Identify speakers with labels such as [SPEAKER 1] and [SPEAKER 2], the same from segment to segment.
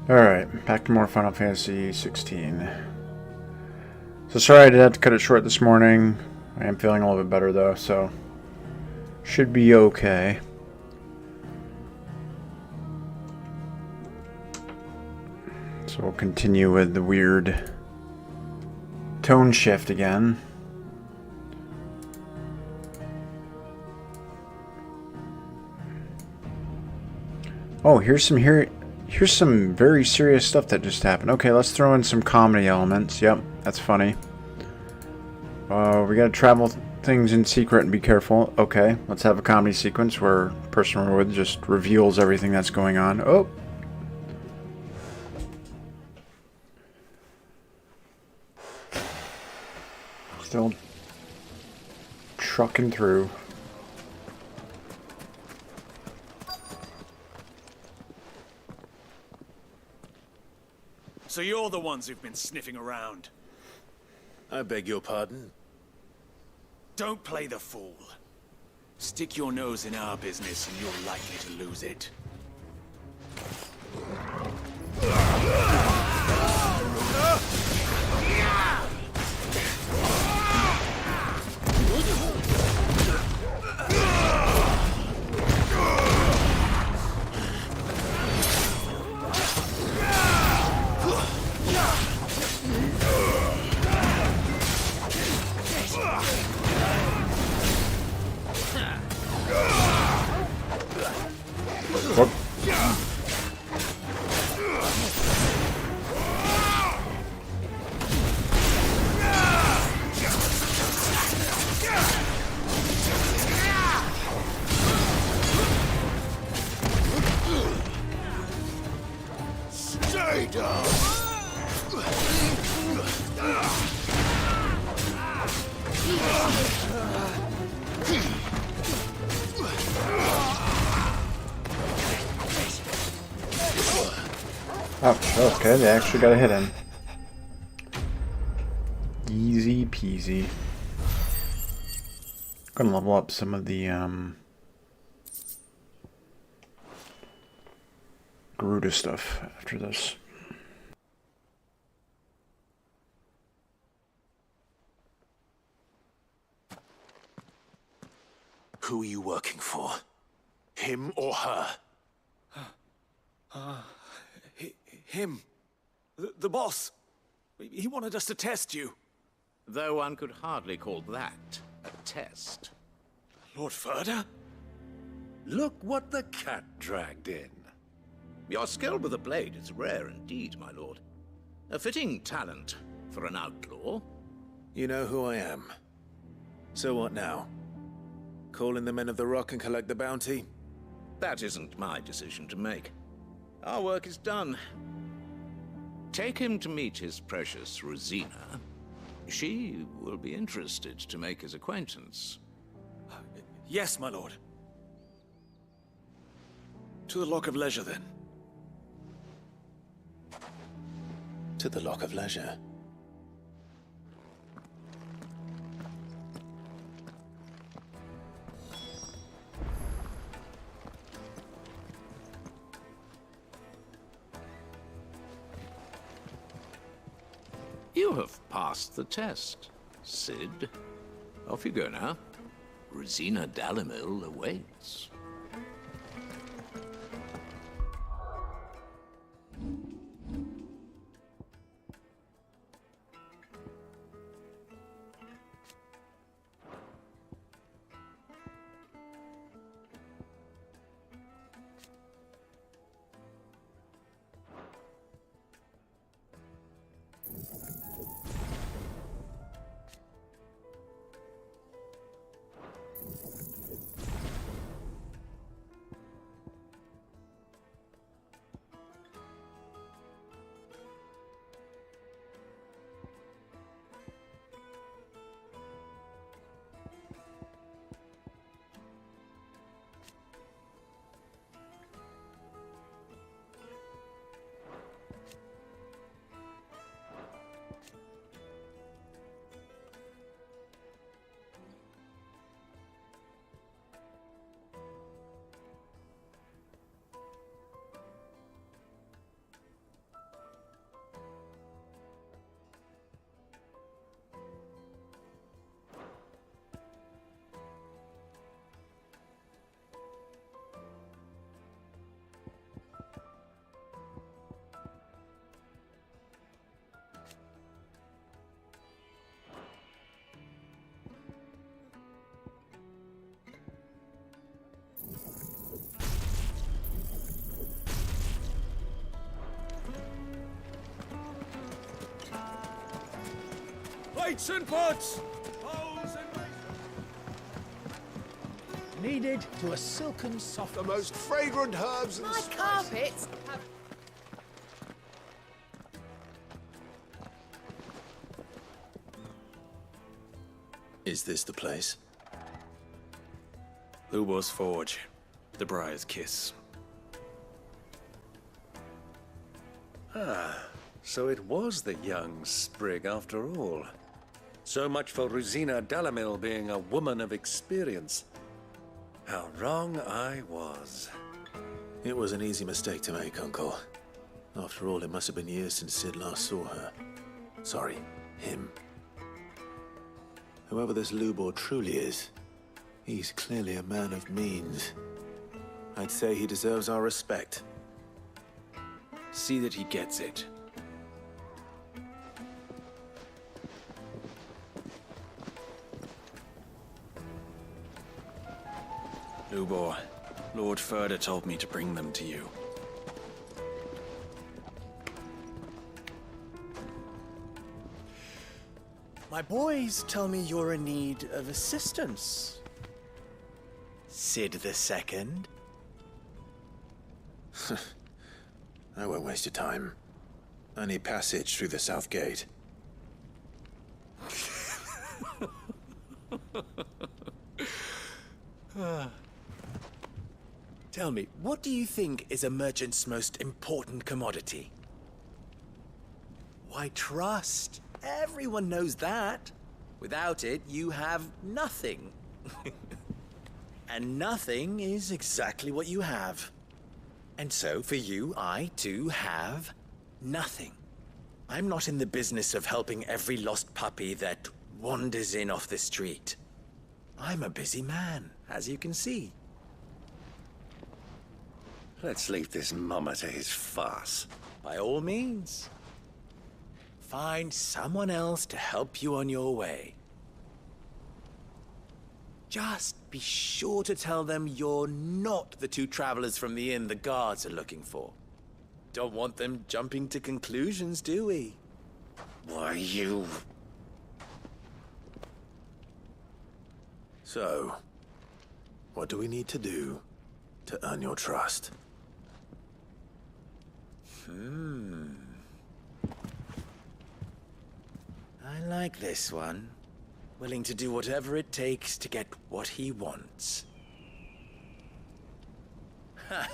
[SPEAKER 1] Alright, back to more Final Fantasy 16. So sorry I did have to cut it short this morning. I am feeling a little bit better though, so should be okay. So we'll continue with the weird tone shift again. Oh, here's some very serious stuff that just happened. Okay, let's throw in some comedy elements. Yep, that's funny. We gotta travel things in secret and be careful. Okay, let's have a comedy sequence where the person we're with just reveals everything that's going on. Oh! Still trucking through.
[SPEAKER 2] So you're the ones who've been sniffing around.
[SPEAKER 3] I beg your pardon?
[SPEAKER 2] Don't play the fool. Stick your nose in our business and you're likely to lose it.
[SPEAKER 1] What?
[SPEAKER 3] Stay down!
[SPEAKER 1] Oh, okay, they actually got a hit in. Easy peasy. Gonna level up some of the, Garuda stuff after this.
[SPEAKER 3] Who are you working for? Him or her?
[SPEAKER 2] Him. The boss. He wanted us to test you.
[SPEAKER 4] Though one could hardly call that a test.
[SPEAKER 2] Lord Furder?
[SPEAKER 3] Look what the cat dragged in.
[SPEAKER 4] Your skill with the blade is rare indeed, my lord. A fitting talent for an outlaw.
[SPEAKER 3] You know who I am. So what now? Call in the Men of the Rock and collect the bounty?
[SPEAKER 4] That isn't my decision to make. Our work is done. Take him to meet his precious Rosina. She will be interested to make his acquaintance.
[SPEAKER 2] Yes, my lord. To the Lock of Leisure, then.
[SPEAKER 3] To the Lock of Leisure.
[SPEAKER 4] You have passed the test, Sid. Off you go now. Rosina Dalimil awaits.
[SPEAKER 2] Weights and pots!
[SPEAKER 3] Kneaded to a silken soft.
[SPEAKER 5] The most fragrant herbs and
[SPEAKER 6] My
[SPEAKER 5] spices.
[SPEAKER 6] carpets have...
[SPEAKER 3] Is this the place?
[SPEAKER 2] Lubor's Forge. The Briar's Kiss.
[SPEAKER 7] So it was the young sprig after all. So much for Rosina Dalamil being a woman of experience. How wrong I was.
[SPEAKER 3] It was an easy mistake to make, Uncle. After all, it must have been years since Sid last saw her. Sorry, him. Whoever this Lubor truly is, he's clearly a man of means. I'd say he deserves our respect.
[SPEAKER 2] See that he gets it. Lubor, Lord Furder told me to bring them to you.
[SPEAKER 8] My boys tell me you're in need of assistance. Sid the Second.
[SPEAKER 3] I won't waste your time. I need passage through the south gate.
[SPEAKER 8] Tell me, what do you think is a merchant's most important commodity? Why, trust. Everyone knows that. Without it, you have nothing. And nothing is exactly what you have. And so, for you, I, too, have nothing. I'm not in the business of helping every lost puppy that wanders in off the street. I'm a busy man, as you can see.
[SPEAKER 7] Let's leave this mummer to his farce.
[SPEAKER 8] By all means. Find someone else to help you on your way. Just be sure to tell them you're not the two travelers from the inn the guards are looking for. Don't want them jumping to conclusions, do we?
[SPEAKER 7] Why, you...
[SPEAKER 3] So, what do we need to do to earn your trust?
[SPEAKER 8] I like this one. Willing to do whatever it takes to get what he wants. Ha!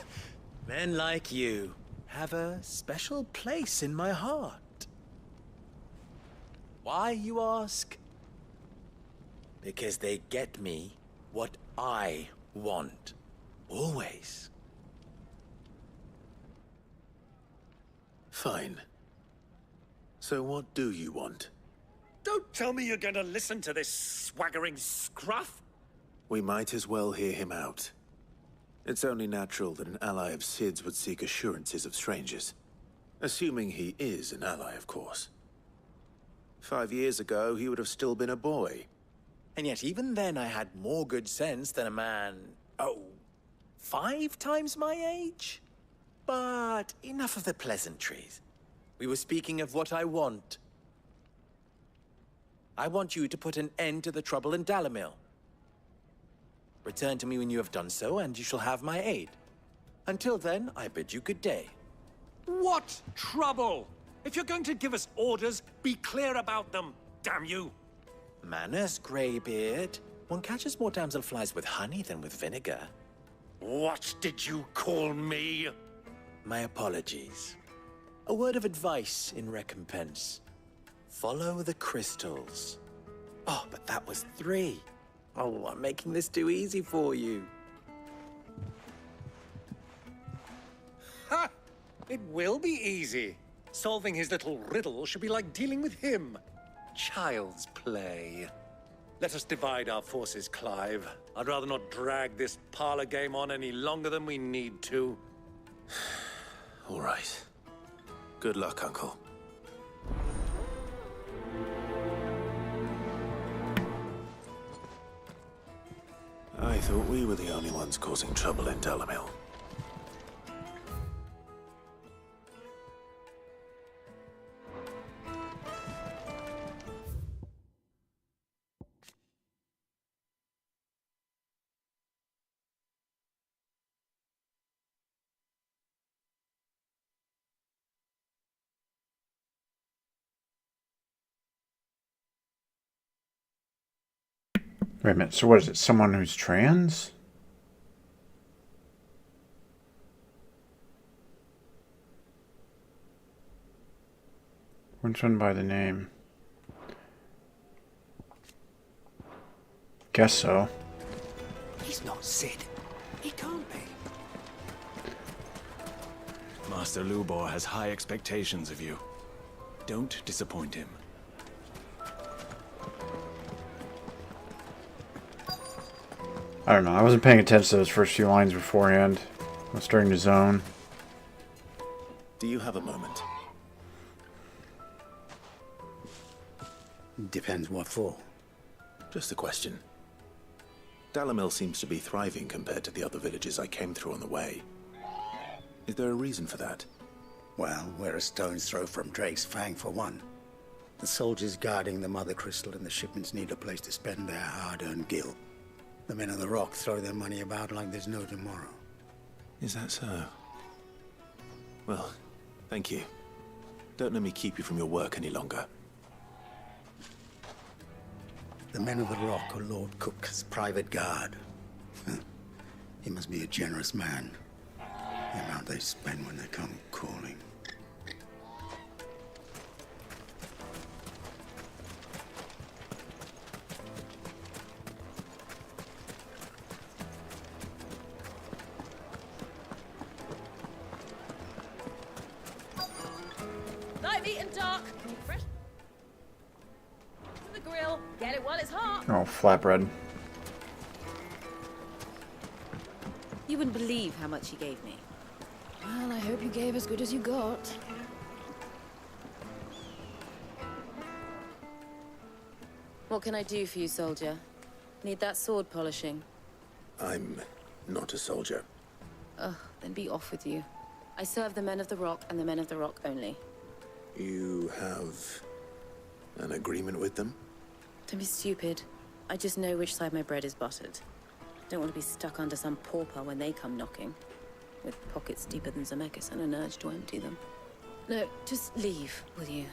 [SPEAKER 8] Men like you have a special place in my heart. Why, you ask? Because they get me what I want. Always.
[SPEAKER 3] Fine. So what do you want?
[SPEAKER 7] Don't tell me you're going to listen to this swaggering scruff!
[SPEAKER 3] We might as well hear him out. It's only natural that an ally of Sid's would seek assurances of strangers. Assuming he is an ally, of course. 5 years ago, he would have still been a boy.
[SPEAKER 8] And yet even then I had more good sense than a man, 5 times my age? But enough of the pleasantries. We were speaking of what I want. I want you to put an end to the trouble in Dalamil. Return to me when you have done so, and you shall have my aid. Until then, I bid you good day.
[SPEAKER 9] What trouble? If you're going to give us orders, be clear about them, damn you!
[SPEAKER 8] Manners, Greybeard. One catches more damselflies with honey than with vinegar.
[SPEAKER 9] What did you call me?
[SPEAKER 8] My apologies. A word of advice in recompense. Follow the crystals. Oh, but that was 3. Oh, I'm making this too easy for you.
[SPEAKER 9] Ha! It will be easy. Solving his little riddle should be like dealing with him. Child's play. Let us divide our forces, Clive. I'd rather not drag this parlor game on any longer than we need to.
[SPEAKER 3] All right. Good luck, Uncle. I thought we were the only ones causing trouble in Dalamil.
[SPEAKER 1] Wait a minute, so what is it? Someone who's trans? Which one by the name? Guess so.
[SPEAKER 2] He's not Sid. He can't be. Master Lubor has high expectations of you. Don't disappoint him.
[SPEAKER 1] I don't know. I wasn't paying attention to those first few lines beforehand. I was starting to zone.
[SPEAKER 3] Do you have a moment?
[SPEAKER 6] Depends what for.
[SPEAKER 3] Just a question. Dalamil seems to be thriving compared to the other villages I came through on the way. Is there a reason for that?
[SPEAKER 6] Well, we're a stone's throw from Drake's Fang for one. The soldiers guarding the Mother Crystal and the shipments need a place to spend their hard-earned gil. The men of the Rock throw their money about like there's no tomorrow.
[SPEAKER 3] Is that so? Well, thank you. Don't let me keep you from your work any longer.
[SPEAKER 6] The men of the Rock are Lord Cook's private guard. He must be a generous man. The amount they spend when they come calling.
[SPEAKER 10] Light, meat, and dark. Fresh to the grill. Get it while it's hot.
[SPEAKER 1] Oh, flatbread.
[SPEAKER 10] You wouldn't believe how much he gave me.
[SPEAKER 11] Well, I hope you gave as good as you got.
[SPEAKER 10] What can I do for you, soldier? Need that sword polishing?
[SPEAKER 3] I'm not a soldier.
[SPEAKER 10] Ugh, then be off with you. I serve the men of the Rock and the men of the Rock only.
[SPEAKER 3] You have an agreement with them?
[SPEAKER 10] Don't be stupid. I just know which side my bread is buttered. Don't want to be stuck under some pauper when they come knocking. With pockets deeper than Zemeckis and an urge to empty them. No, just leave, will you?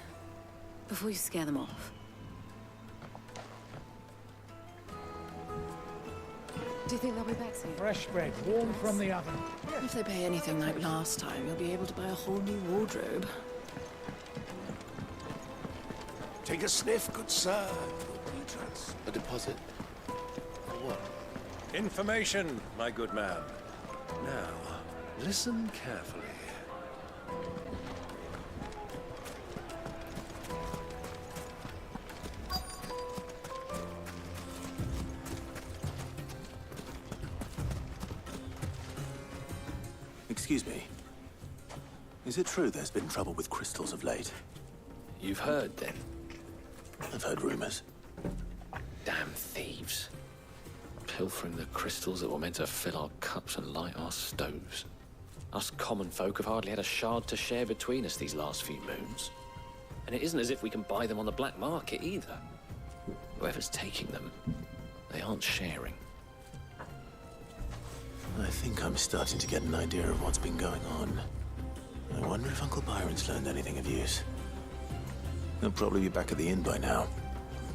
[SPEAKER 10] Before you scare them off. Do you think they'll be back soon?
[SPEAKER 12] Fresh bread, warm from the oven.
[SPEAKER 11] If they pay anything like last time, you'll be able to buy a whole new wardrobe.
[SPEAKER 5] Take a sniff, good sir.
[SPEAKER 3] A deposit? For what?
[SPEAKER 7] Information, my good man. Now, listen carefully.
[SPEAKER 3] Excuse me. Is it true there's been trouble with crystals of late?
[SPEAKER 13] You've heard, then?
[SPEAKER 3] I've heard rumors.
[SPEAKER 13] Damn thieves. Pilfering the crystals that were meant to fill our cups and light our stoves. Us common folk have hardly had a shard to share between us these last few moons. And it isn't as if we can buy them on the black market either. Whoever's taking them, they aren't sharing.
[SPEAKER 3] I think I'm starting to get an idea of what's been going on. I wonder if Uncle Byron's learned anything of use. He'll probably be back at the inn by now.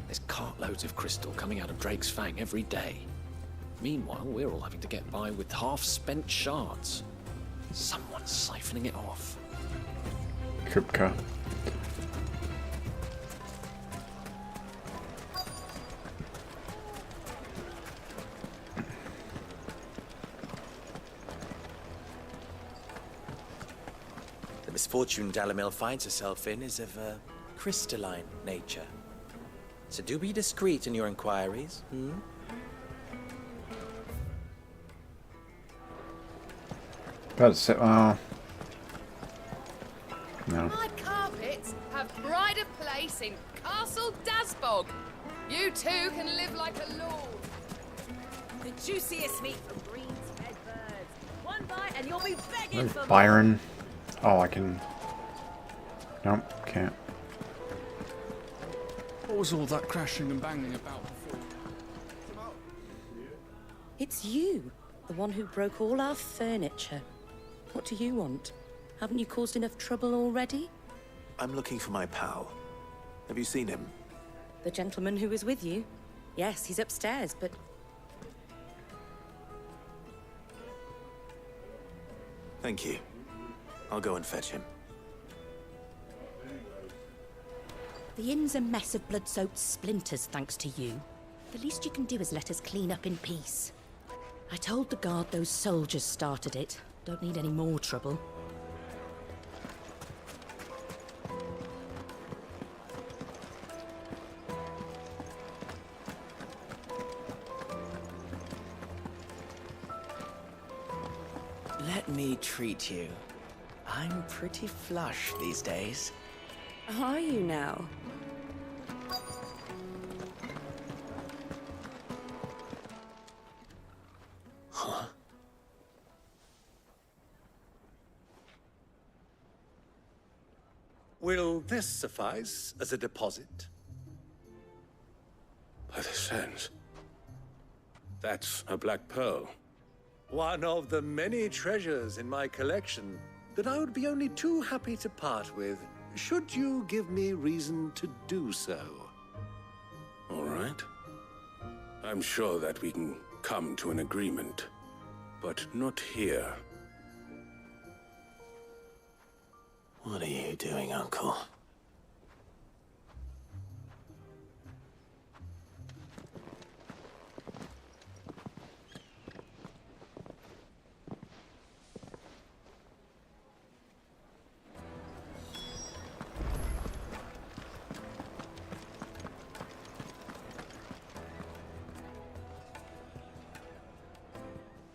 [SPEAKER 13] There's cartloads of crystal coming out of Drake's Fang every day. Meanwhile, we're all having to get by with half-spent shards. Someone's siphoning it off.
[SPEAKER 1] Kripka.
[SPEAKER 8] The misfortune Dalamil finds herself in is of a crystalline nature. So do be discreet in your inquiries,
[SPEAKER 1] About to say, well... No.
[SPEAKER 11] My carpets have pride of place in Castle Dasbog. You too can live like a lord.
[SPEAKER 10] The juiciest meat from greens fed birds. One bite and you'll be begging
[SPEAKER 1] There's
[SPEAKER 10] for more.
[SPEAKER 1] Byron. Oh, I can... Nope, can't.
[SPEAKER 2] What was all that crashing and banging about before?
[SPEAKER 14] It's you, the one who broke all our furniture. What do you want? Haven't you caused enough trouble already?
[SPEAKER 3] I'm looking for my pal. Have you seen him?
[SPEAKER 14] The gentleman who was with you? Yes, he's upstairs, but...
[SPEAKER 3] Thank you. I'll go and fetch him.
[SPEAKER 14] The inn's a mess of blood-soaked splinters, thanks to you. The least you can do is let us clean up in peace. I told the guard those soldiers started it. Don't need any more trouble.
[SPEAKER 8] Let me treat you. I'm pretty flush these days.
[SPEAKER 14] Are you now?
[SPEAKER 3] Huh?
[SPEAKER 9] Will this suffice as a deposit?
[SPEAKER 7] By the sands. That's a black pearl.
[SPEAKER 9] One of the many treasures in my collection that I would be only too happy to part with, should you give me reason to do so.
[SPEAKER 7] All right. I'm sure that we can come to an agreement, but not here.
[SPEAKER 3] What are you doing, Uncle?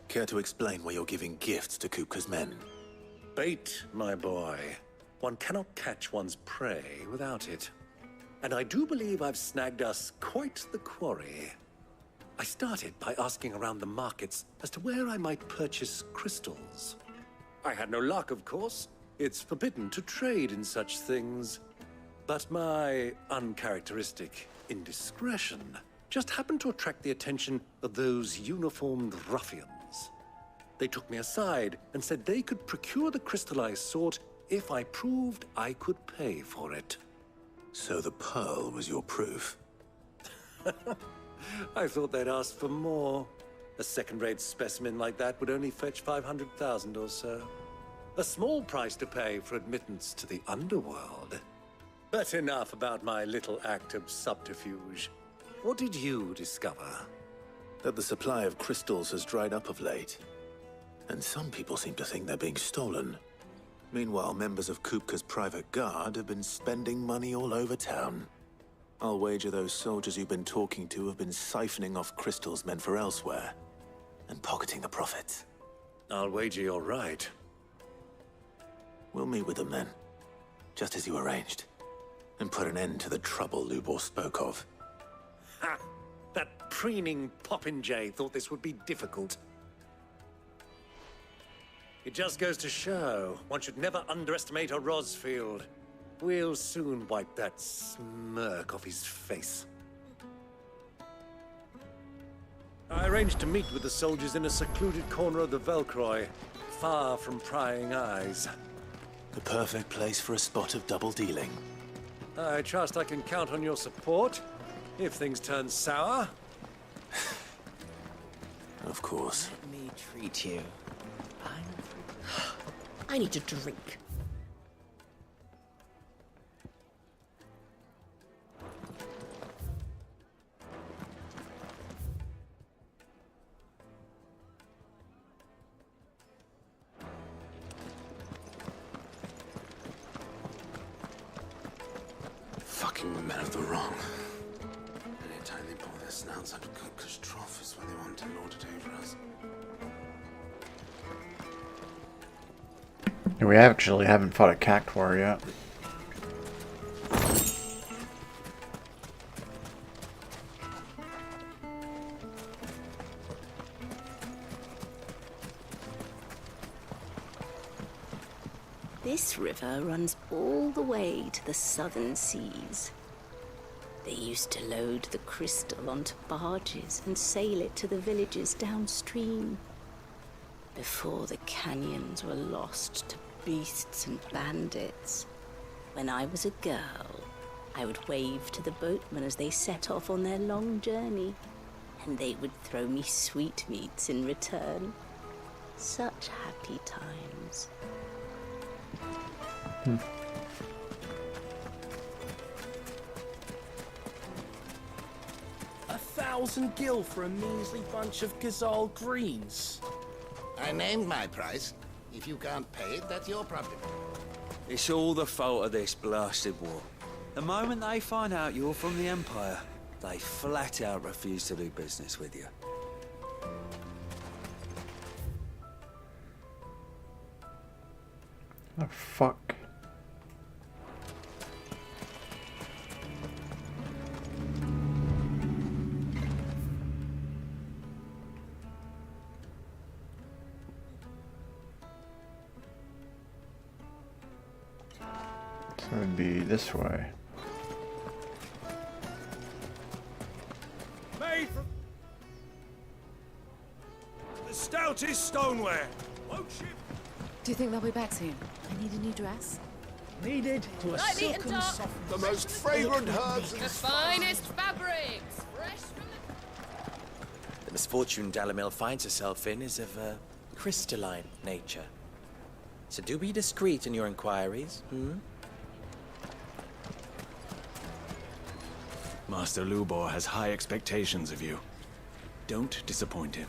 [SPEAKER 3] Care to explain why you're giving gifts to Kupka's men?
[SPEAKER 9] Bait, my boy. One cannot catch one's prey without it. And I do believe I've snagged us quite the quarry. I started by asking around the markets as to where I might purchase crystals. I had no luck, of course. It's forbidden to trade in such things. But my uncharacteristic indiscretion just happened to attract the attention of those uniformed ruffians. They took me aside and said they could procure the crystal I sought if I proved I could pay for it.
[SPEAKER 3] So the pearl was your proof?
[SPEAKER 9] I thought they'd ask for more. A second-rate specimen like that would only fetch 500,000 or so. A small price to pay for admittance to the underworld. But enough about my little act of subterfuge. What did you discover?
[SPEAKER 3] That the supply of crystals has dried up of late. And some people seem to think they're being stolen. Meanwhile, members of Kupka's private guard have been spending money all over town. I'll wager those soldiers you've been talking to have been siphoning off crystals meant for elsewhere, and pocketing the profits.
[SPEAKER 9] I'll wager you're right.
[SPEAKER 3] We'll meet with them then, just as you arranged, and put an end to the trouble Lubor spoke of.
[SPEAKER 9] Ha! That preening popinjay thought this would be difficult. It just goes to show, one should never underestimate a Rosfield. We'll soon wipe that smirk off his face. I arranged to meet with the soldiers in a secluded corner of the Velcroy, far from prying eyes.
[SPEAKER 3] The perfect place for a spot of double dealing.
[SPEAKER 9] I trust I can count on your support, if things turn sour.
[SPEAKER 3] Of course.
[SPEAKER 8] Let me treat you.
[SPEAKER 14] I need a drink.
[SPEAKER 7] Fucking women of the wrong. Anytime they pull their snouts out of Kupka's trough is when they want to lord it over us.
[SPEAKER 1] We actually haven't fought a cactuar yet.
[SPEAKER 15] This river runs all the way to the southern seas. They used to load the crystal onto barges and sail it to the villages downstream, before the canyons were lost to beasts and bandits. When I was a girl, I would wave to the boatmen as they set off on their long journey, and they would throw me sweetmeats in return. Such happy times.
[SPEAKER 5] Hmm. 1,000 gil for a measly bunch of Gazal greens.
[SPEAKER 16] I named my price. If you can't pay it, that's your problem.
[SPEAKER 17] It's all the fault of this blasted war. The moment they find out you're from the Empire, they flat out refuse to do business with you.
[SPEAKER 1] Oh, fuck. So it would be this way.
[SPEAKER 5] Made from the stoutest stoneware. Won't ship.
[SPEAKER 10] Do you think they'll be back soon? I need a new dress.
[SPEAKER 12] Needed to a
[SPEAKER 11] Lightly and
[SPEAKER 12] silken
[SPEAKER 11] dark.
[SPEAKER 12] soft.
[SPEAKER 5] The most fragrant herbs
[SPEAKER 11] The finest fabrics, fresh from
[SPEAKER 8] The misfortune Dalamil finds herself in is of a crystalline nature. So do be discreet in your inquiries,
[SPEAKER 2] Master Lubor has high expectations of you. Don't disappoint him.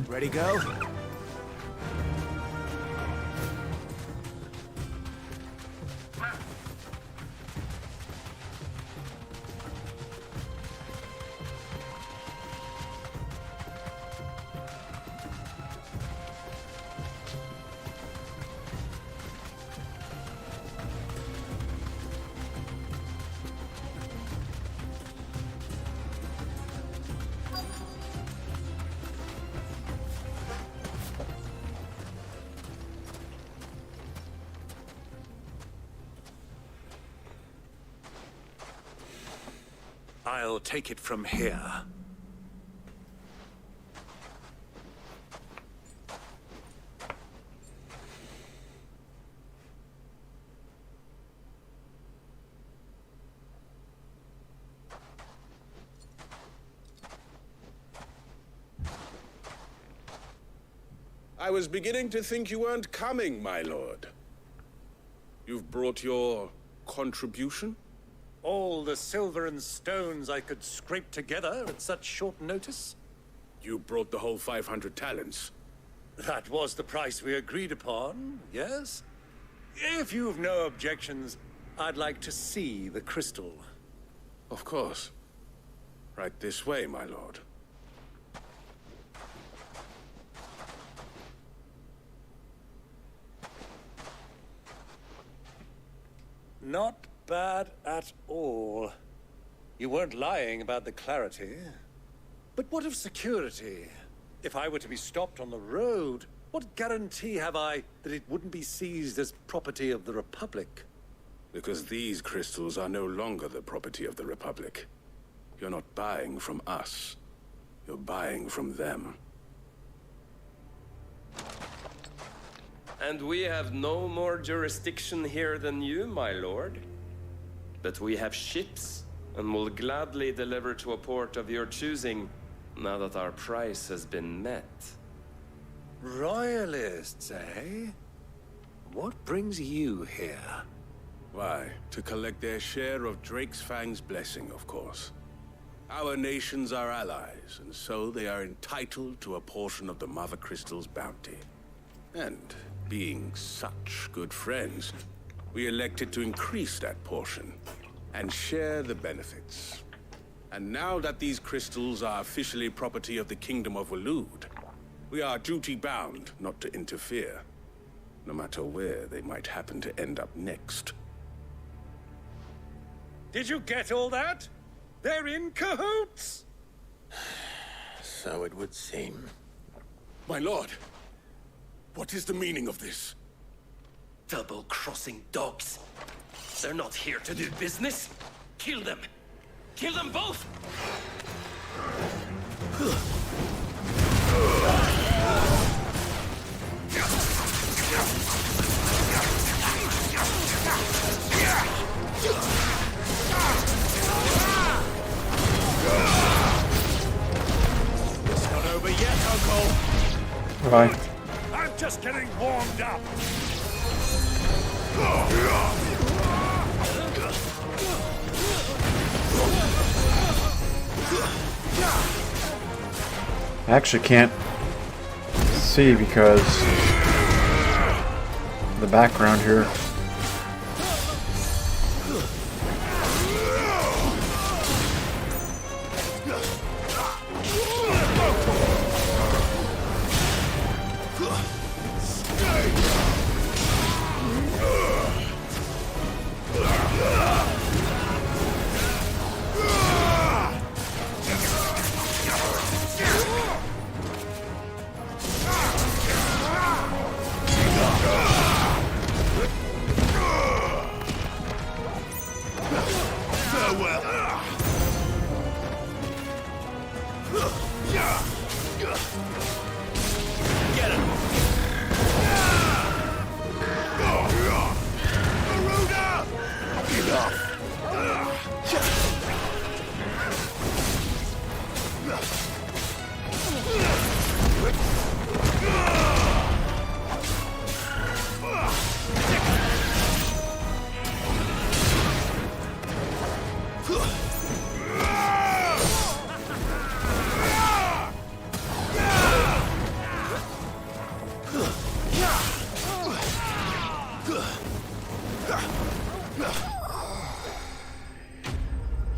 [SPEAKER 8] Ready, go?
[SPEAKER 7] I'll take it from here.
[SPEAKER 18] I was beginning to think you weren't coming, my lord. You've brought your contribution?
[SPEAKER 9] All the silver and stones I could scrape together at such short notice?
[SPEAKER 18] You brought the whole 500 talents.
[SPEAKER 9] That was the price we agreed upon, yes? If you've no objections, I'd like to see the crystal.
[SPEAKER 18] Of course. Right this way, my lord.
[SPEAKER 9] Not bad at all. You weren't lying about the clarity. But what of security? If I were to be stopped on the road, what guarantee have I that it wouldn't be seized as property of the Republic?
[SPEAKER 18] Because these crystals are no longer the property of the Republic. You're not buying from us. You're buying from them.
[SPEAKER 19] And we have no more jurisdiction here than you, my lord. But we have ships, and will gladly deliver to a port of your choosing, now that our price has been met.
[SPEAKER 9] Royalists, eh? What brings you here?
[SPEAKER 18] Why, to collect their share of Drake's Fang's blessing, of course. Our nations are allies, and so they are entitled to a portion of the Mother Crystal's bounty. And being such good friends, we elected to increase that portion and share the benefits. And now that these crystals are officially property of the Kingdom of Waloed, we are duty-bound not to interfere, no matter where they might happen to end up next.
[SPEAKER 9] Did you get all that? They're in cahoots!
[SPEAKER 3] So it would seem.
[SPEAKER 18] My lord, what is the meaning of this?
[SPEAKER 19] Double-crossing dogs. They're not here to do business. Kill them. Kill them both!
[SPEAKER 9] It's not over yet, Uncle.
[SPEAKER 1] Right.
[SPEAKER 9] I'm just getting warmed up.
[SPEAKER 1] I actually can't see because the background here.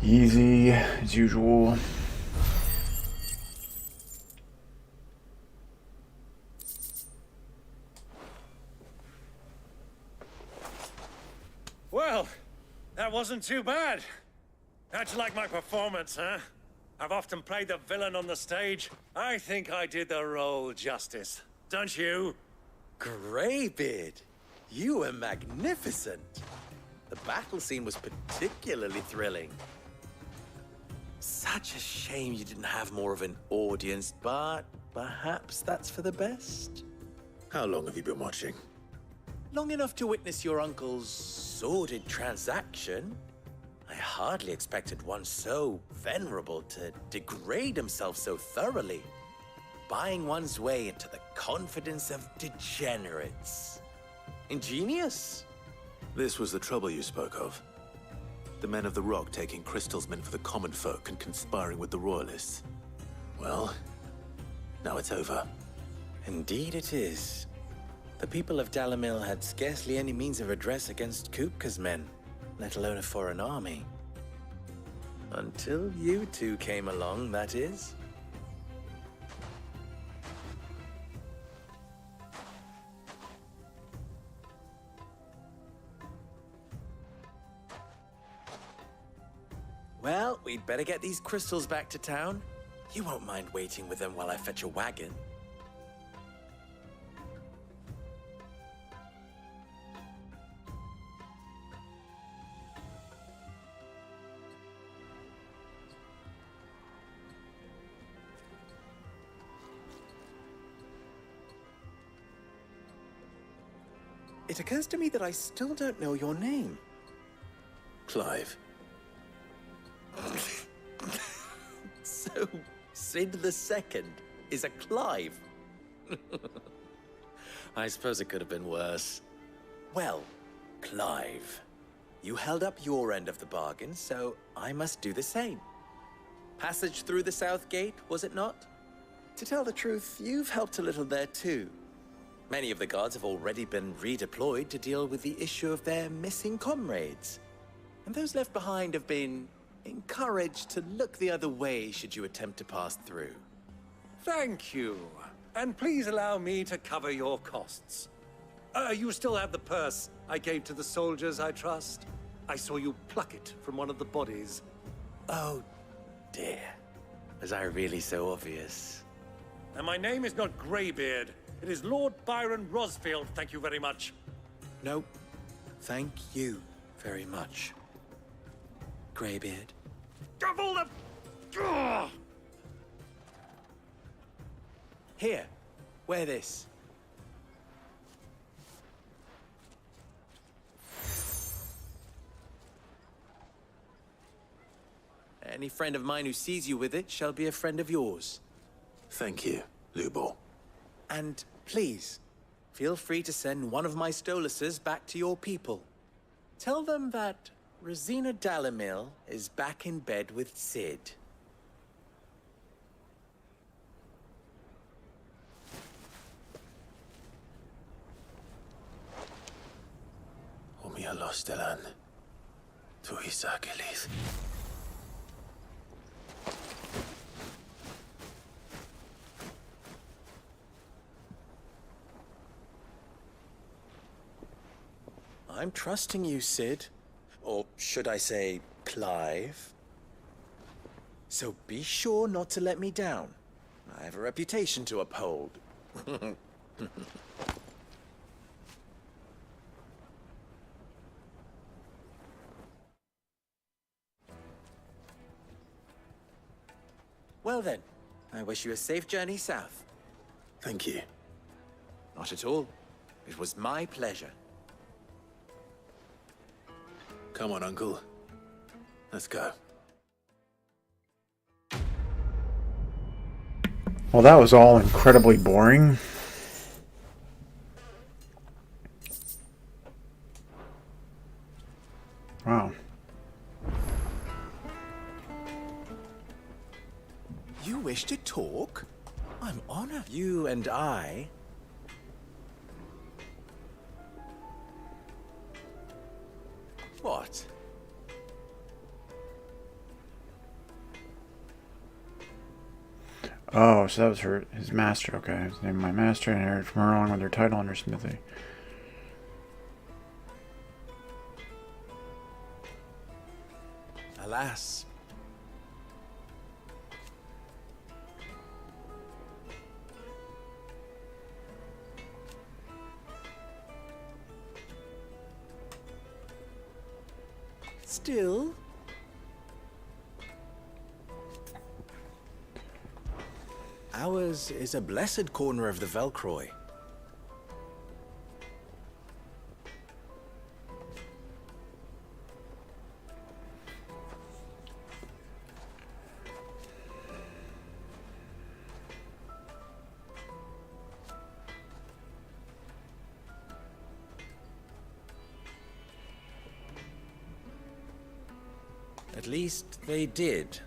[SPEAKER 1] Easy as usual.
[SPEAKER 9] Well, that wasn't too bad. How'd you like my performance, huh? I've often played the villain on the stage. I think I did the role justice. Don't you?
[SPEAKER 8] Greybeard, you were magnificent. The battle scene was particularly thrilling. Such a shame you didn't have more of an audience, but perhaps that's for the best.
[SPEAKER 3] How long have you been watching?
[SPEAKER 8] Long enough to witness your uncle's sordid transaction. I hardly expected one so venerable to degrade himself so thoroughly. buying one's way into the confidence of degenerates. Ingenious.
[SPEAKER 3] This was the trouble you spoke of. The men of the Rock taking crystals meant for the common folk and conspiring with the Royalists. Well, now it's over.
[SPEAKER 8] Indeed it is. The people of Dalamil had scarcely any means of redress against Kupka's men, let alone a foreign army. Until you two came along, that is. Well, we'd better get these crystals back to town. You won't mind waiting with them while I fetch a wagon. It occurs to me that I still don't know your name.
[SPEAKER 3] Clive.
[SPEAKER 8] So, Sid the Second is a Clive. I suppose it could have been worse. Well, Clive, you held up your end of the bargain, so I must do the same. Passage through the South Gate, was it not? To tell the truth, you've helped a little there too. Many of the guards have already been redeployed to deal with the issue of their missing comrades. And those left behind have been encouraged to look the other way should you attempt to pass through.
[SPEAKER 9] Thank you. And please allow me to cover your costs. You still have the purse I gave to the soldiers, I trust? I saw you pluck it from one of the bodies.
[SPEAKER 8] Oh, dear. Was I really so obvious?
[SPEAKER 9] And my name is not Greybeard. It is Lord Byron Rosfield, thank you very much.
[SPEAKER 8] No, thank you very much, Greybeard.
[SPEAKER 9] Of all the... Ugh!
[SPEAKER 8] Here, wear this. Any friend of mine who sees you with it shall be a friend of yours.
[SPEAKER 3] Thank you, Lubor.
[SPEAKER 8] And please, feel free to send one of my Stoluses back to your people. Tell them that Rosina Dalamil is back in bed with Sid.
[SPEAKER 3] Umia Lostelan. Tuisa Gelith.
[SPEAKER 8] I'm trusting you, Sid. Or should I say, Clive? So be sure not to let me down. I have a reputation to uphold. Well then, I wish you a safe journey south.
[SPEAKER 3] Thank you.
[SPEAKER 8] Not at all. It was my pleasure.
[SPEAKER 3] Come on, Uncle. Let's go.
[SPEAKER 1] Well, that was all incredibly boring. Wow.
[SPEAKER 8] You wish to talk? I'm honored. You and I... What?
[SPEAKER 1] Oh, so that was his master. Okay, his name my master, and inherited from her along with her title and her smithy.
[SPEAKER 8] Alas. Still... ours is a blessed corner of the Velcroy. At least they did.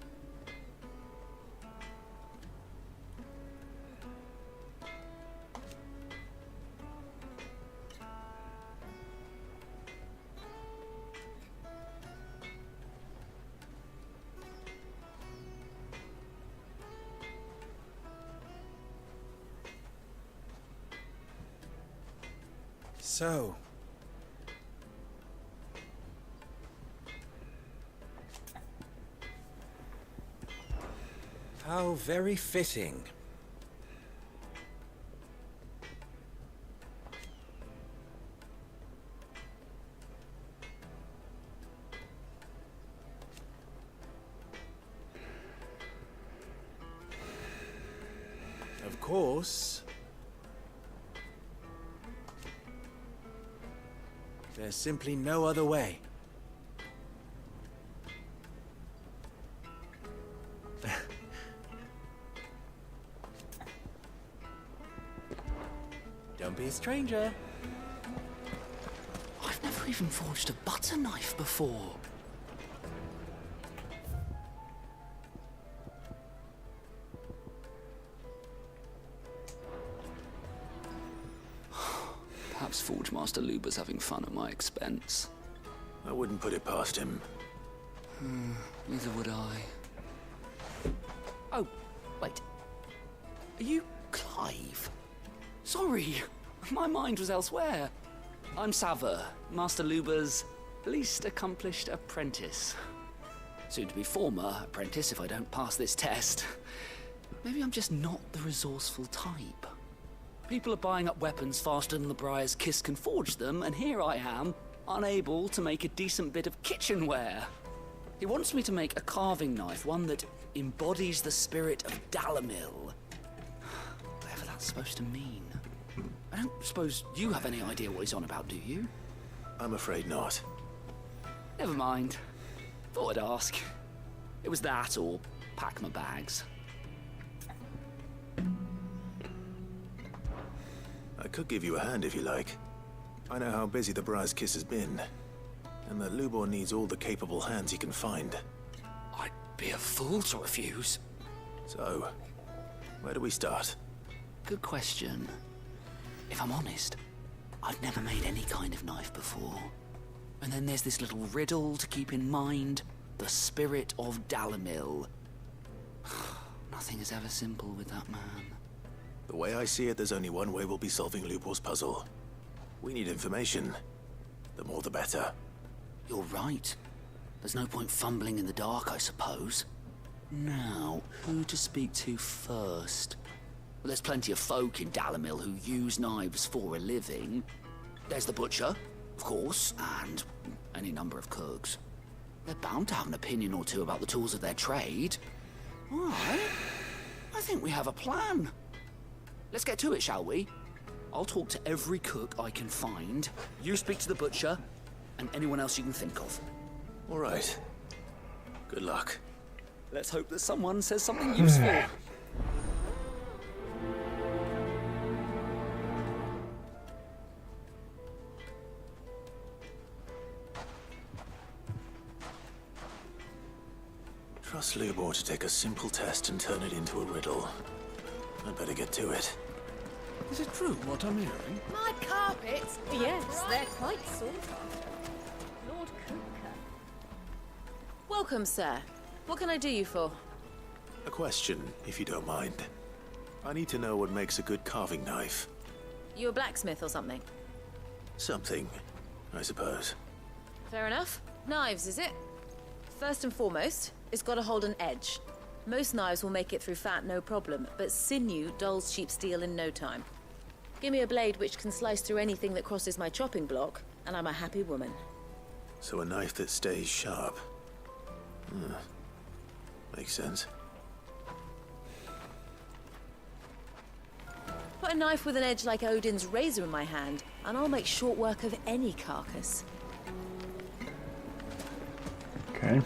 [SPEAKER 8] So, how very fitting. Of course, there's simply no other way. Don't be a stranger.
[SPEAKER 13] I've never even forged a butter knife before. Perhaps Forge Master Luber's having fun at my expense.
[SPEAKER 3] I wouldn't put it past him.
[SPEAKER 13] Neither would I. Oh, wait. Are you Clive? Sorry, my mind was elsewhere. I'm Sava, Master Luber's least accomplished apprentice. Soon to be former apprentice if I don't pass this test. Maybe I'm just not the resourceful type. People are buying up weapons faster than the Briar's Kiss can forge them, and here I am, unable to make a decent bit of kitchenware. He wants me to make a carving knife, one that embodies the spirit of Dalamil. Whatever that's supposed to mean. I don't suppose you have any idea what he's on about, do you?
[SPEAKER 3] I'm afraid not.
[SPEAKER 13] Never mind. Thought I'd ask. It was that or pack my bags.
[SPEAKER 3] I could give you a hand if you like. I know how busy the Briar's Kiss has been, and that Lubor needs all the capable hands he can find.
[SPEAKER 13] I'd be a fool to refuse.
[SPEAKER 3] So, where do we start?
[SPEAKER 13] Good question. If I'm honest, I've never made any kind of knife before. And then there's this little riddle to keep in mind. The spirit of Dalamil. Nothing is ever simple with that man.
[SPEAKER 3] The way I see it, there's only one way we'll be solving Lubor's puzzle. We need information. The more the better.
[SPEAKER 13] You're right. There's no point fumbling in the dark, I suppose. Now, who to speak to first? Well, there's plenty of folk in Dalamil who use knives for a living. There's the butcher, of course, and any number of cooks. They're bound to have an opinion or two about the tools of their trade. All right. I think we have a plan. Let's get to it, shall we? I'll talk to every cook I can find. You speak to the butcher, and anyone else you can think of.
[SPEAKER 3] All right. Good luck.
[SPEAKER 13] Let's hope that someone says something useful.
[SPEAKER 3] Trust Lubor to take a simple test and turn it into a riddle. I'd better get to it.
[SPEAKER 12] Is it true what I'm hearing?
[SPEAKER 11] My carpets?
[SPEAKER 14] Yes, they're quite sought after. Lord Cooker.
[SPEAKER 10] Welcome, sir. What can I do you for?
[SPEAKER 3] A question, if you don't mind. I need to know what makes a good carving knife.
[SPEAKER 10] You a blacksmith or something?
[SPEAKER 3] Something, I suppose.
[SPEAKER 10] Fair enough. Knives, is it? First and foremost, it's got to hold an edge. Most knives will make it through fat, no problem, but sinew dulls cheap steel in no time. Give me a blade which can slice through anything that crosses my chopping block, and I'm a happy woman.
[SPEAKER 3] So a knife that stays sharp. Makes sense.
[SPEAKER 10] Put a knife with an edge like Odin's razor in my hand, and I'll make short work of any carcass.
[SPEAKER 1] Okay.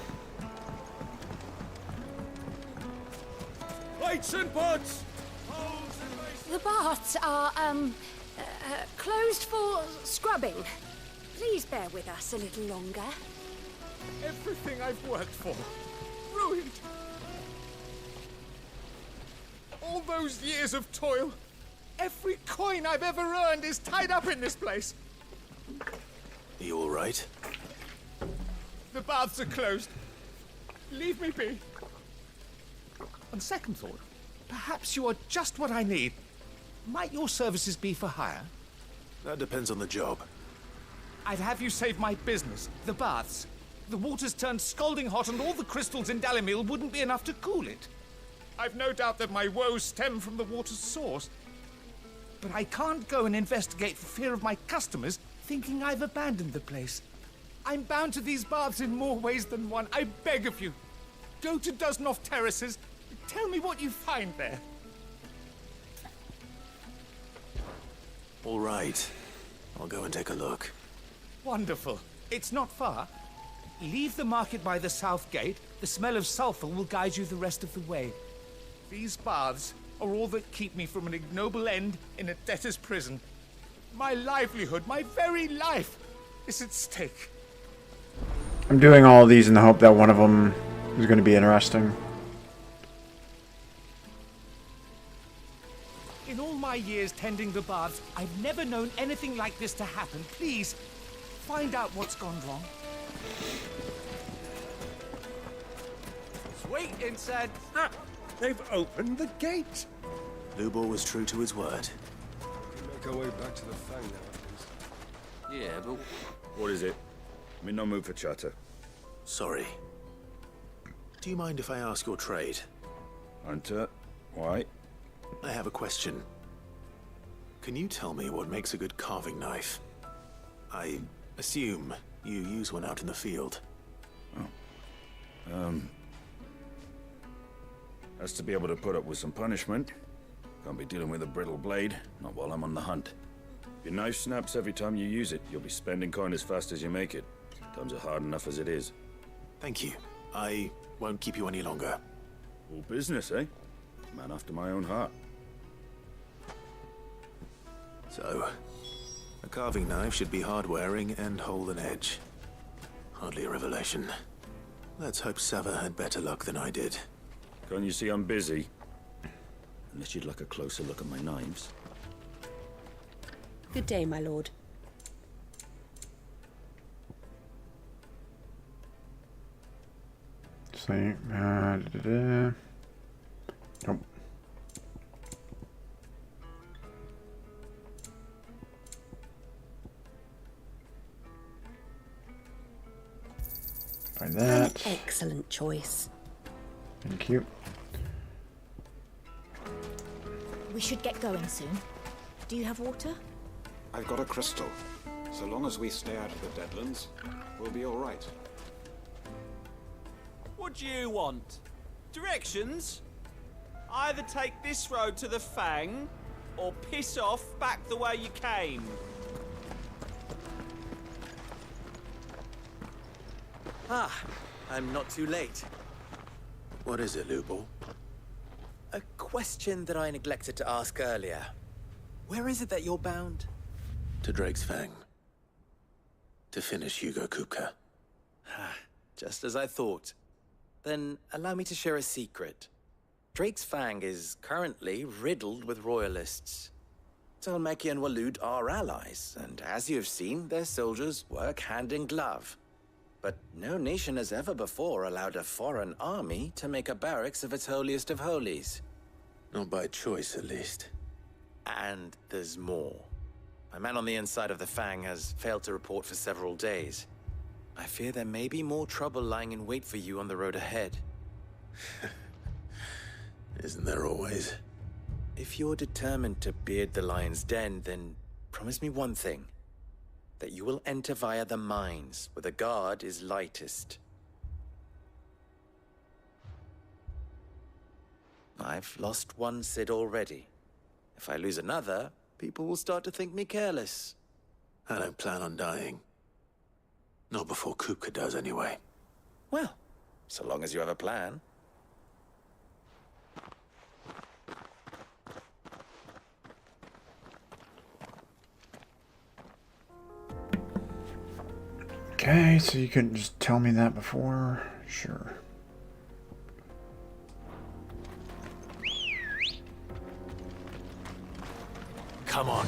[SPEAKER 18] Plates and pots!
[SPEAKER 20] The baths are, closed for scrubbing. Please bear with us a little longer.
[SPEAKER 5] Everything I've worked for. Ruined. All those years of toil. Every coin I've ever earned is tied up in this place.
[SPEAKER 3] Are you all right?
[SPEAKER 5] The baths are closed. Leave me be. On second thought, perhaps you are just what I need. Might your services be for hire?
[SPEAKER 3] That depends on the job.
[SPEAKER 5] I'd have you save my business, the baths. The water's turned scalding hot and all the crystals in Dalimil wouldn't be enough to cool it. I've no doubt that my woes stem from the water's source. But I can't go and investigate for fear of my customers thinking I've abandoned the place. I'm bound to these baths in more ways than one. I beg of you. Go to Dusnoff Terraces. Tell me what you find there.
[SPEAKER 3] All right. I'll go and take a look.
[SPEAKER 5] Wonderful. It's not far. Leave the market by the south gate. The smell of sulfur will guide you the rest of the way. These baths are all that keep me from an ignoble end in a debtor's prison. My livelihood, my very life, is at stake.
[SPEAKER 1] I'm doing all of these in the hope that one of them is going to be interesting.
[SPEAKER 5] In all my years tending the baths, I've never known anything like this to happen. Please, find out what's gone wrong.
[SPEAKER 9] Sweet incense! Ah, they've opened the gate!
[SPEAKER 3] Lubor was true to his word.
[SPEAKER 12] Make our way back to the Fang now, at least.
[SPEAKER 17] Yeah, but...
[SPEAKER 21] What is it? I'm in no mood for chatter.
[SPEAKER 3] Sorry. Do you mind if I ask your trade?
[SPEAKER 21] Hunter, why?
[SPEAKER 3] I have a question. Can you tell me what makes a good carving knife? I assume you use one out in the field.
[SPEAKER 21] Has to be able to put up with some punishment. Can't be dealing with a brittle blade, not while I'm on the hunt. If your knife snaps every time you use it, you'll be spending coin as fast as you make it. Times are hard enough as it is.
[SPEAKER 3] Thank you. I won't keep you any longer.
[SPEAKER 21] All business, eh? Man after my own heart.
[SPEAKER 3] So, a carving knife should be hard-wearing and hold an edge. Hardly a revelation. Let's hope Sava had better luck than I did.
[SPEAKER 21] Can't you see I'm busy? Unless you'd like a closer look at my knives.
[SPEAKER 14] Good day, my lord.
[SPEAKER 1] See, nope. Find that.
[SPEAKER 14] An excellent choice.
[SPEAKER 1] Thank you.
[SPEAKER 20] We should get going soon. Do you have water?
[SPEAKER 22] I've got a crystal. So long as we stay out of the Deadlands, we'll be all right.
[SPEAKER 17] What do you want? Directions? Either take this road to the Fang, or piss off back the way you came.
[SPEAKER 8] Ah, I'm not too late.
[SPEAKER 3] What is it, Lubor?
[SPEAKER 8] A question that I neglected to ask earlier. Where is it that you're bound?
[SPEAKER 3] To Drake's Fang. To finish Hugo Kupka.
[SPEAKER 8] Just as I thought. Then allow me to share a secret. Drake's Fang is currently riddled with royalists. Talmeki and Walud are allies, and as you have seen, their soldiers work hand in glove. But no nation has ever before allowed a foreign army to make a barracks of its holiest of holies.
[SPEAKER 3] Not by choice, at least.
[SPEAKER 8] And there's more. My man on the inside of the Fang has failed to report for several days. I fear there may be more trouble lying in wait for you on the road ahead.
[SPEAKER 3] Isn't there always?
[SPEAKER 8] If you're determined to beard the lion's den, then promise me one thing. That you will enter via the mines, where the guard is lightest. I've lost one Cid already. If I lose another, people will start to think me careless.
[SPEAKER 3] I don't plan on dying. Not before Kupka does, anyway.
[SPEAKER 8] Well, so long as you have a plan.
[SPEAKER 1] Okay, so you couldn't just tell me that before? Sure.
[SPEAKER 8] Come on.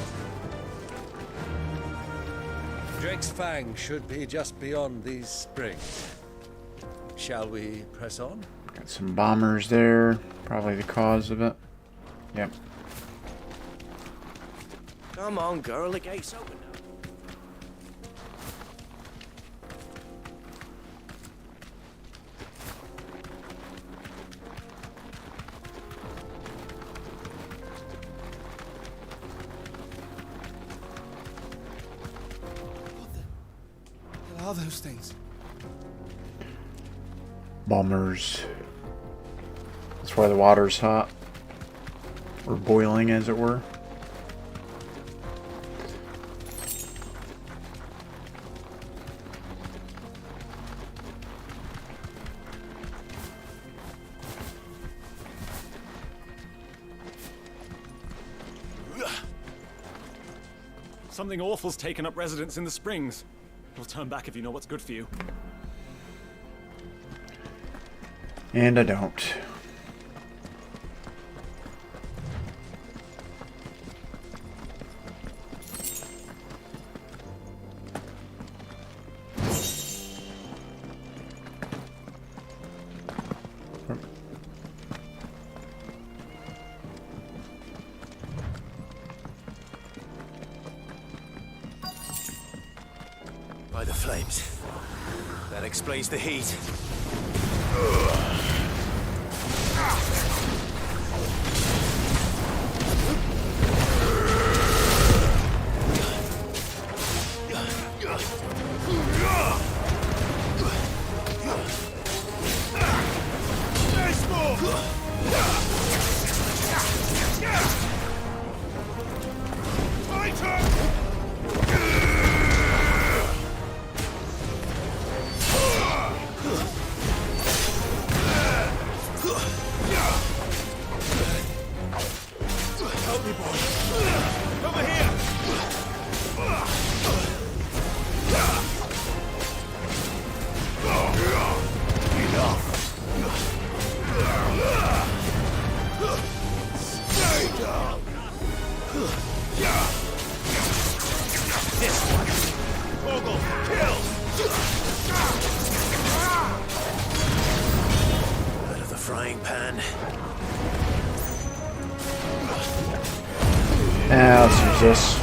[SPEAKER 7] Drake's Fang should be just beyond these springs. Shall we press on?
[SPEAKER 1] Got some bombers there. Probably the cause of it. Yep.
[SPEAKER 19] Come on, girl, the gate's open now.
[SPEAKER 5] What are those things?
[SPEAKER 1] Bombers. That's why the water's hot. Or boiling, as it were.
[SPEAKER 4] Something awful's taken up residence in the springs. You'll turn back if you know what's good for you.
[SPEAKER 1] And I don't.
[SPEAKER 8] By the flames. That explains the heat. Out of the frying pan.
[SPEAKER 1] Let's use this.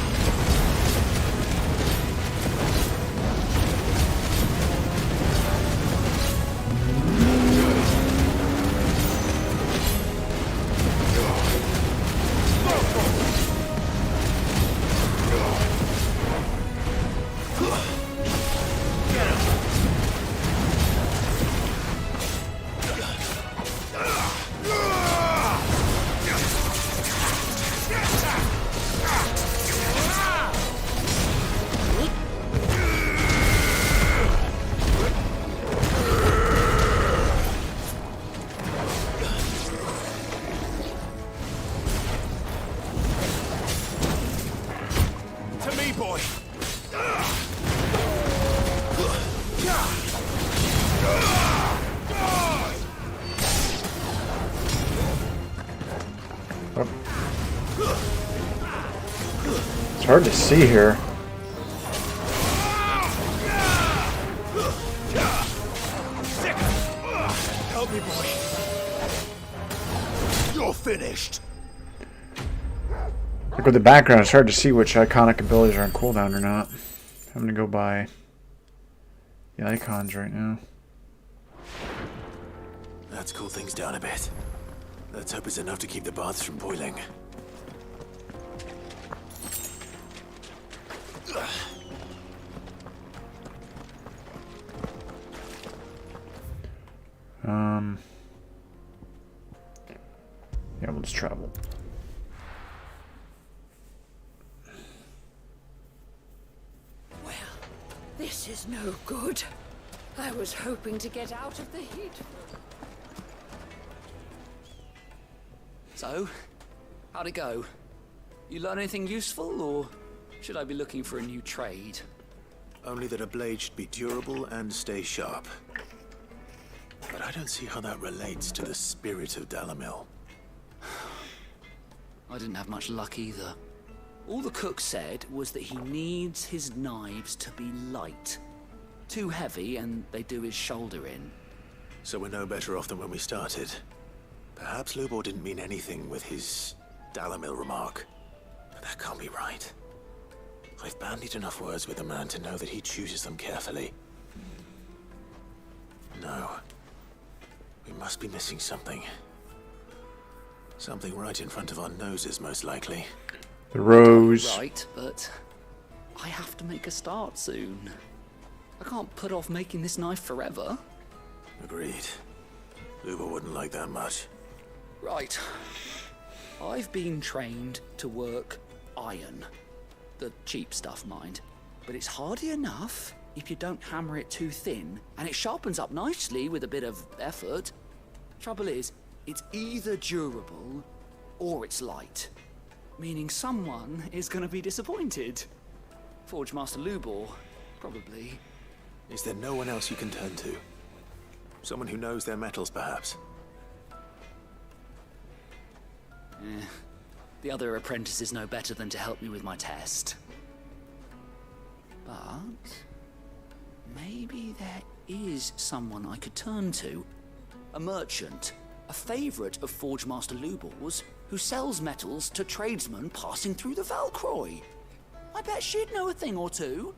[SPEAKER 1] It's hard to see here.
[SPEAKER 8] Help me, boy. You're finished.
[SPEAKER 1] Like with the background, it's hard to see which iconic abilities are on cooldown or not. I'm gonna go by the icons right now.
[SPEAKER 8] Let's cool things down a bit. Let's hope it's enough to keep the baths from boiling.
[SPEAKER 1] Yeah, we'll just travel.
[SPEAKER 6] Well, this is no good. I was hoping to get out of the heat.
[SPEAKER 23] So, how'd it go? You learn anything useful, or should I be looking for a new trade?
[SPEAKER 3] Only that a blade should be durable and stay sharp. But I don't see how that relates to the spirit of Dalamil.
[SPEAKER 23] I didn't have much luck either. All the cook said was that he needs his knives to be light. Too heavy and they do his shoulder in.
[SPEAKER 3] So we're no better off than when we started. Perhaps Lubor didn't mean anything with his Dalamil remark. But that can't be right. I've bandied enough words with the man to know that he chooses them carefully. No. We must be missing something. Something right in front of our noses, most likely.
[SPEAKER 1] The rose.
[SPEAKER 23] Right, but I have to make a start soon. I can't put off making this knife forever.
[SPEAKER 3] Agreed. Lubor wouldn't like that much.
[SPEAKER 23] Right. I've been trained to work iron. The cheap stuff, mind. But it's hardy enough if you don't hammer it too thin, and it sharpens up nicely with a bit of effort. Trouble is, it's either durable or it's light. Meaning someone is going to be disappointed. Forge Master Lubor, probably.
[SPEAKER 3] Is there no one else you can turn to? Someone who knows their metals, perhaps?
[SPEAKER 23] The other apprentices know better than to help me with my test. But maybe there is someone I could turn to. A merchant, a favourite of Forge Master Lubor's, who sells metals to tradesmen passing through the Valcroy. I bet she'd know a thing or two.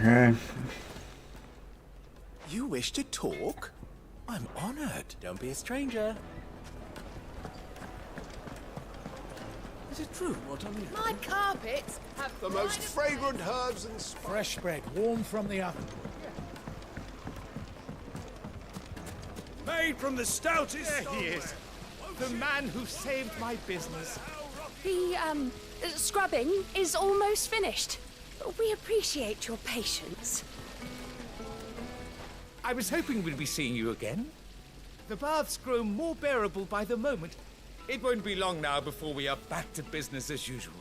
[SPEAKER 1] Okay.
[SPEAKER 8] You wish to talk? I'm honored.
[SPEAKER 2] Don't be a stranger.
[SPEAKER 12] Is it true what I'm hearing?
[SPEAKER 11] My carpets have
[SPEAKER 12] The most fragrant herbs and spices.
[SPEAKER 2] Fresh bread, warm from the oven.
[SPEAKER 5] Made from the stoutest. There he is. The man who saved my business.
[SPEAKER 6] The, scrubbing is almost finished. We appreciate your patience.
[SPEAKER 5] I was hoping we'd be seeing you again. The baths grow more bearable by the moment. It won't be long now before we are back to business as usual.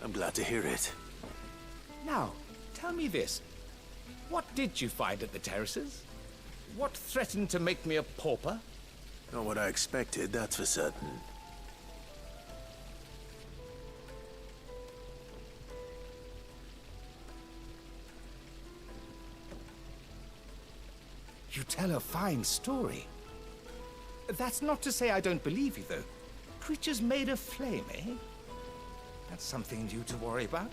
[SPEAKER 3] I'm glad to hear it.
[SPEAKER 5] Now, tell me this. What did you find at the terraces? What threatened to make me a pauper?
[SPEAKER 3] Not what I expected, that's for certain.
[SPEAKER 5] You tell a fine story. That's not to say I don't believe you, though. Creatures made of flame, eh? That's something new to worry about.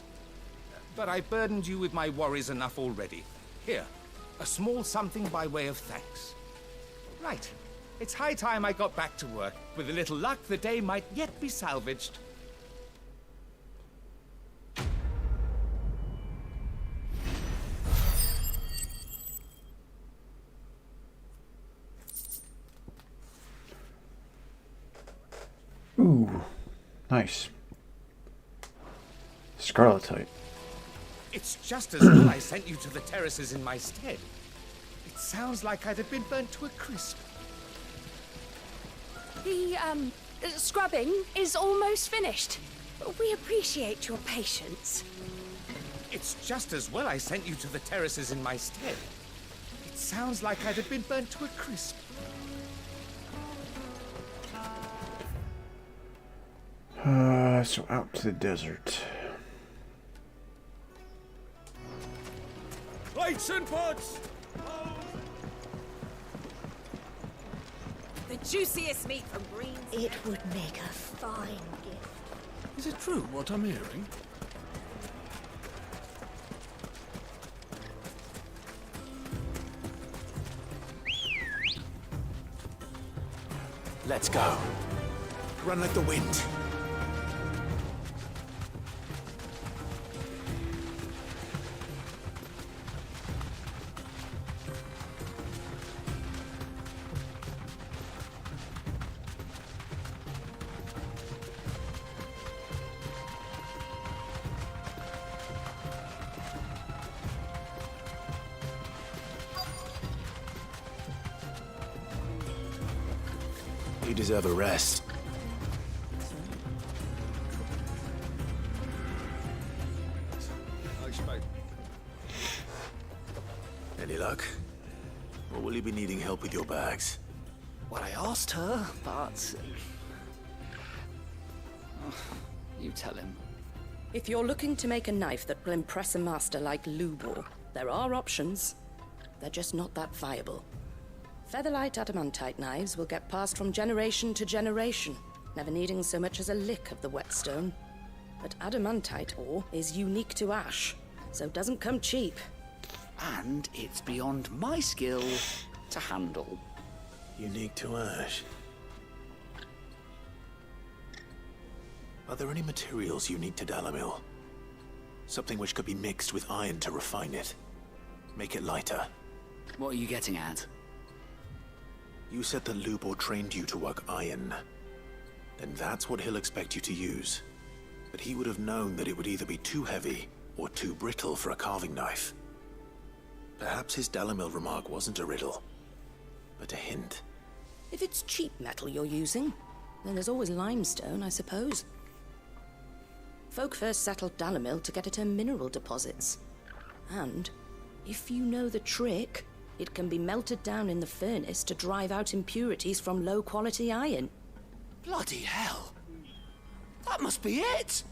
[SPEAKER 5] But I burdened you with my worries enough already. Here, a small something by way of thanks. Right. It's high time I got back to work. With a little luck, the day might yet be salvaged.
[SPEAKER 1] Ooh, nice. Scarletite.
[SPEAKER 5] It's just as well I sent you to the terraces in my stead. It sounds like I'd have been burnt to a crisp.
[SPEAKER 6] The, scrubbing is almost finished. We appreciate your patience.
[SPEAKER 5] It's just as well I sent you to the terraces in my stead. It sounds like I'd have been burnt to a crisp.
[SPEAKER 1] So out to the desert.
[SPEAKER 5] Plates and pots!
[SPEAKER 15] The juiciest meat from Green's. It would make a fine gift.
[SPEAKER 12] Is it true what I'm hearing?
[SPEAKER 3] Let's go. Run like the wind. You deserve a rest. Any luck? Or will you be needing help with your bags?
[SPEAKER 23] Well, I asked her, but... you tell him.
[SPEAKER 14] If you're looking to make a knife that will impress a master like Lubor, there are options. They're just not that viable. Featherlight adamantite knives will get passed from generation to generation, never needing so much as a lick of the whetstone. But adamantite ore is unique to ash, so it doesn't come cheap.
[SPEAKER 23] And it's beyond my skill to handle.
[SPEAKER 3] Unique to ash. Are there any materials unique to Dalamil? Something which could be mixed with iron to refine it. Make it lighter.
[SPEAKER 23] What are you getting at?
[SPEAKER 3] You said that Lubor trained you to work iron. Then that's what he'll expect you to use. But he would have known that it would either be too heavy or too brittle for a carving knife. Perhaps his Dalamil remark wasn't a riddle, but a hint.
[SPEAKER 14] If it's cheap metal you're using, then there's always limestone, I suppose. Folk first settled Dalamil to get at her mineral deposits. And, if you know the trick, it can be melted down in the furnace to drive out impurities from low-quality iron.
[SPEAKER 23] Bloody hell! That must be it!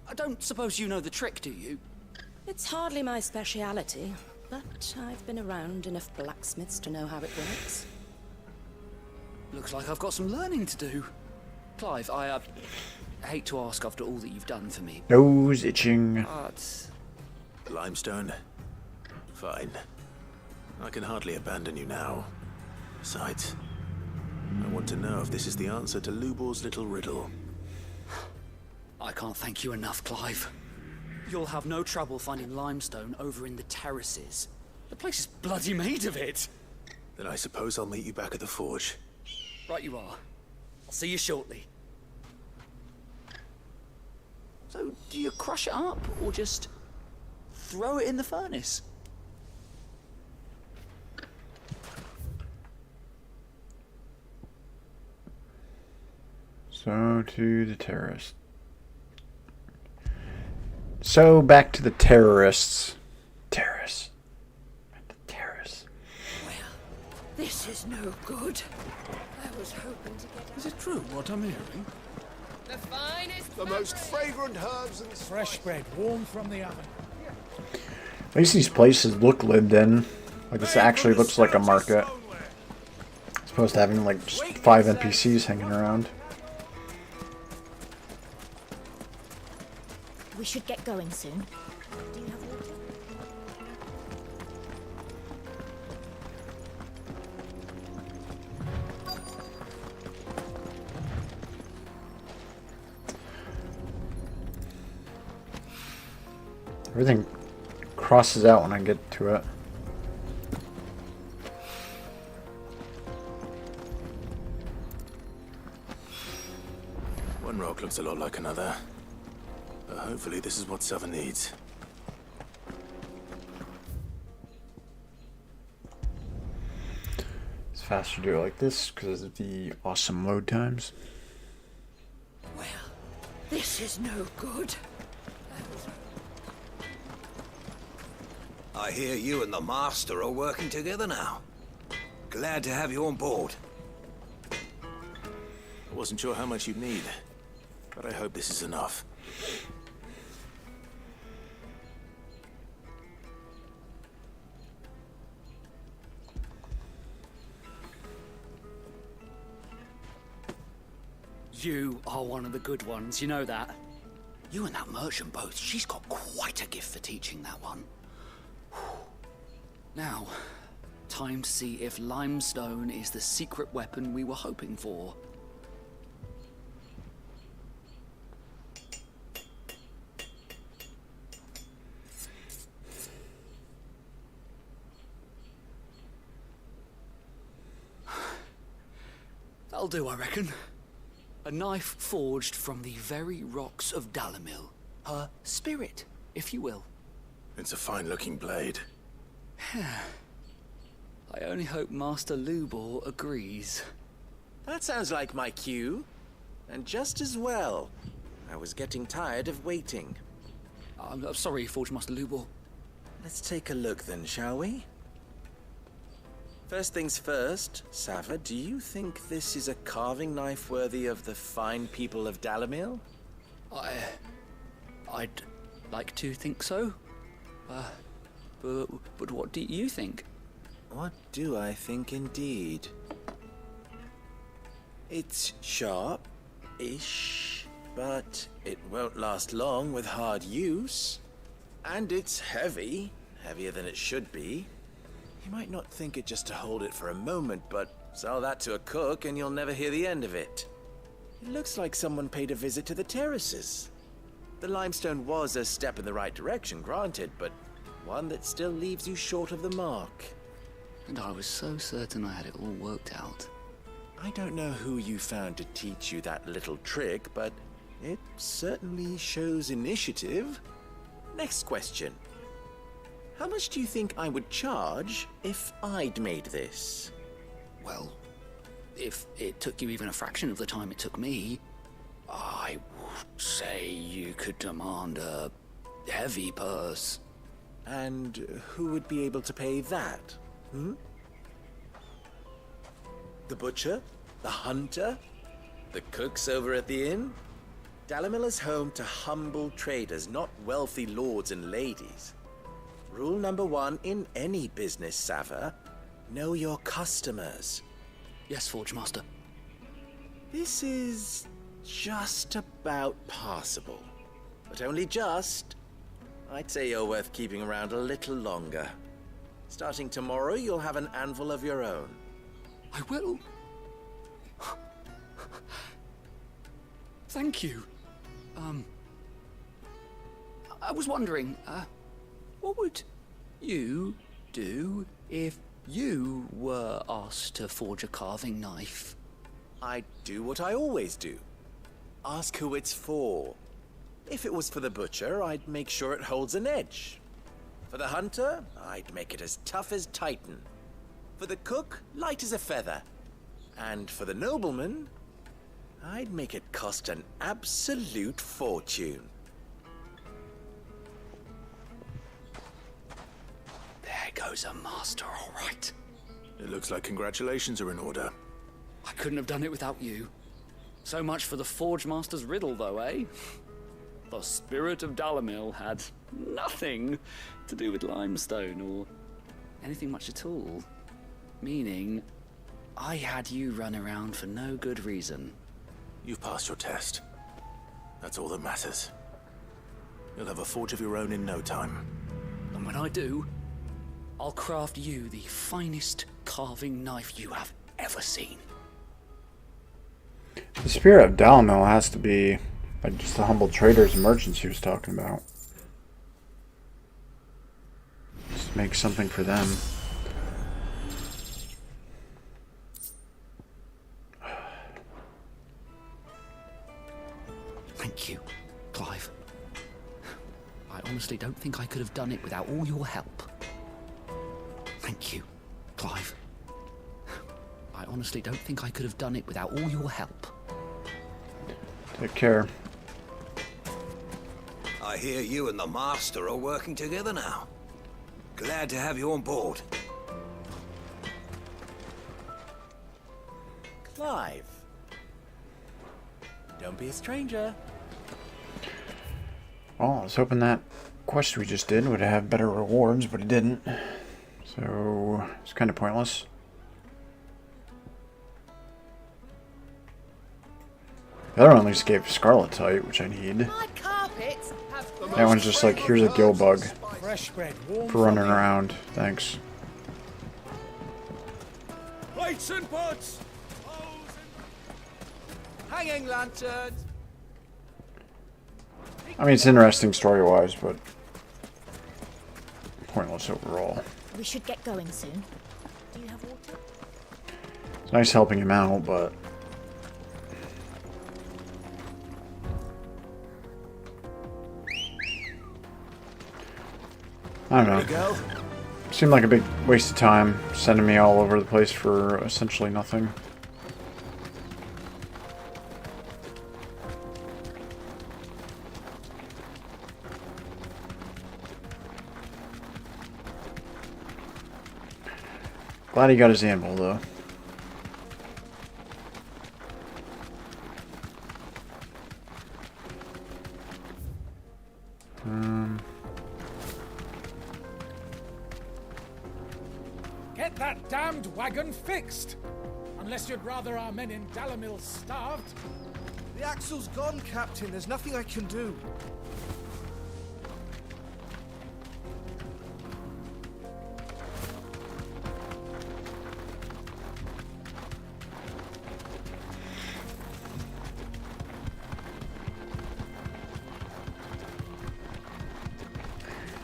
[SPEAKER 23] I don't suppose you know the trick, do you?
[SPEAKER 14] It's hardly my speciality, but I've been around enough blacksmiths to know how it works.
[SPEAKER 23] Looks like I've got some learning to do. Clive, I hate to ask after all that you've done for me.
[SPEAKER 1] Nose itching.
[SPEAKER 23] But...
[SPEAKER 3] limestone? Fine. I can hardly abandon you now. Besides, I want to know if this is the answer to Lubor's little riddle.
[SPEAKER 23] I can't thank you enough, Clive. You'll have no trouble finding limestone over in the terraces. The place is bloody made of it.
[SPEAKER 3] Then I suppose I'll meet you back at the forge.
[SPEAKER 23] Right you are. I'll see you shortly. So, do you crush it up, or just throw it in the furnace?
[SPEAKER 1] So, to the terrorists. So, back to the terrorists. Terrorists. The terrorists.
[SPEAKER 6] This is no good. I was hoping to get...
[SPEAKER 12] Is it true what I'm hearing?
[SPEAKER 11] The finest...
[SPEAKER 2] The most fragrant herbs and... Fresh bread, warm from the oven.
[SPEAKER 1] At least these places look lived in. Like, this actually looks like a market. As opposed to having, like, just 5 NPCs hanging around.
[SPEAKER 20] We should get going soon. Do you have water?
[SPEAKER 1] Everything crosses out when I get to it.
[SPEAKER 3] One rock looks a lot like another. But hopefully this is what Southern needs.
[SPEAKER 1] It's faster to do it like this because of the awesome load times.
[SPEAKER 6] Well, this is no good.
[SPEAKER 10] I hear you and the Master are working together now. Glad to have you on board.
[SPEAKER 3] I wasn't sure how much you'd need, but I hope this is enough.
[SPEAKER 23] You are one of the good ones, you know that. You and that merchant both, she's got quite a gift for teaching that one. Now, time to see if limestone is the secret weapon we were hoping for. That'll do, I reckon. A knife forged from the very rocks of Dalamil. Her spirit, if you will.
[SPEAKER 3] It's a fine-looking blade.
[SPEAKER 23] I only hope Master Lubor agrees.
[SPEAKER 8] That sounds like my cue. And just as well. I was getting tired of waiting.
[SPEAKER 23] I'm sorry, Forge Master Lubor.
[SPEAKER 8] Let's take a look then, shall we? First things first, Sava, do you think this is a carving knife worthy of the fine people of Dalamil?
[SPEAKER 23] I'd like to think so. But what do you think?
[SPEAKER 8] What do I think indeed? It's sharp-ish, but it won't last long with hard use. And it's heavy, heavier than it should be. You might not think it just to hold it for a moment, but sell that to a cook and you'll never hear the end of it. It looks like someone paid a visit to the terraces. The limestone was a step in the right direction, granted, but one that still leaves you short of the mark.
[SPEAKER 23] And I was so certain I had it all worked out.
[SPEAKER 8] I don't know who you found to teach you that little trick, but it certainly shows initiative. Next question. How much do you think I would charge if I'd made this?
[SPEAKER 23] Well, if it took you even a fraction of the time it took me, I would say you could demand a heavy purse.
[SPEAKER 8] And who would be able to pay that? The butcher? The hunter? The cooks over at the inn? Dalamil is home to humble traders, not wealthy lords and ladies. Rule number 1 in any business, Sava, know your customers.
[SPEAKER 23] Yes, Forge Master.
[SPEAKER 8] This is just about passable, but only just. I'd say you're worth keeping around a little longer. Starting tomorrow, you'll have an anvil of your own.
[SPEAKER 23] I will. Thank you. I was wondering, what would you do if you were asked to forge a carving knife?
[SPEAKER 8] I'd do what I always do. Ask who it's for. If it was for the butcher, I'd make sure it holds an edge. For the hunter, I'd make it as tough as Titan. For the cook, light as a feather. And for the nobleman, I'd make it cost an absolute fortune.
[SPEAKER 23] There goes a master, all right.
[SPEAKER 3] It looks like congratulations are in order.
[SPEAKER 23] I couldn't have done it without you. So much for the Forge Master's riddle, though, eh? The spirit of Dalamil had nothing to do with limestone or anything much at all. Meaning, I had you run around for no good reason.
[SPEAKER 3] You've passed your test. That's all that matters. You'll have a forge of your own in no time.
[SPEAKER 23] And when I do, I'll craft you the finest carving knife you have ever seen.
[SPEAKER 1] The spirit of Dalamil has to be like just the humble traders and merchants he was talking about. Just make something for them.
[SPEAKER 23] Thank you, Clive. I honestly don't think I could have done it without all your help. Thank you, Clive. I honestly don't think I could have done it without all your help.
[SPEAKER 1] Take care.
[SPEAKER 10] I hear you and the Master are working together now. Glad to have you on board.
[SPEAKER 8] Clive. Don't be a stranger.
[SPEAKER 1] Well, I was hoping that quest we just did would have better rewards, but it didn't. So, it's kind of pointless. The other one at least gave Scarletite, which I need.
[SPEAKER 11] My carpets have
[SPEAKER 1] That one's just like, here's a gill bug
[SPEAKER 2] Fresh bread, warm
[SPEAKER 1] for running
[SPEAKER 2] from the-
[SPEAKER 1] around. Thanks.
[SPEAKER 5] Plates and pots! Hanging lanterns!
[SPEAKER 1] I mean, it's interesting story-wise, but pointless overall.
[SPEAKER 20] We should get going soon. Do you have water?
[SPEAKER 1] It's nice helping him out, but I don't know. Seemed like a big waste of time, sending me all over the place for essentially nothing. Glad he got his anvil, though.
[SPEAKER 2] Get that damned wagon fixed! Unless you'd rather our men in Dalamil starved.
[SPEAKER 13] The axle's gone, Captain. There's nothing I can do.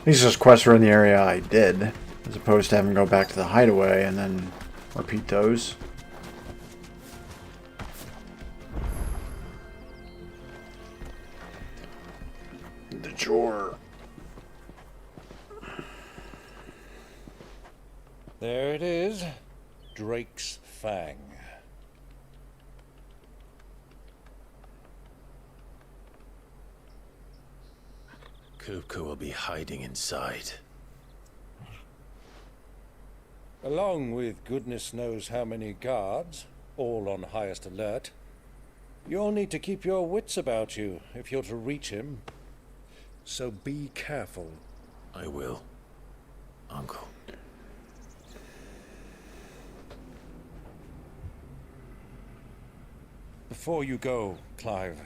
[SPEAKER 1] These just quests were in the area I did, as opposed to having to go back to the hideaway and then repeat those. The drawer.
[SPEAKER 16] There it is. Drake's Fang.
[SPEAKER 3] Kupka will be hiding inside.
[SPEAKER 16] Along with goodness knows how many guards, all on highest alert. You'll need to keep your wits about you if you're to reach him. So be careful.
[SPEAKER 3] I will, Uncle.
[SPEAKER 16] Before you go, Clive,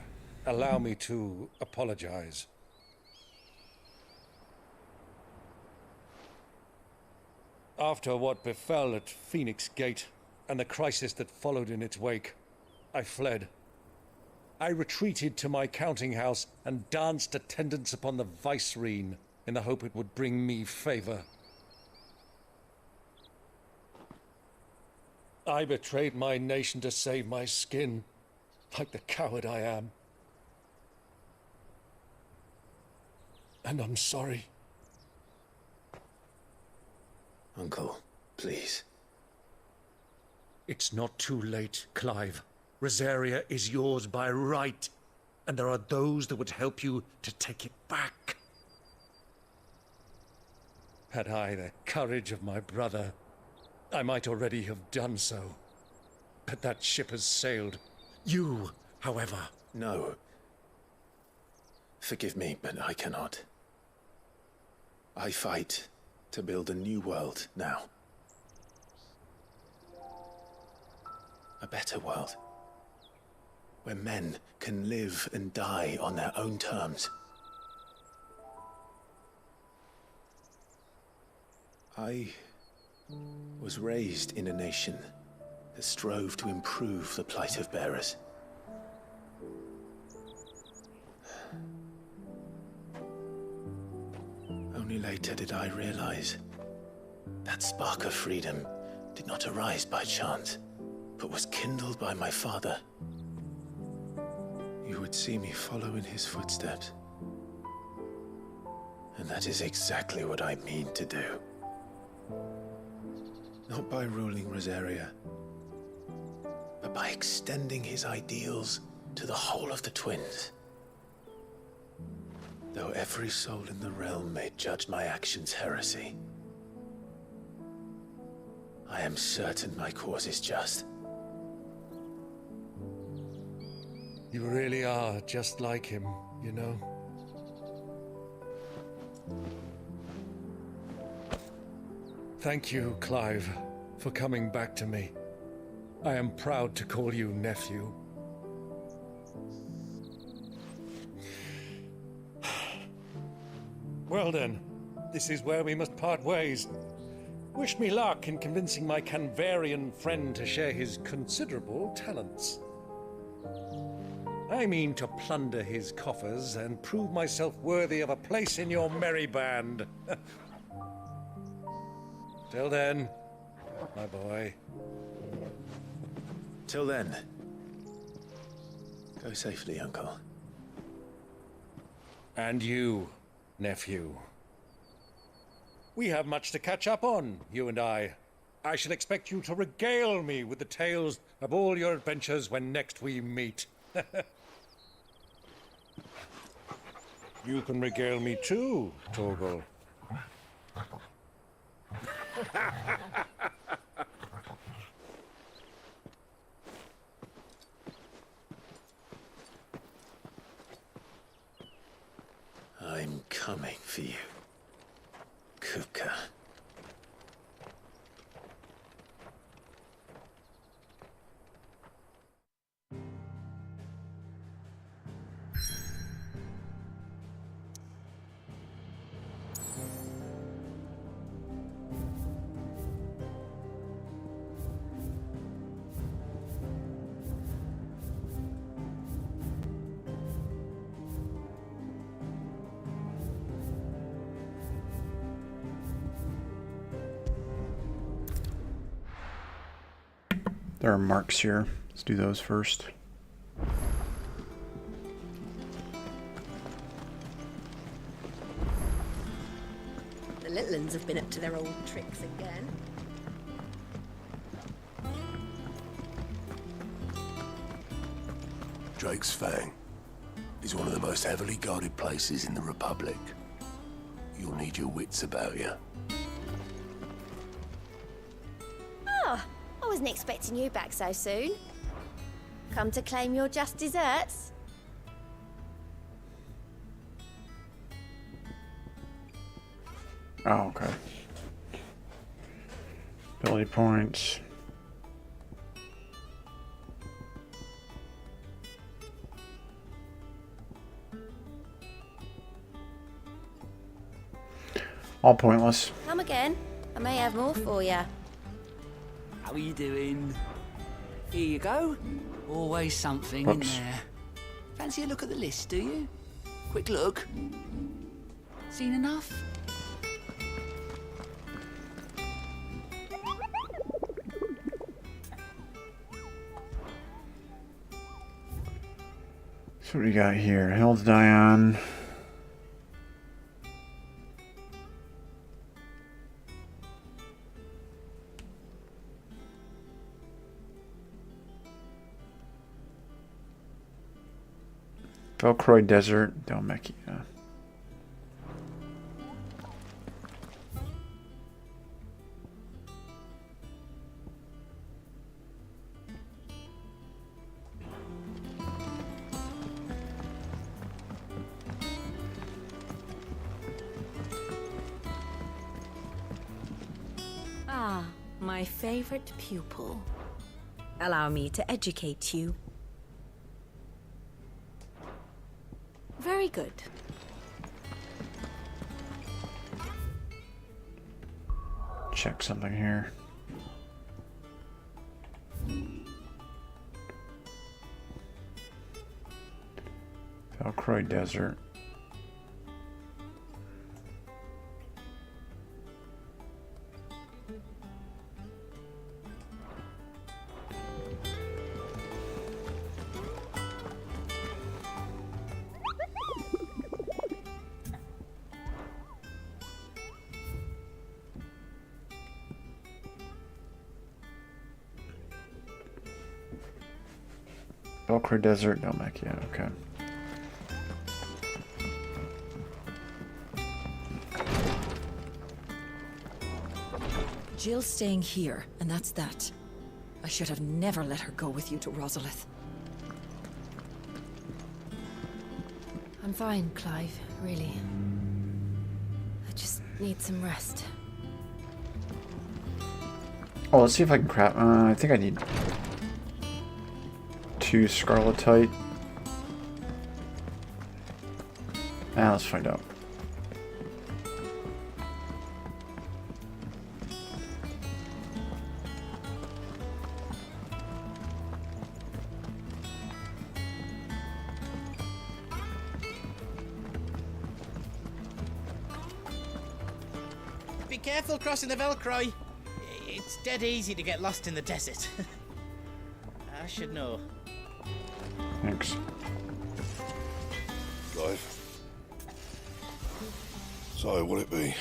[SPEAKER 16] allow me to apologize. After what befell at Phoenix Gate and the crisis that followed in its wake, I fled. I retreated to my counting house and danced attendance upon the vicereine in the hope it would bring me favor. I betrayed my nation to save my skin, like the coward I am. And I'm sorry.
[SPEAKER 3] Uncle, please.
[SPEAKER 16] It's not too late, Clive. Rosaria is yours by right, and there are those that would help you to take it back. Had I the courage of my brother, I might already have done so. But that ship has sailed. You, however...
[SPEAKER 3] No. Forgive me, but I cannot. I fight to build a new world now. A better world. Where men can live and die on their own terms. I was raised in a nation that strove to improve the plight of bearers. Only later did I realize that spark of freedom did not arise by chance, but was kindled by my father. You would see me follow in his footsteps. And that is exactly what I mean to do. Not by ruling Rosaria, but by extending his ideals to the whole of the twins. Though every soul in the realm may judge my actions heresy, I am certain my cause is just.
[SPEAKER 16] You really are just like him, you know? Thank you, Clive, for coming back to me. I am proud to call you nephew. Well then, this is where we must part ways. Wish me luck in convincing my Canvarian friend to share his considerable talents. I mean to plunder his coffers and prove myself worthy of a place in your merry band. Till then, my boy.
[SPEAKER 3] Till then, go safely, Uncle.
[SPEAKER 16] And you, nephew. We have much to catch up on, you and I. I shall expect you to regale me with the tales of all your adventures when next we meet. You can regale me too, Torgal.
[SPEAKER 3] coming for you, Kupka.
[SPEAKER 1] There are marks here. Let's do those first.
[SPEAKER 14] The little uns have been up to their old tricks again.
[SPEAKER 9] Drake's Fang is one of the most heavily guarded places in the Republic. You'll need your wits about you.
[SPEAKER 15] Oh, I wasn't expecting you back so soon. Come to claim your just desserts?
[SPEAKER 1] Oh, okay. Ability points. All pointless.
[SPEAKER 15] Come again. I may have more for you.
[SPEAKER 23] How are you doing? Here you go. Always something
[SPEAKER 1] Whoops.
[SPEAKER 23] in there. Fancy a look at the list, do you? Quick look. Seen enough?
[SPEAKER 1] So what do we got here? Hill to die on. Velcroy Desert, Dalmekia.
[SPEAKER 14] Ah, my favorite pupil. Allow me to educate you. Very good.
[SPEAKER 1] Check something here. Velcroy Desert. Velcroy Desert, Dalmekia, okay.
[SPEAKER 6] Jill's staying here, and that's that. I should have never let her go with you to Rosalith.
[SPEAKER 18] I'm fine, Clive, really. I just need some rest.
[SPEAKER 1] Oh, let's see if I can craft. I think I need 2 Scarletite. Let's find out.
[SPEAKER 21] Be careful crossing the Velcroy. It's dead easy to get lost in the desert. I should know.
[SPEAKER 1] Thanks.
[SPEAKER 9] Clive. So, what'll it be?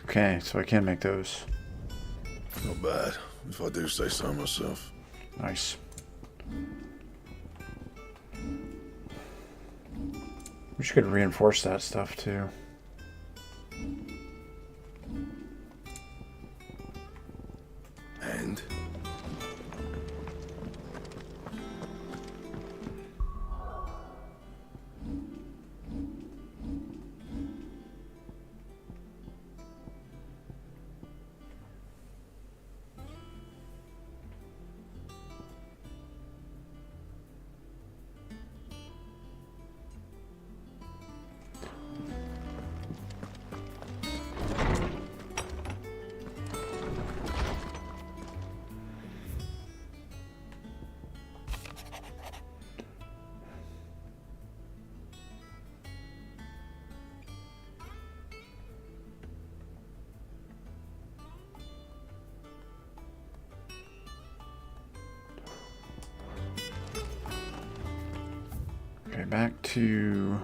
[SPEAKER 1] Okay, so I can make those.
[SPEAKER 9] Not bad, if I do say so myself.
[SPEAKER 1] Nice. Wish you could reinforce that stuff too.
[SPEAKER 9] And?
[SPEAKER 1] back to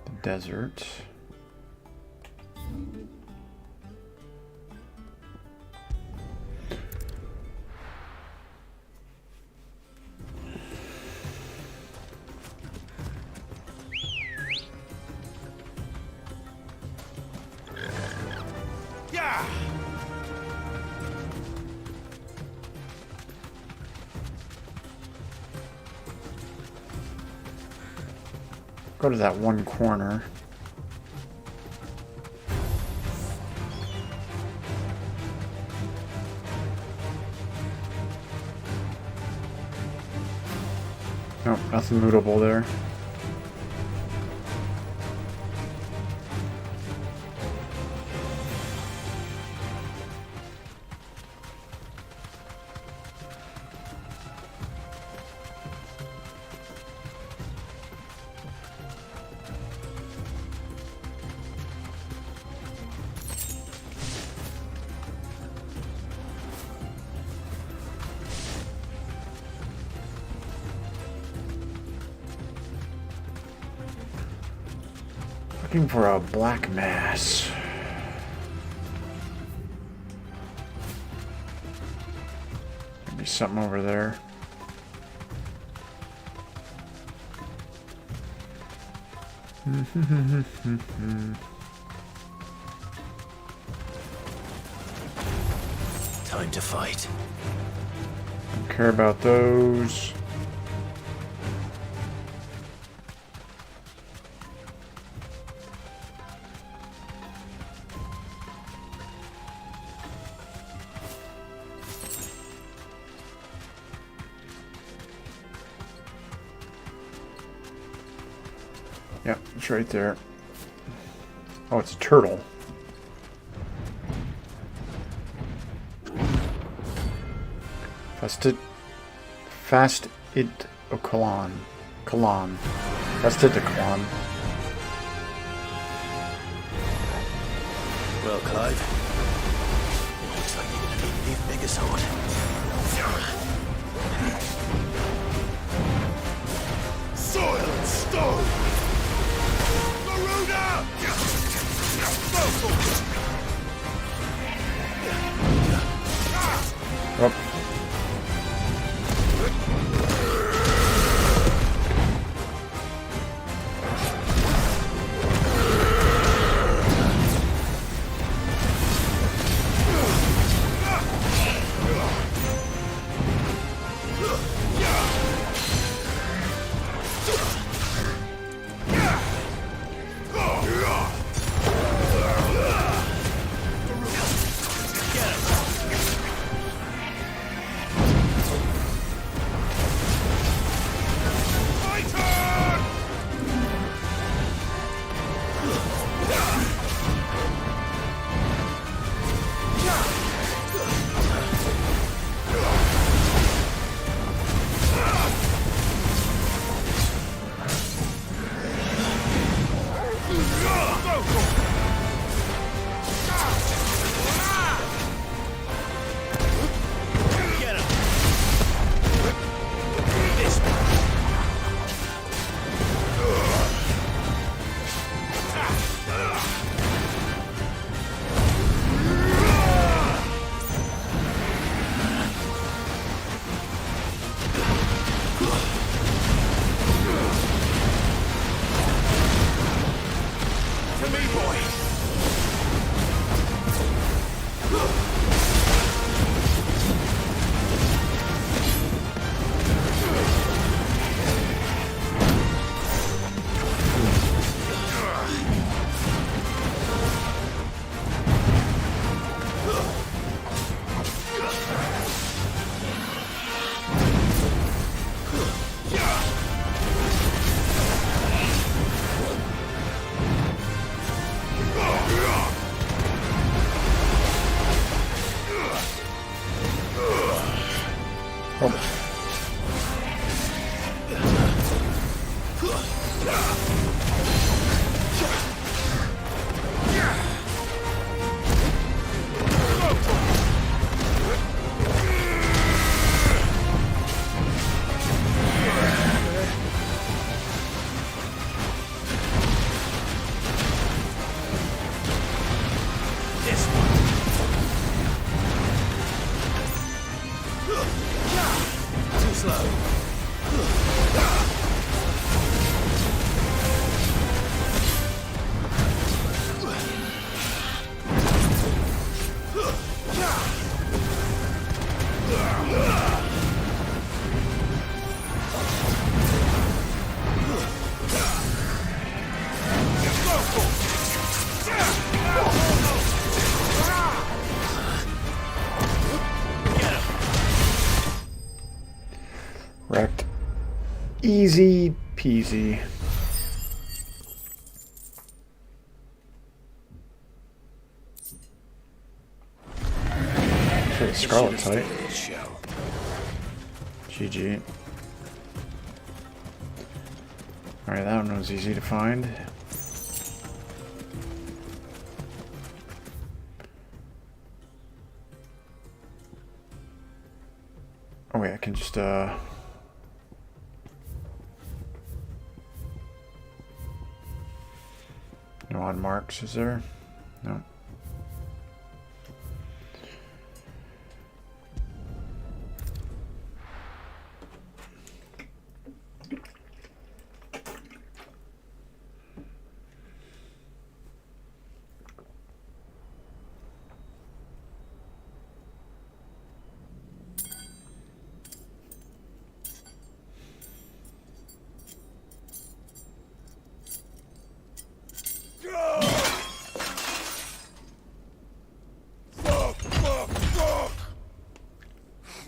[SPEAKER 1] the desert.
[SPEAKER 13] Yeah.
[SPEAKER 1] Go to that one corner. Nope, nothing lootable there. Looking for a black mass. Maybe something over there.
[SPEAKER 9] Time to fight.
[SPEAKER 1] Don't care about those. Yep, it's right there. Oh, it's a turtle. Fast it Kalan. Fast it Kalan.
[SPEAKER 9] Well, Clive, it looks like you're gonna need an even bigger sword.
[SPEAKER 13] Soil and stone! Garuda!
[SPEAKER 1] Oh. Easy peasy. Okay, Scarlet type. GG. Alright, that one was easy to find. Oh wait, I can just no odd marks, is there? No.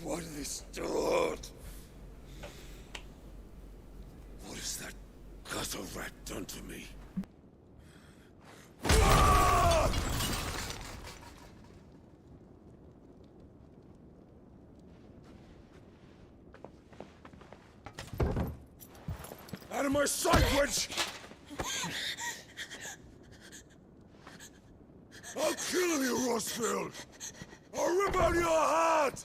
[SPEAKER 9] What have they start? What has that gutter rat done to me? Out of my sight, wench! I'll kill you, Rosfield! I'll rip out your heart!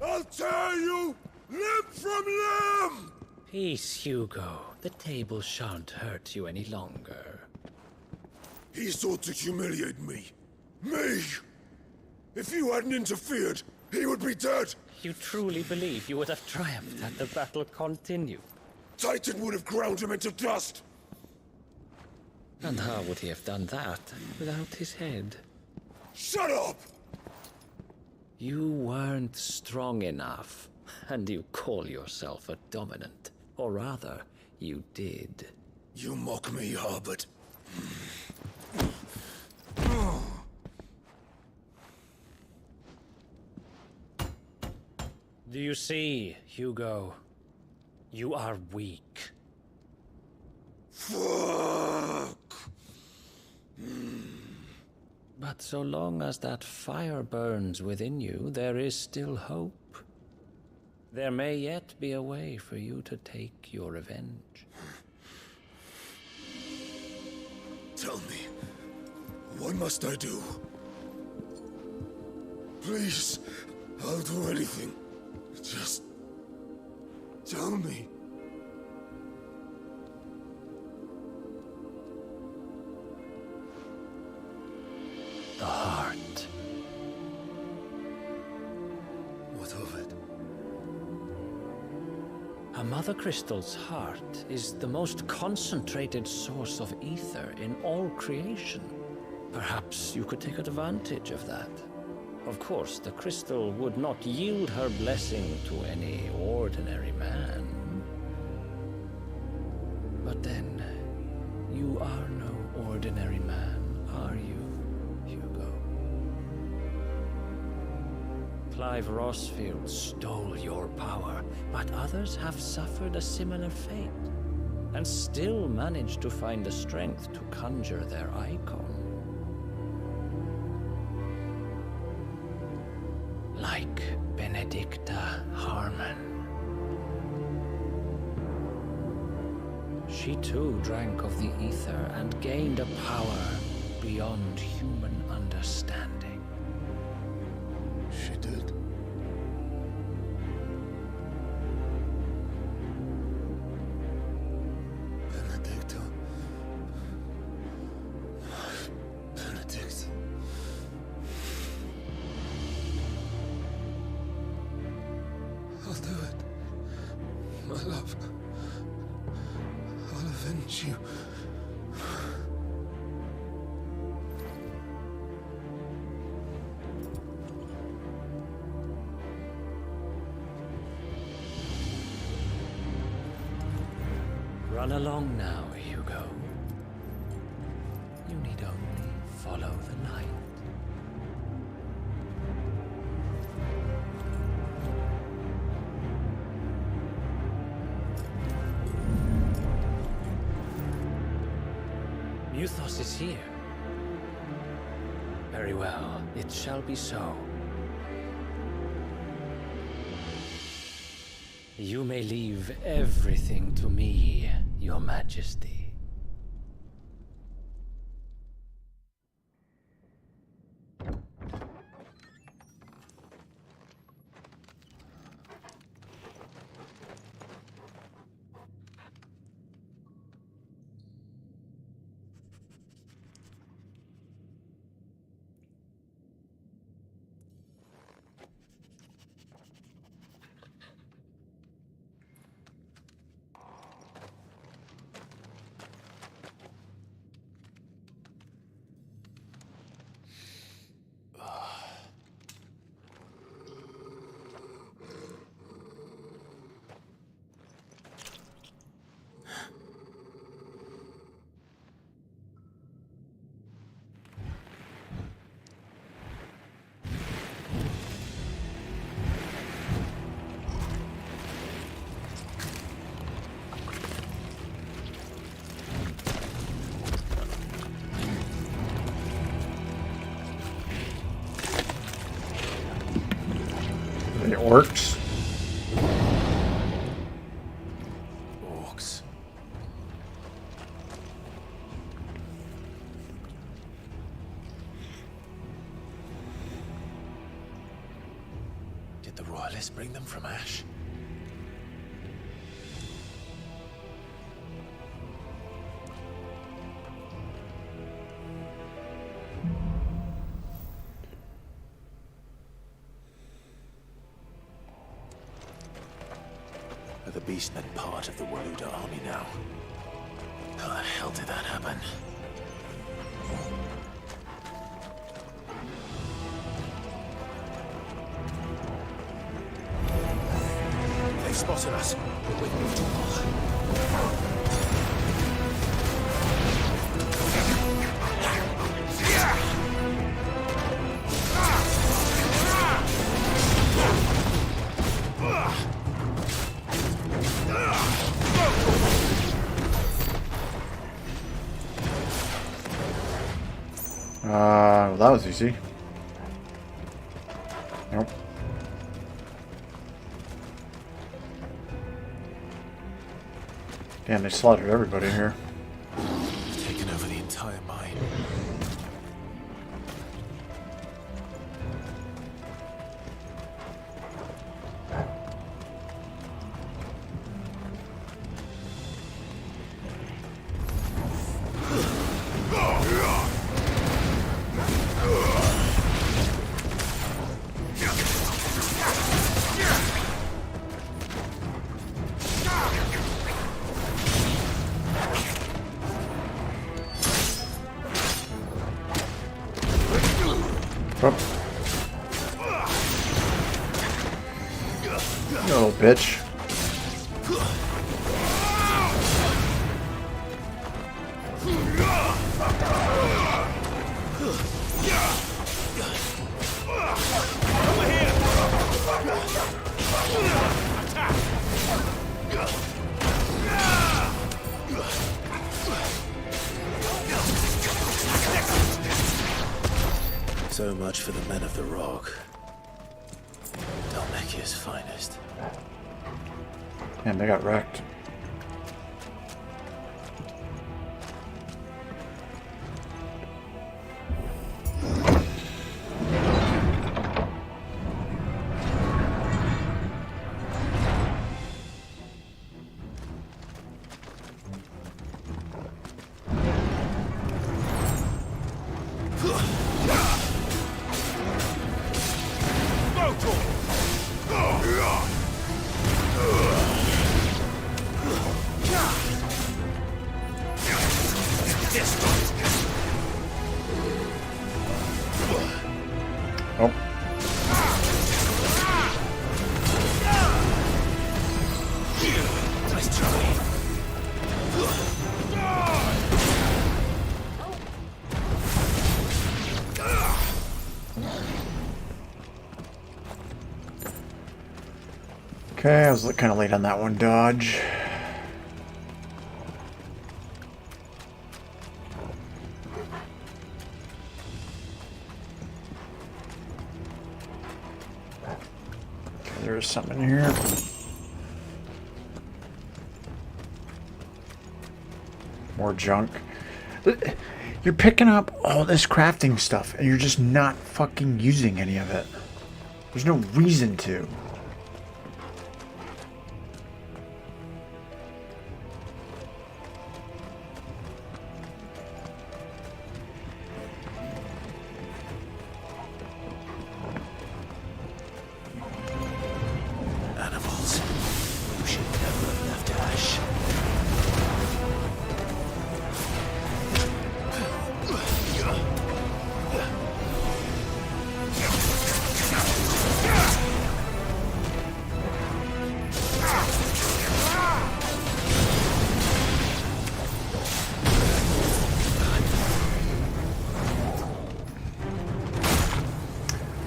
[SPEAKER 9] I'll tear you limb from limb!
[SPEAKER 7] Peace, Hugo. The table shan't hurt you any longer.
[SPEAKER 9] He sought to humiliate me. Me! If you hadn't interfered, he would be dead!
[SPEAKER 7] You truly believe you would have triumphed had the battle continued?
[SPEAKER 9] Titan would have ground him into dust!
[SPEAKER 7] And how would he have done that without his head?
[SPEAKER 9] Shut up!
[SPEAKER 7] You weren't strong enough, and you call yourself a dominant. Or rather, you did.
[SPEAKER 9] You mock me, Harbert.
[SPEAKER 7] Do you see, Hugo? You are weak.
[SPEAKER 9] Fuck!
[SPEAKER 7] But so long as that fire burns within you, there is still hope. There may yet be a way for you to take your revenge.
[SPEAKER 9] Tell me, what must I do? Please, I'll do anything. Just tell me.
[SPEAKER 7] The heart.
[SPEAKER 9] What of it?
[SPEAKER 7] A Mother Crystal's heart is the most concentrated source of ether in all creation. Perhaps you could take advantage of that. Of course, the crystal would not yield her blessing to any ordinary man. But then, you are no ordinary man, are you, Hugo? Clive Rosfield stole your power, but others have suffered a similar fate, and still managed to find the strength to conjure their icon. Like Benedicta Harmon. She too drank of the ether and gained a power beyond human understanding.
[SPEAKER 9] She did. Benedicta. Benedict. I'll do it. My love. I'll avenge you.
[SPEAKER 7] Run along now, Hugo. You need only follow the light. Muthos is here. Very well, it shall be so. You may leave everything to me, Your Majesty.
[SPEAKER 1] The orcs?
[SPEAKER 3] Orcs. Did the Royalists bring them from Ash? Are the Beastmen part of the Waluda army now? How the hell did that happen? They've spotted us. We've moved too far.
[SPEAKER 1] Well, that was easy. Nope. Damn, they slaughtered everybody here.
[SPEAKER 3] Taken over the entire mine.
[SPEAKER 1] You little bitch.
[SPEAKER 3] So much for the men of the Rock. Dalmekia's finest.
[SPEAKER 1] Man, they got wrecked. Okay, I was kind of late on that one, dodge. there is something in here. More junk. You're picking up all this crafting stuff and you're just not fucking using any of it. There's no reason to.
[SPEAKER 3] Animals. You should never have left Ash.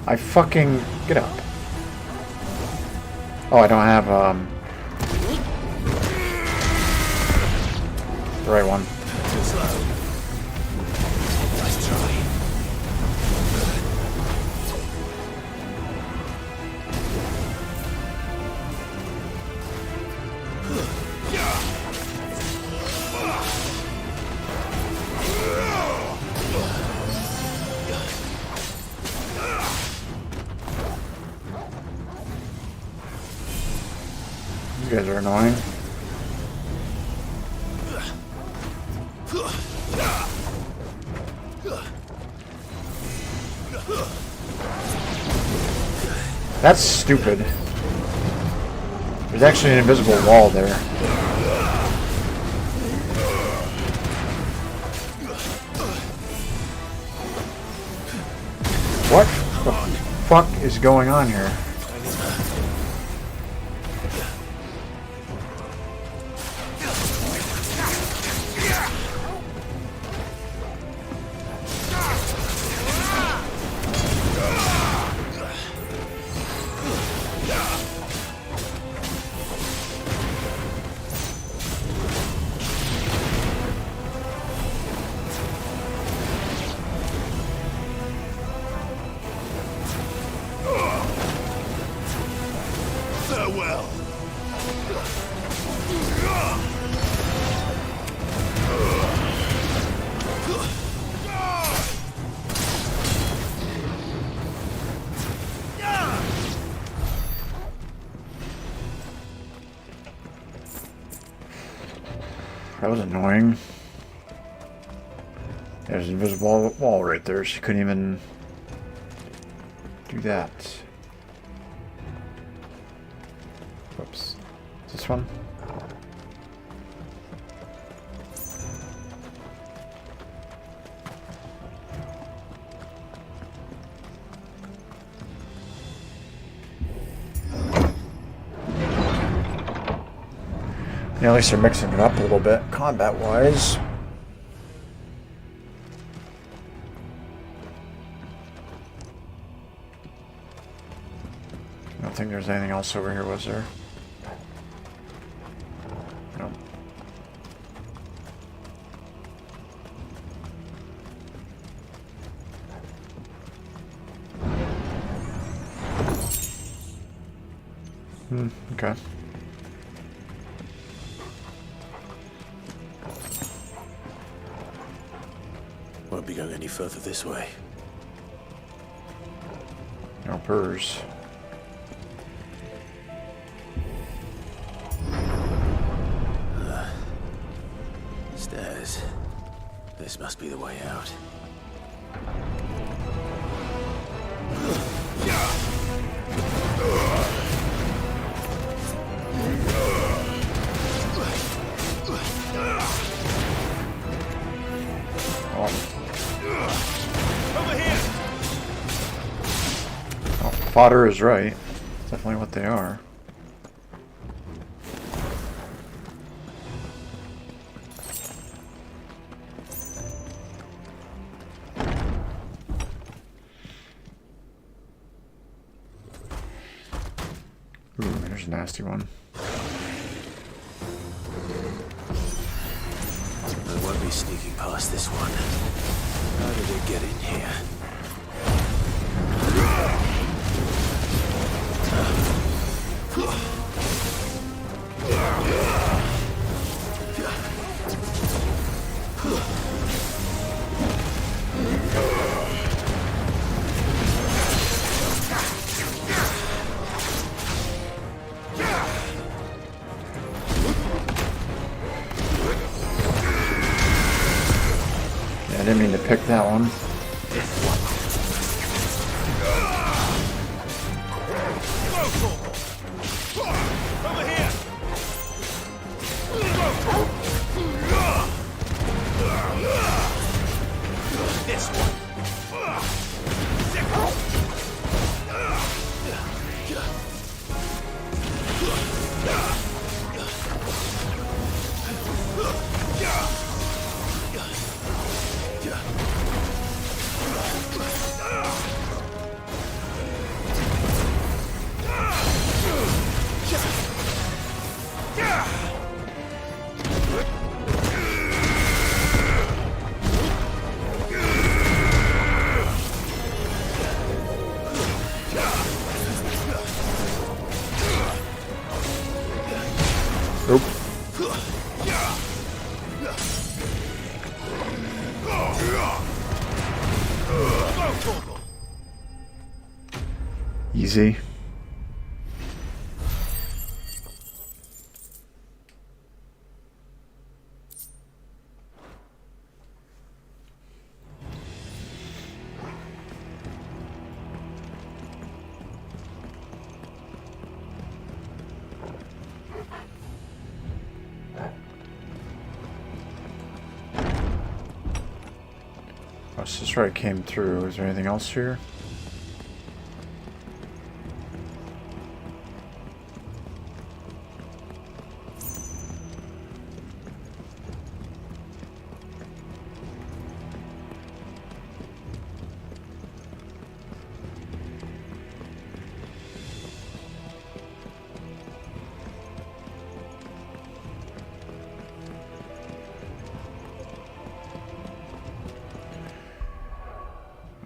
[SPEAKER 1] I fucking... Get up. Oh, I don't have, the right one.
[SPEAKER 3] Too slow. Nice try.
[SPEAKER 1] You guys are annoying. That's stupid. There's actually an invisible wall there. What the fuck is going on here?
[SPEAKER 9] Farewell.
[SPEAKER 1] That was annoying. There's an invisible wall right there. She couldn't even do that. Whoops. Is this one? Yeah, at least they're mixing it up a little bit, combat-wise. I don't think there's anything else over here, was there? Nope. Okay.
[SPEAKER 3] Won't be going any further this way.
[SPEAKER 1] No purrs.
[SPEAKER 3] Stairs. This must be the way out.
[SPEAKER 1] Fodder is right. That's definitely what they are. Ooh, there's a nasty one.
[SPEAKER 3] I won't be sneaking past this one. How did it get in here?
[SPEAKER 1] didn't mean to pick that one.
[SPEAKER 9] Over here! This one.
[SPEAKER 1] Nope. Easy. Oh, so this right came through. Is there anything else here?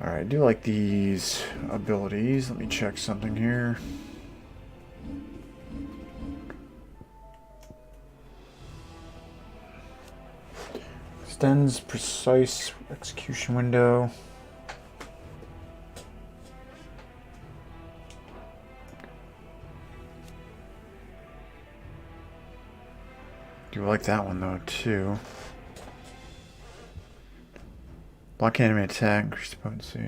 [SPEAKER 1] Alright, I do like these abilities. Let me check something here. Extends precise execution window. Do like that one though too. Block enemy attack, increase potency.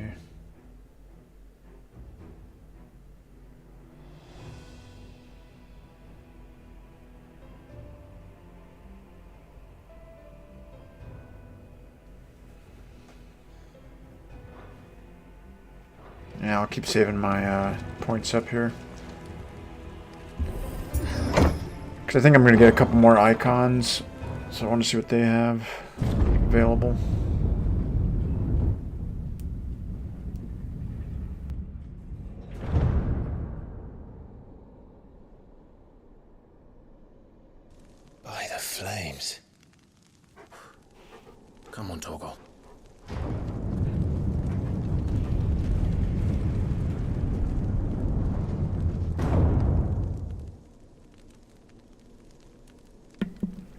[SPEAKER 1] Yeah, I'll keep saving my points up here. Because I think I'm going to get a couple more icons. So I want to see what they have available.
[SPEAKER 8] By the flames.
[SPEAKER 17] Come on, Torgal.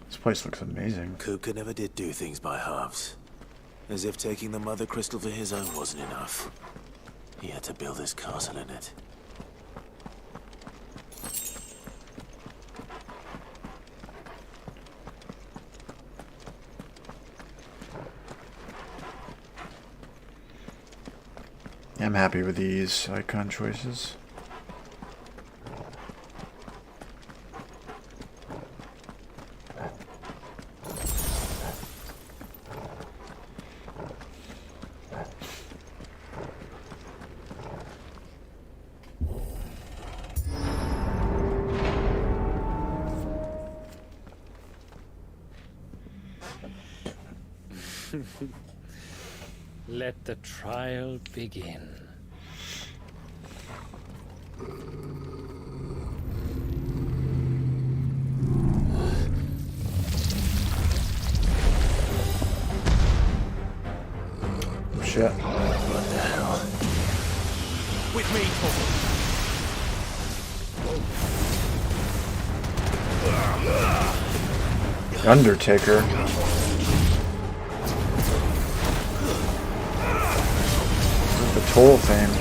[SPEAKER 1] This place looks amazing.
[SPEAKER 3] Kupka never did do things by halves. As if taking the Mother Crystal for his own wasn't enough. He had to build his castle in it.
[SPEAKER 1] I'm happy with these icon choices.
[SPEAKER 7] Let the trial begin.
[SPEAKER 1] Shit.
[SPEAKER 3] What the hell?
[SPEAKER 9] With me,
[SPEAKER 1] The Undertaker. The Toll fame.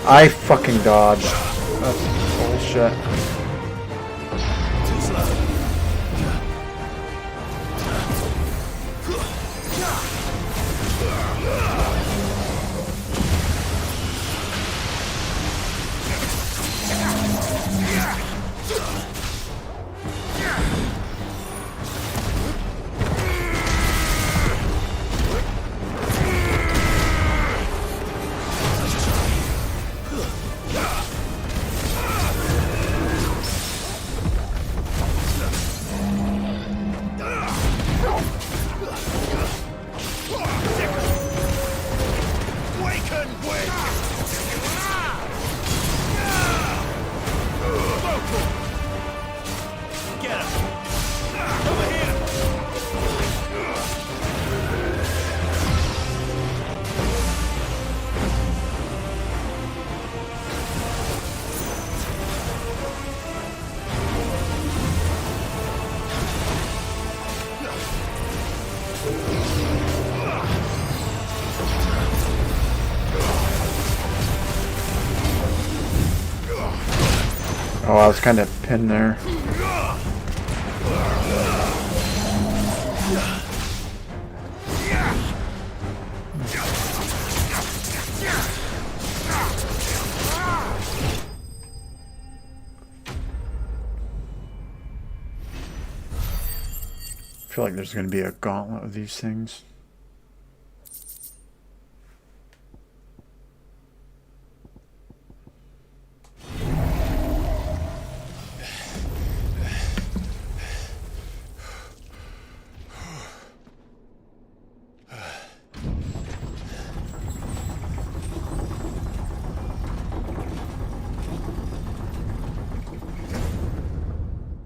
[SPEAKER 1] I fucking dodged. That's bullshit.
[SPEAKER 9] Too slow.
[SPEAKER 1] Oh, I was kind of pinned there. I feel like there's going to be a gauntlet of these things.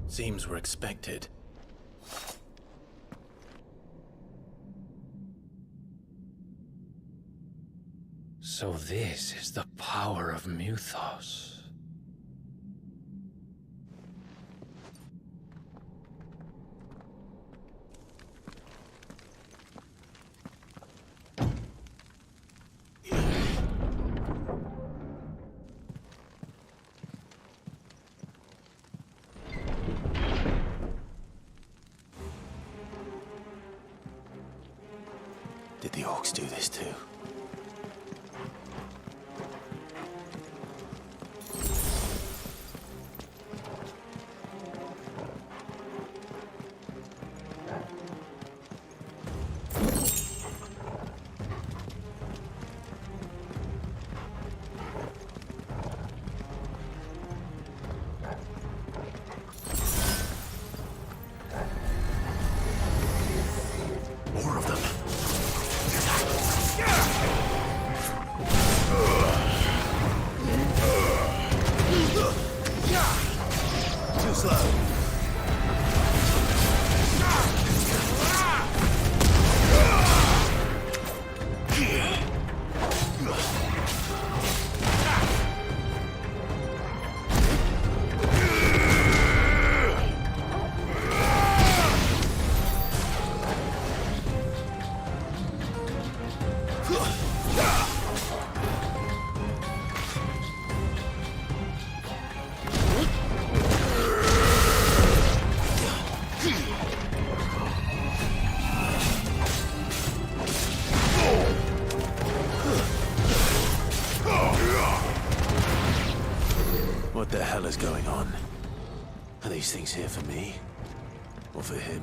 [SPEAKER 3] Seems we're expected.
[SPEAKER 7] So this is the power of Muthos.
[SPEAKER 3] Did the orcs do this too? More of them. Too slow. What the hell is going on? Are these things here for me? Or for him?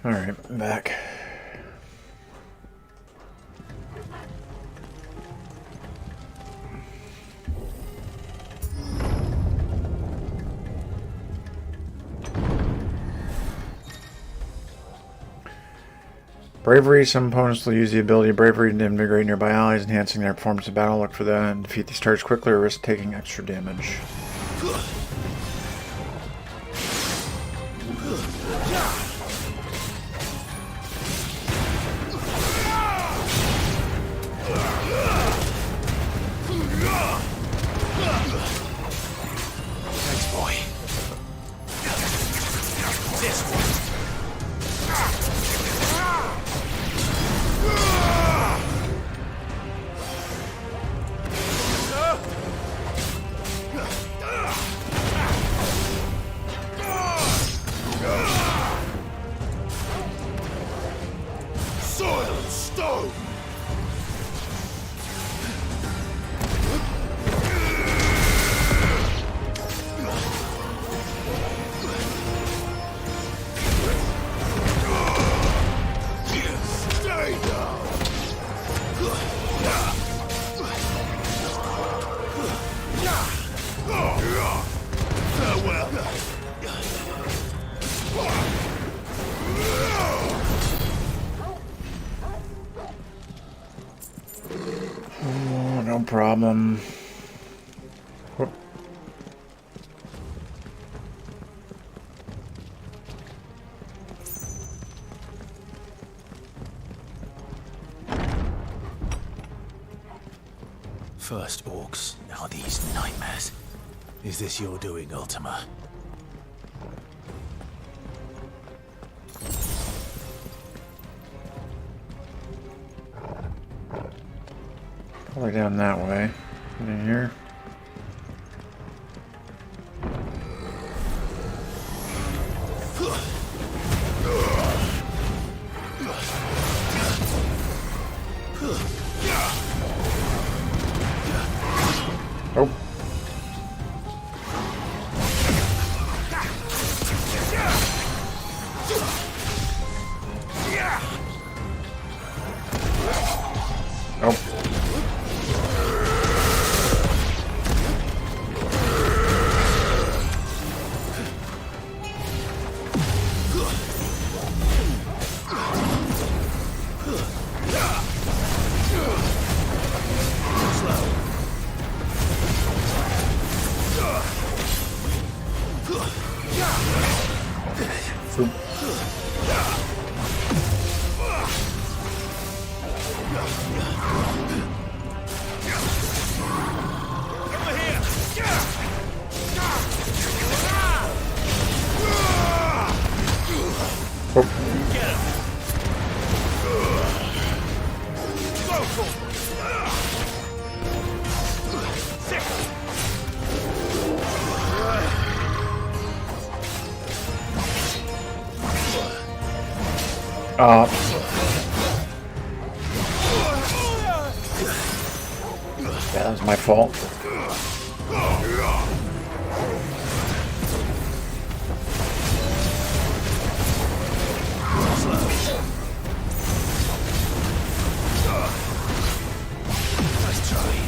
[SPEAKER 1] Alright, I'm back. Bravery. Some opponents will use the ability of bravery to invigorate nearby allies, enhancing their performance in battle. Look for that and defeat these targets quickly or risk taking extra damage.
[SPEAKER 10] Thanks, boy. This one.
[SPEAKER 9] Soil and stone! Stay down! Farewell!
[SPEAKER 1] Oh, no problem. Whoop.
[SPEAKER 3] First orcs, now these nightmares. Is this your doing, Ultima?
[SPEAKER 1] Probably down that way. In here. Oh. Oh. Yeah, that was my fault.
[SPEAKER 10] Nice try.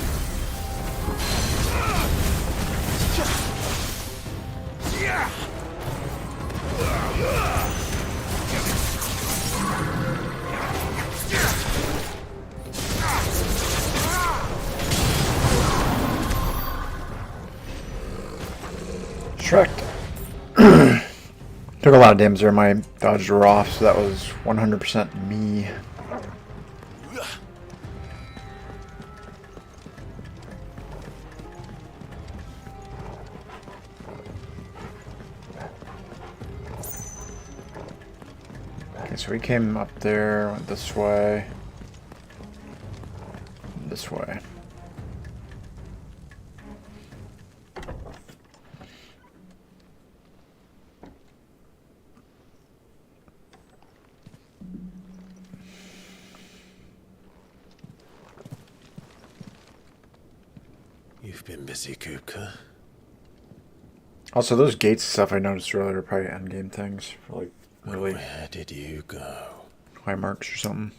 [SPEAKER 1] Shrek. Took a lot of damage there. My dodges were off, so that was 100% me. Okay, so we came up there, went this way, this way.
[SPEAKER 3] You've been busy, Kupka.
[SPEAKER 1] Also, those gates and stuff I noticed earlier are probably endgame things for like Really?
[SPEAKER 3] Where did you go?
[SPEAKER 1] High marks or something.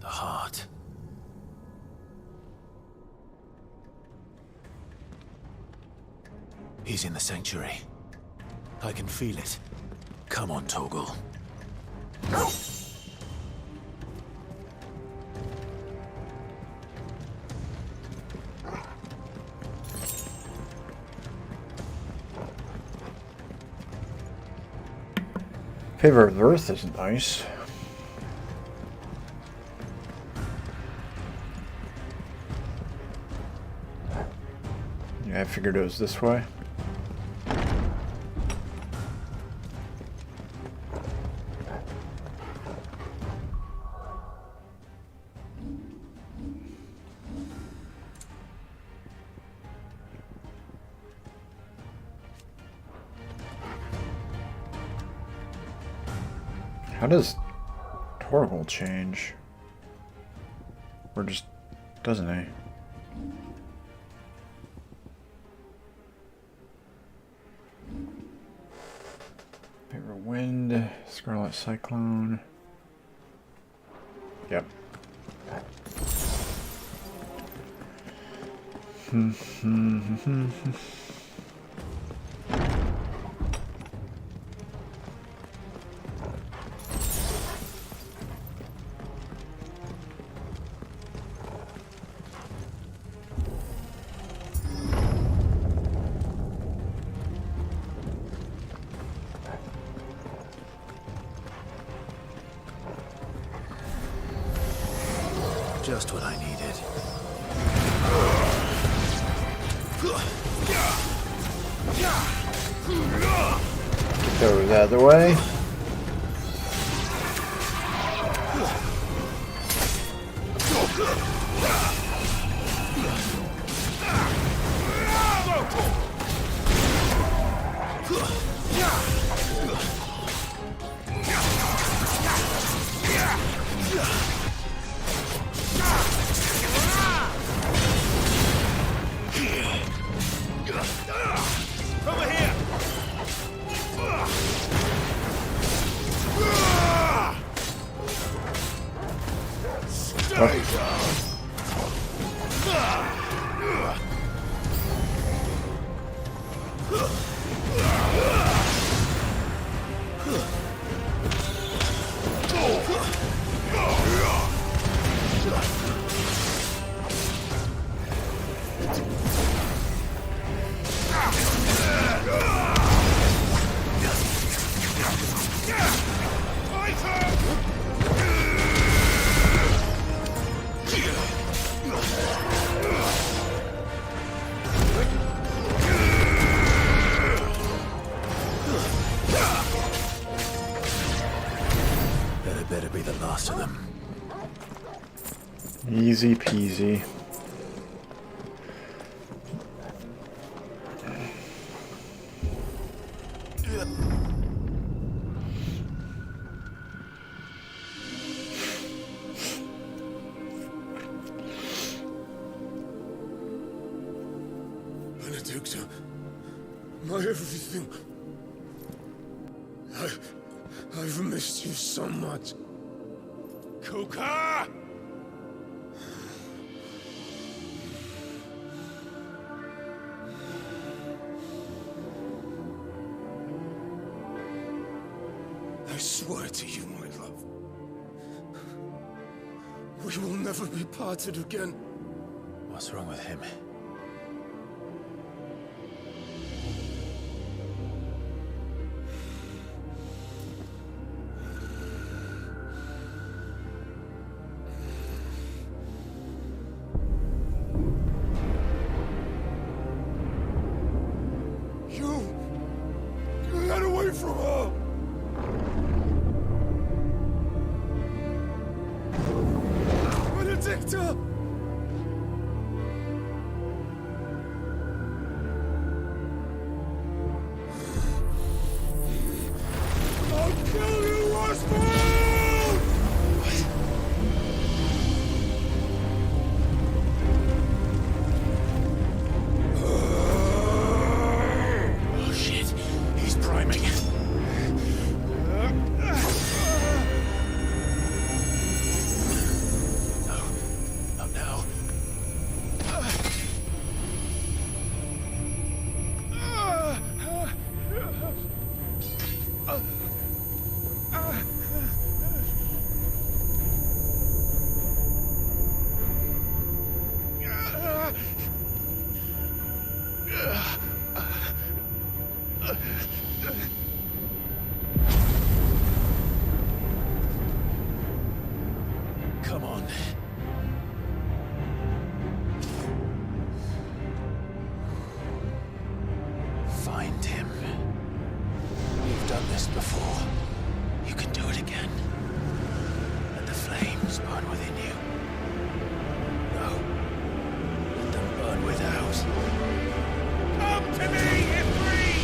[SPEAKER 3] The heart. He's in the sanctuary. I can feel it. Come on, Torgal.
[SPEAKER 1] Favor of the Earth isn't nice. Yeah, I figured it was this way. How does Torgal change? Or just doesn't he? Favorite wind, Scarlet Cyclone. Yep.
[SPEAKER 3] Just what I needed.
[SPEAKER 1] Go the other way.
[SPEAKER 9] Over here! Stay down!
[SPEAKER 3] That better be the last of them.
[SPEAKER 1] Easy peasy.
[SPEAKER 9] Benedicta, my everything. I've missed you so much. Kuka! I swear to you, my love, we will never be parted again.
[SPEAKER 3] What's wrong with him?
[SPEAKER 9] Get away from her! Benedicta!
[SPEAKER 5] out! Come to me, Ifrit!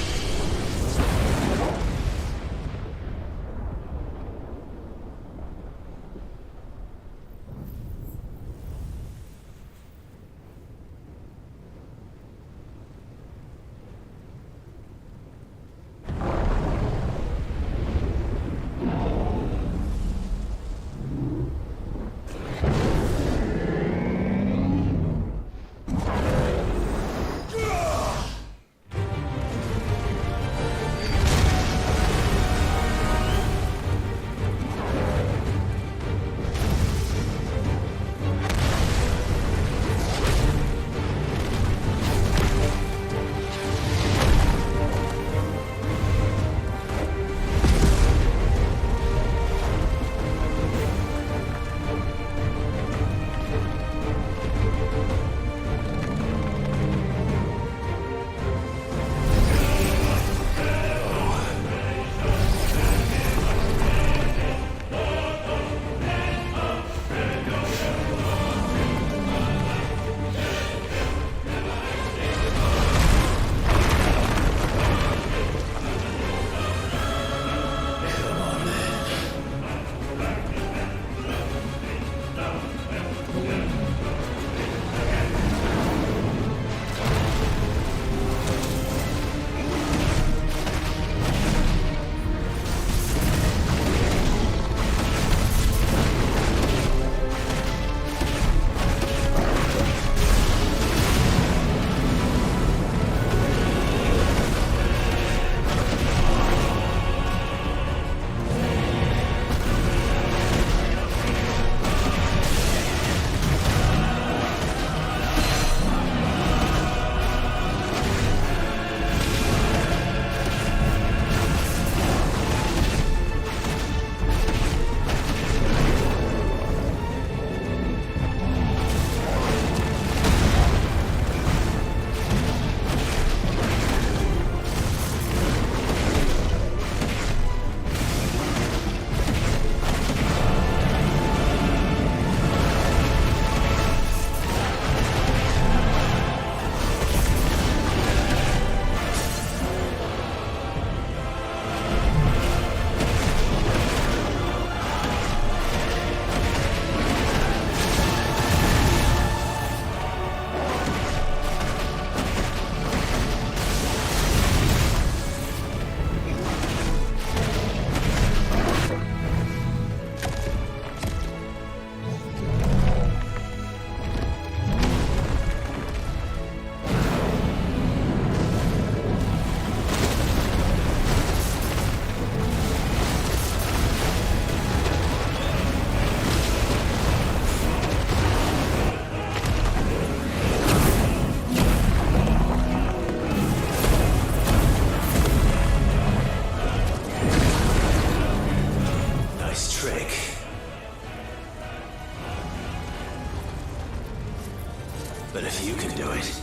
[SPEAKER 10] But if you can do it,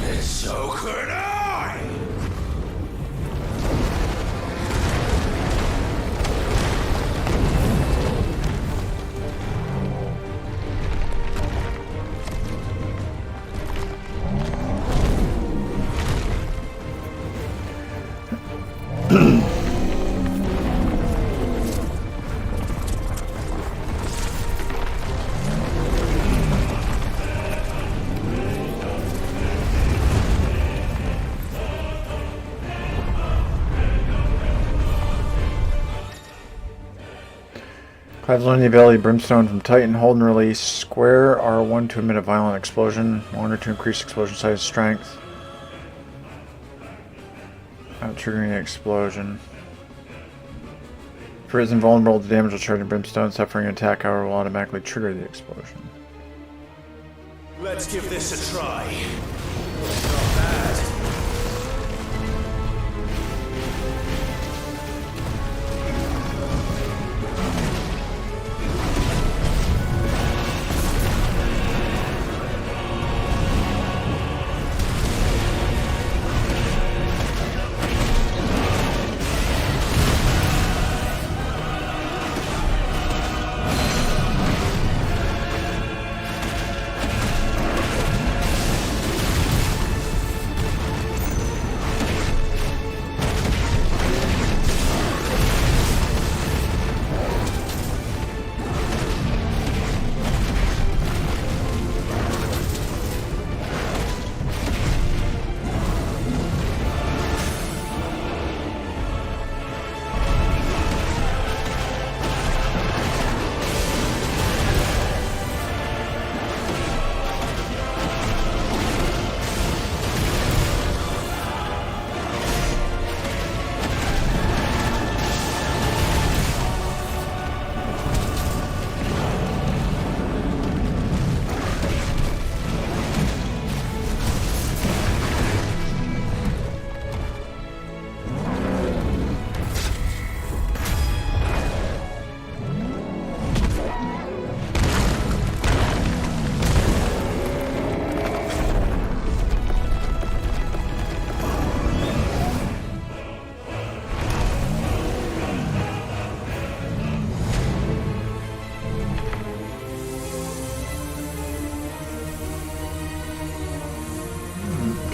[SPEAKER 10] then so could I!
[SPEAKER 1] Clive learned the ability Brimstone from Titan. Hold and release square R1 to emit a violent explosion. Longer to increase explosion size strength. Without triggering the explosion. For it is invulnerable to damage while charging Brimstone. Suffering an attack, however, will automatically trigger the explosion.
[SPEAKER 10] Let's give this a try. Not bad.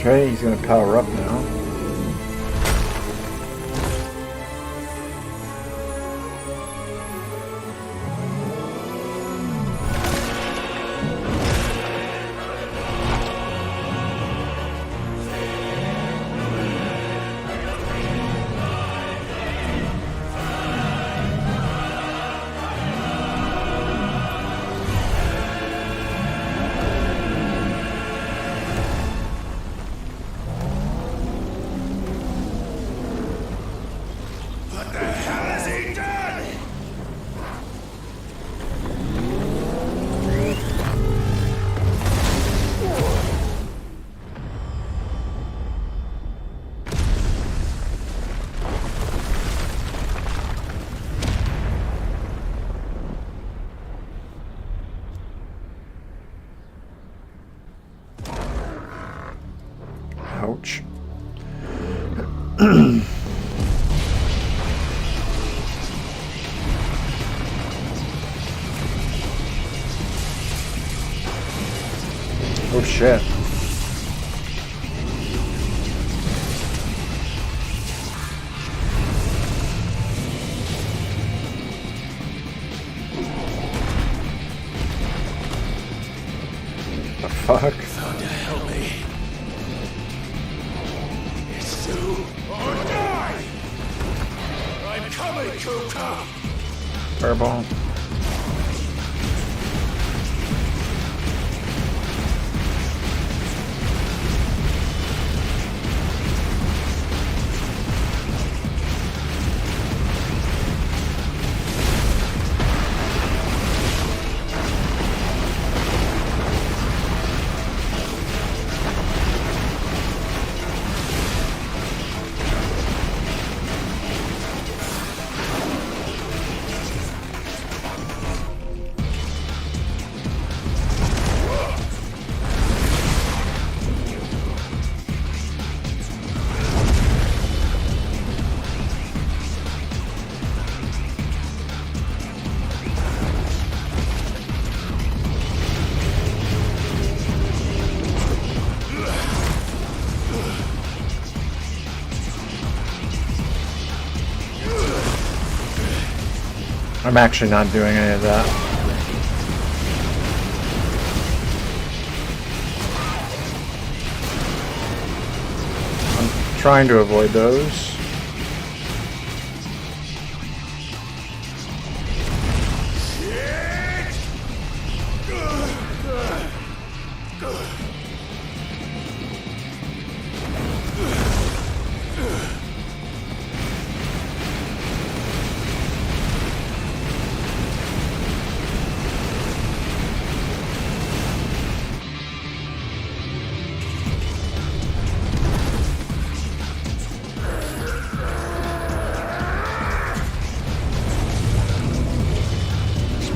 [SPEAKER 1] Okay, he's gonna power up now. Ouch. Oh shit. The fuck?
[SPEAKER 9] Thunder, help me. It's you or die! I'm coming, Kuka!
[SPEAKER 1] Fireball. I'm actually not doing any of that. I'm trying to avoid those.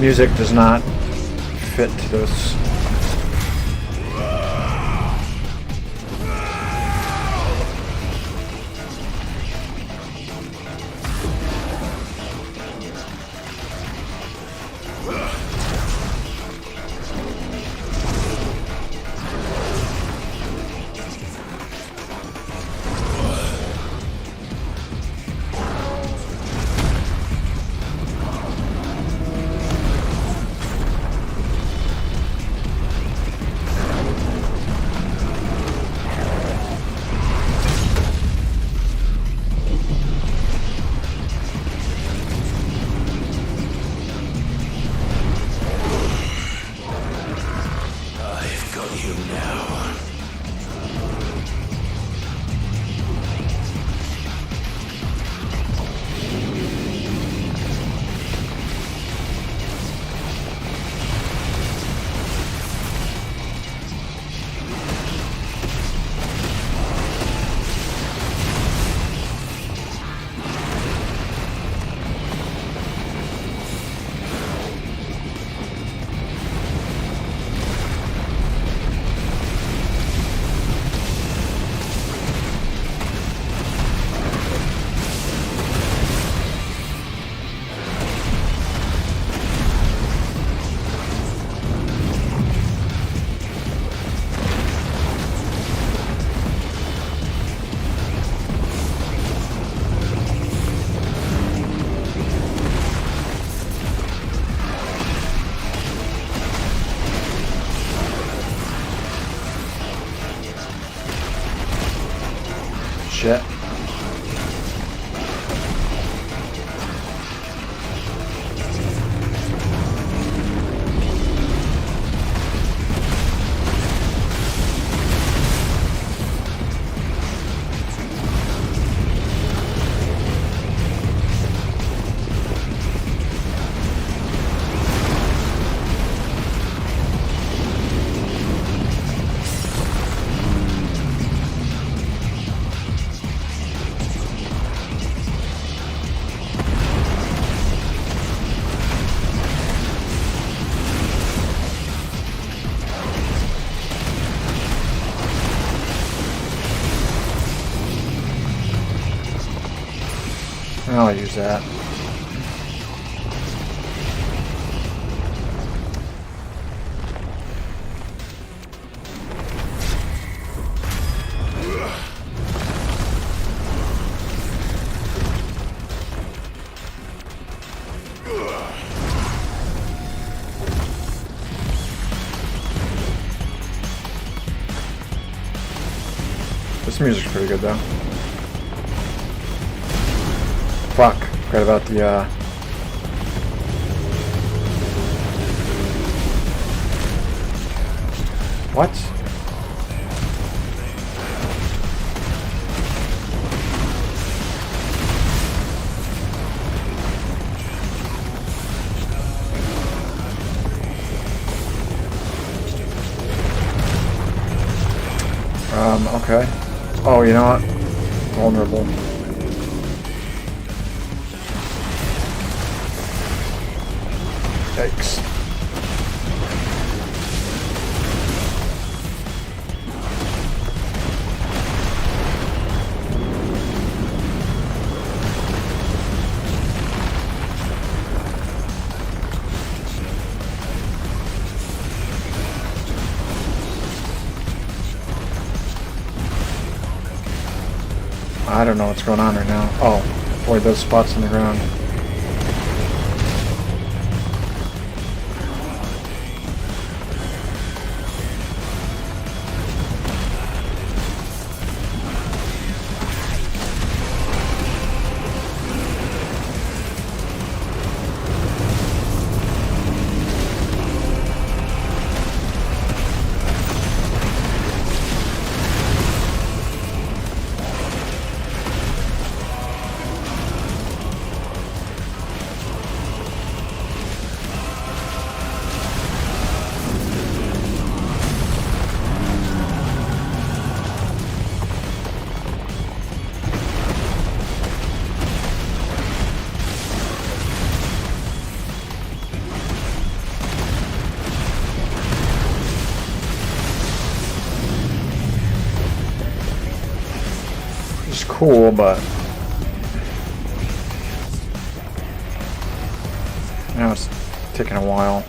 [SPEAKER 1] Music does not fit to this. shit. I'll use that. This music's pretty good though. Fuck, forgot about the what? Okay. Oh, you know what? Vulnerable. Yikes. I don't know what's going on right now. Oh, boy, those spots in the ground. Cool, but now it's taking a while.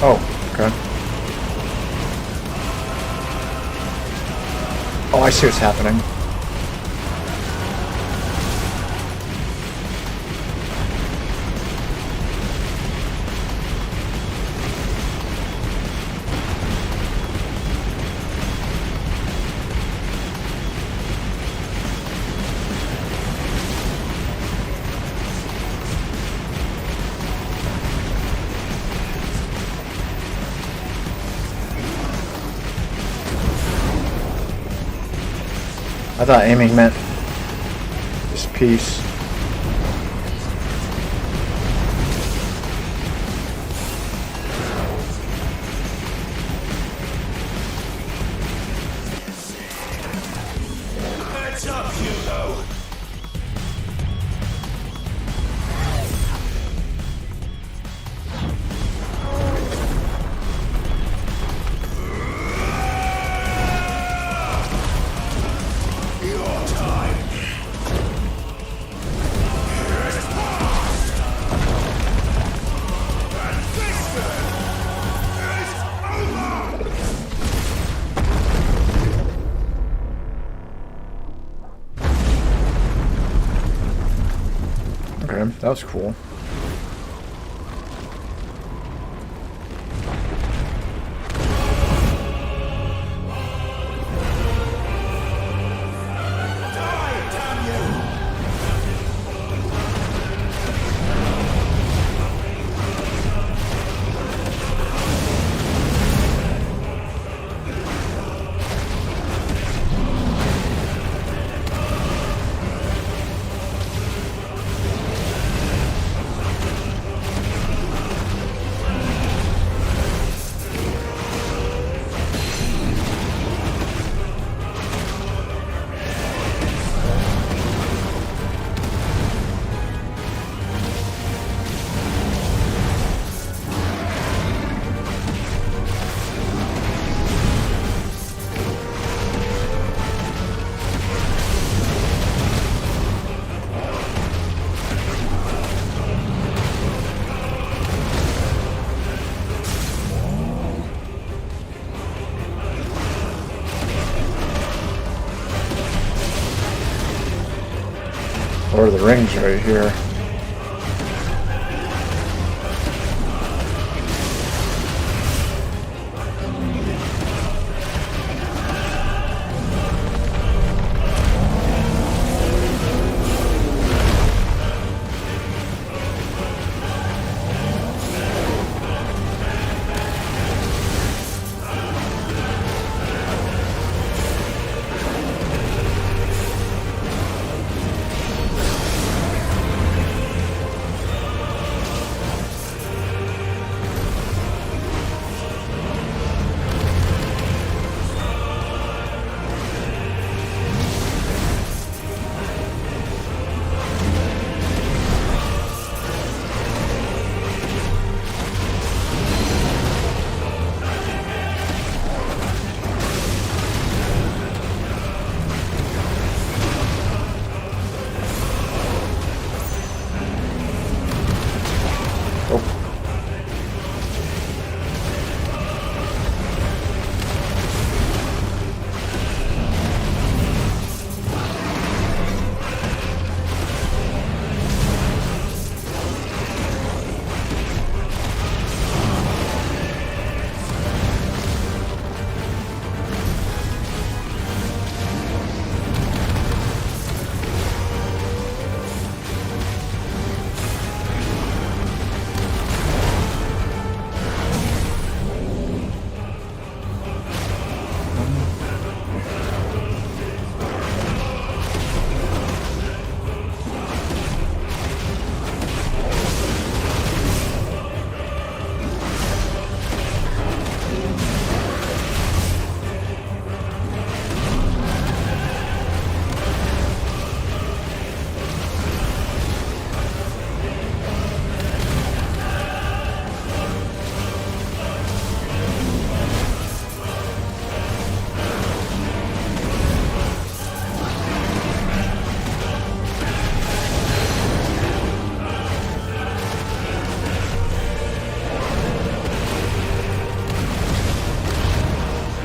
[SPEAKER 1] Oh, okay. Oh, I see what's happening. I thought aiming meant this piece.
[SPEAKER 9] Heads up, Hugo! Your time is past! And this is over!
[SPEAKER 1] Okay, that was cool. Lord of the Rings right here.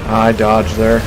[SPEAKER 1] I dodged there.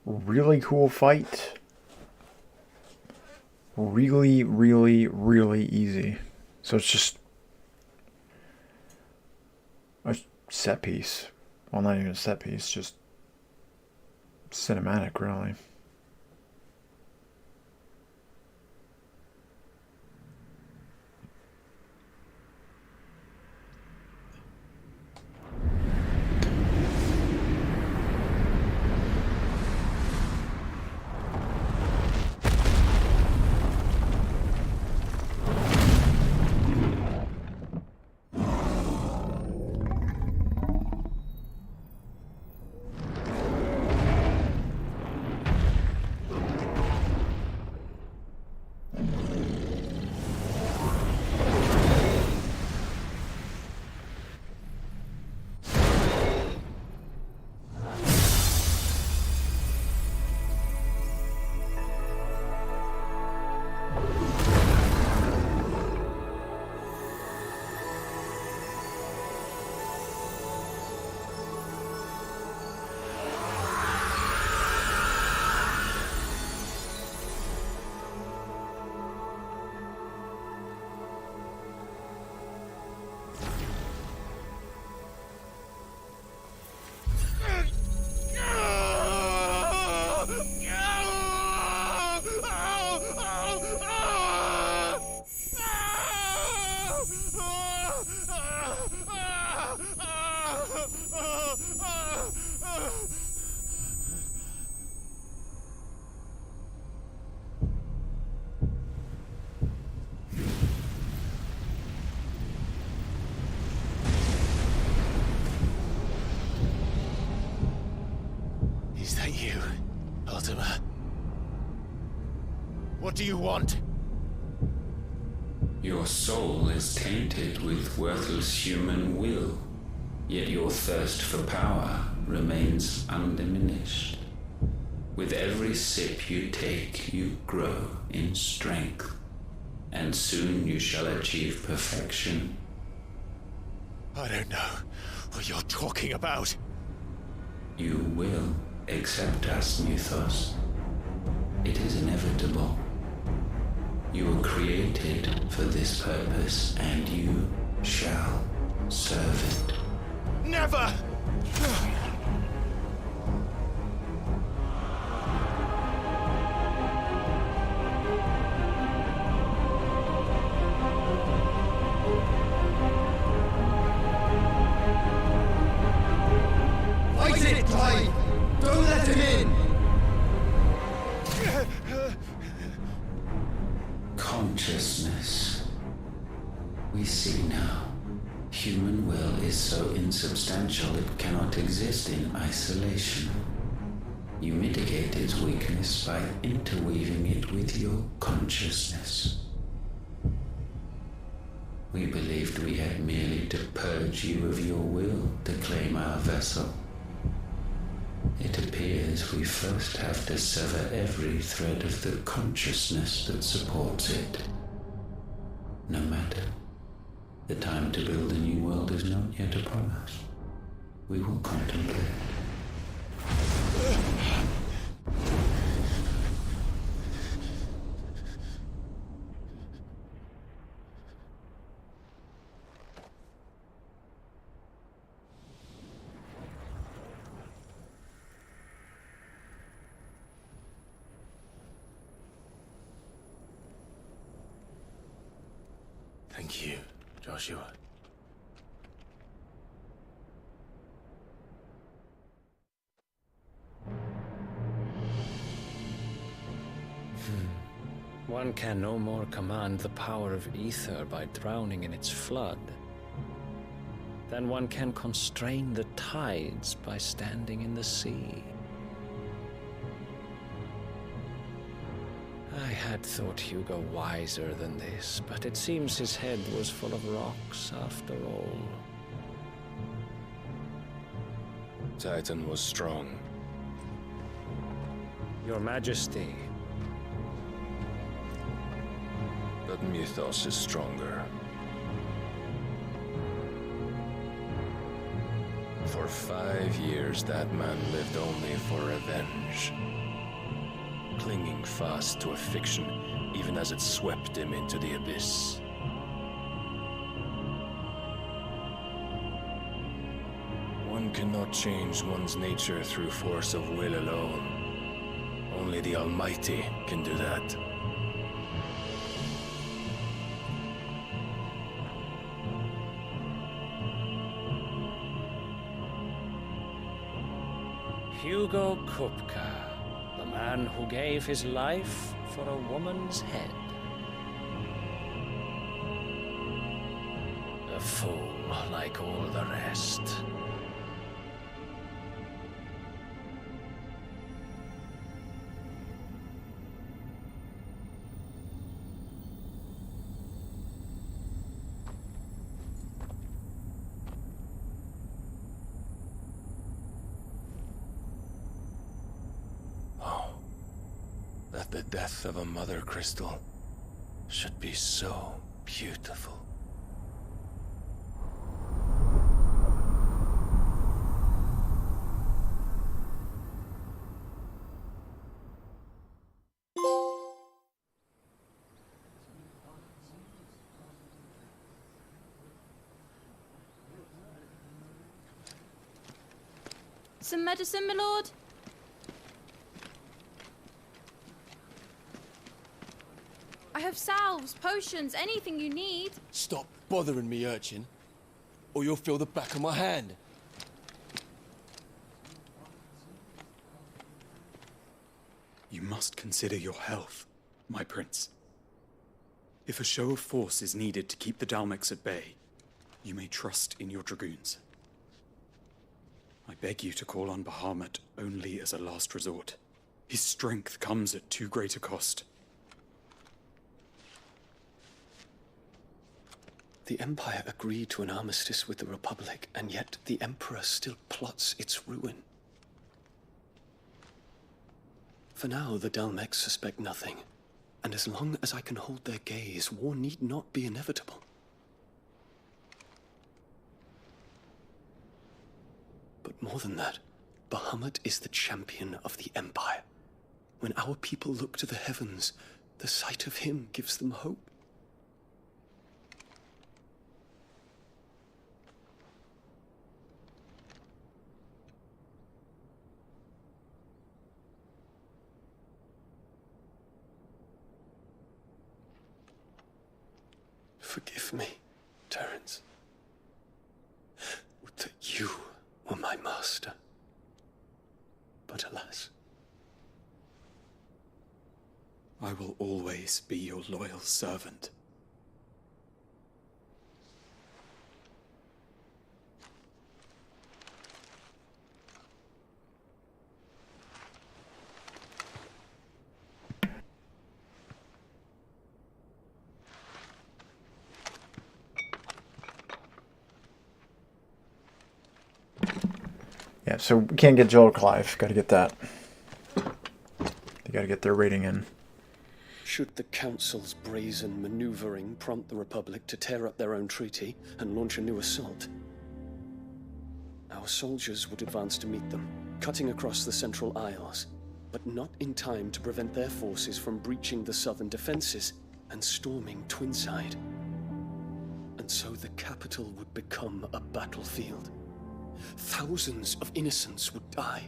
[SPEAKER 1] Really cool fight. Really, really, really easy. So it's just a set piece. Well, not even a set piece, just cinematic, really.
[SPEAKER 8] Is that you, Ultima? What do you want?
[SPEAKER 17] Your soul is tainted with worthless human will, yet your thirst for power remains undiminished. With every sip you take, you grow in strength, and soon you shall achieve perfection.
[SPEAKER 8] I don't know what you're talking about.
[SPEAKER 17] You will accept us, Mythos. It is inevitable. You were created for this purpose, and you shall serve it.
[SPEAKER 8] Never!
[SPEAKER 17] see now. Human will is so insubstantial it cannot exist in isolation. You mitigate its weakness by interweaving it with your consciousness. We believed we had merely to purge you of your will to claim our vessel. It appears we first have to sever every thread of the consciousness that supports it. No matter. The time to build a new world is not yet upon us. We will contemplate.
[SPEAKER 3] Thank you, Joshua.
[SPEAKER 7] One can no more command the power of ether by drowning in its flood than one can constrain the tides by standing in the sea. I had thought Hugo wiser than this, but it seems his head was full of rocks after all.
[SPEAKER 12] Titan was strong.
[SPEAKER 7] Your Majesty.
[SPEAKER 12] But Mythos is stronger. For 5 years, that man lived only for revenge. Clinging fast to a fiction, even as it swept him into the abyss. One cannot change one's nature through force of will alone. Only the Almighty can do that.
[SPEAKER 7] Hugo Kupka, the man who gave his life for a woman's head. A fool like all the rest.
[SPEAKER 12] That the death of a mother crystal should be so beautiful.
[SPEAKER 4] Some medicine, my lord? I have salves, potions, anything you need.
[SPEAKER 19] Stop bothering me, urchin, or you'll feel the back of my hand.
[SPEAKER 22] You must consider your health, my prince. If a show of force is needed to keep the Dalmex at bay, you may trust in your dragoons. I beg you to call on Bahamut only as a last resort. His strength comes at too great a cost.
[SPEAKER 24] The Empire agreed to an armistice with the Republic, and yet the Emperor still plots its ruin. For now, the Dalmex suspect nothing, and as long as I can hold their gaze, war need not be inevitable. But more than that, Bahamut is the champion of the Empire. When our people look to the heavens, the sight of him gives them hope. Forgive me, Terence. Would that you were my master. But alas.
[SPEAKER 22] I will always be your loyal servant.
[SPEAKER 1] Yeah, so we can't get Joel or Clive. Got to get that. They got to get their rating in.
[SPEAKER 24] Should the Council's brazen maneuvering prompt the Republic to tear up their own treaty and launch a new assault, our soldiers would advance to meet them, cutting across the Central Isles, but not in time to prevent their forces from breaching the southern defenses and storming Twinside. And so the capital would become a battlefield. Thousands of innocents would die.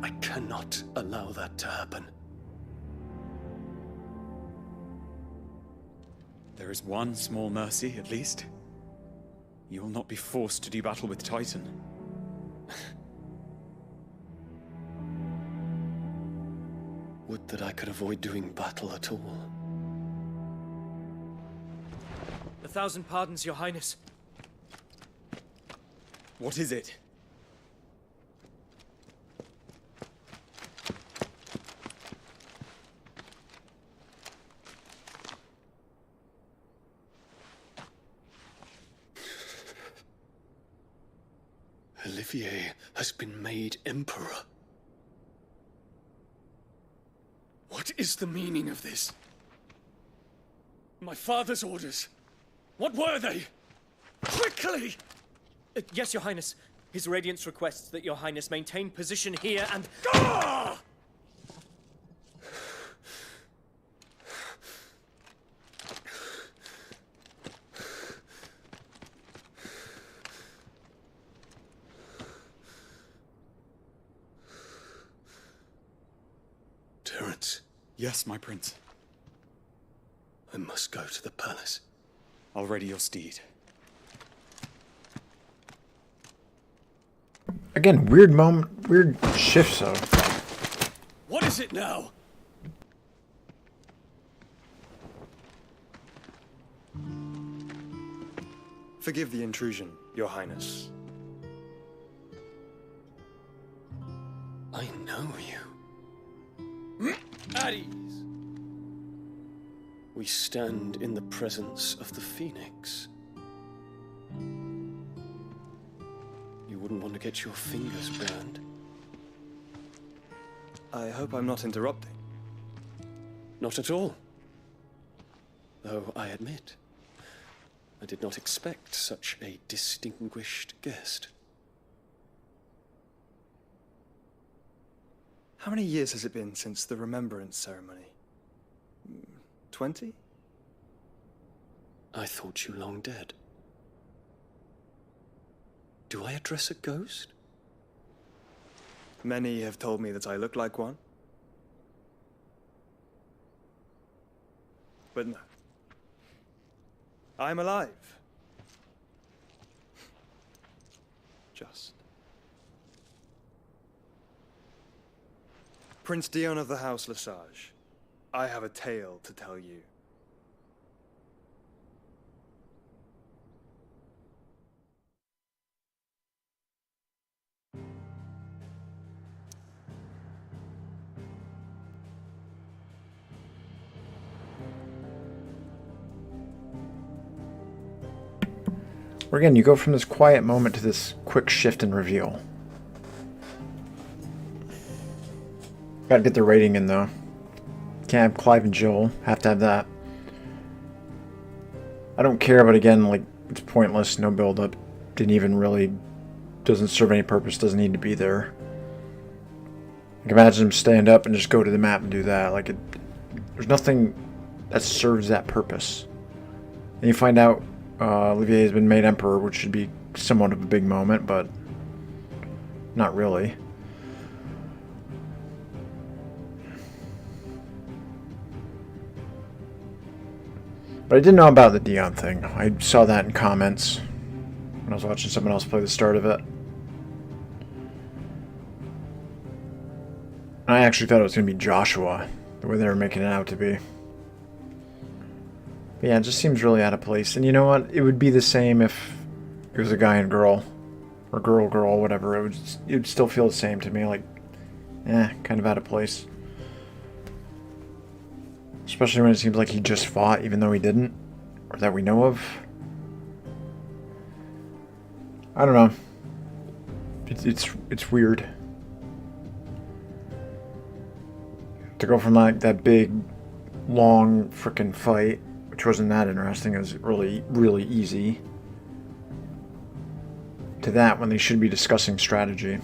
[SPEAKER 24] I cannot allow that to happen.
[SPEAKER 22] There is one small mercy, at least. You will not be forced to do battle with Titan.
[SPEAKER 24] Would that I could avoid doing battle at all.
[SPEAKER 2] 1,000 pardons, Your Highness.
[SPEAKER 22] What is it?
[SPEAKER 24] Olivier has been made Emperor. What is the meaning of this? My father's orders. What were they? Quickly!
[SPEAKER 2] Yes, Your Highness. His Radiance requests that Your Highness maintain position here and...
[SPEAKER 24] Ah! Terence.
[SPEAKER 22] Yes, my prince.
[SPEAKER 24] I must go to the palace.
[SPEAKER 22] I'll ready your steed.
[SPEAKER 1] Again, weird moment, weird shift, though.
[SPEAKER 24] What is it now?
[SPEAKER 11] Forgive the intrusion, Your Highness.
[SPEAKER 24] I know you.
[SPEAKER 11] At ease.
[SPEAKER 24] We stand in the presence of the Phoenix. You wouldn't want to get your fingers burned.
[SPEAKER 11] I hope I'm not interrupting.
[SPEAKER 24] Not at all. Though I admit, I did not expect such a distinguished guest.
[SPEAKER 11] How many years has it been since the Remembrance ceremony? 20?
[SPEAKER 24] I thought you long dead. Do I address a ghost?
[SPEAKER 11] Many have told me that I look like one. But no. I'm alive. Just. Prince Dion of the House Lesage, I have a tale to tell you.
[SPEAKER 1] Or again, you go from this quiet moment to this quick shift and reveal. Gotta get the rating in though. Can't have Clive and Joel. Have to have that. I don't care, but again, like, it's pointless. No build up. Didn't even really... Doesn't serve any purpose. Doesn't need to be there. Like, imagine him stand up and just go to the map and do that. Like, there's nothing that serves that purpose. And you find out Olivier has been made Emperor, which should be somewhat of a big moment, but not really. But I didn't know about the Dion thing. I saw that in comments when I was watching someone else play the start of it. I actually thought it was going to be Joshua, the way they were making it out to be. But yeah, it just seems really out of place. And you know what? It would be the same if it was a guy and girl. Or girl, whatever. It would still feel the same to me. Like, kind of out of place. Especially when it seems like he just fought, even though he didn't. Or that we know of. I don't know. It's weird to go from like that big, long frickin' fight, which wasn't that interesting. It was really easy. To that when they should be discussing strategy.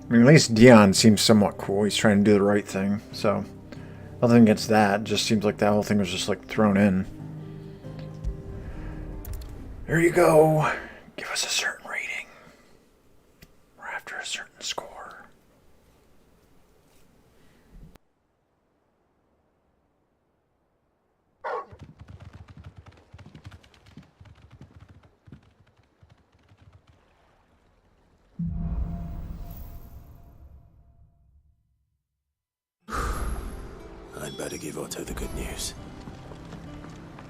[SPEAKER 1] I mean, at least Dion seems somewhat cool. He's trying to do the right thing, so nothing against that. It just seems like that whole thing was just like thrown in. There you go. Give us a certain rating. We're after a certain score.
[SPEAKER 3] I'd better give Otto the good news.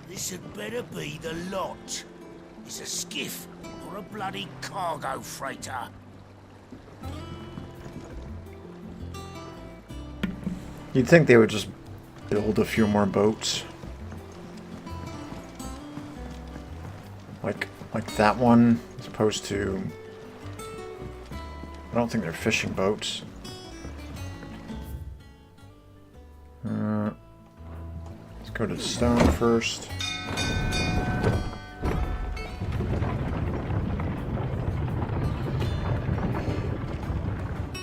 [SPEAKER 15] This had better be the lot. It's a skiff or a bloody cargo freighter.
[SPEAKER 1] You'd think they would just build a few more boats. Like that one, as opposed to... I don't think they're fishing boats. Let's go to the stone first.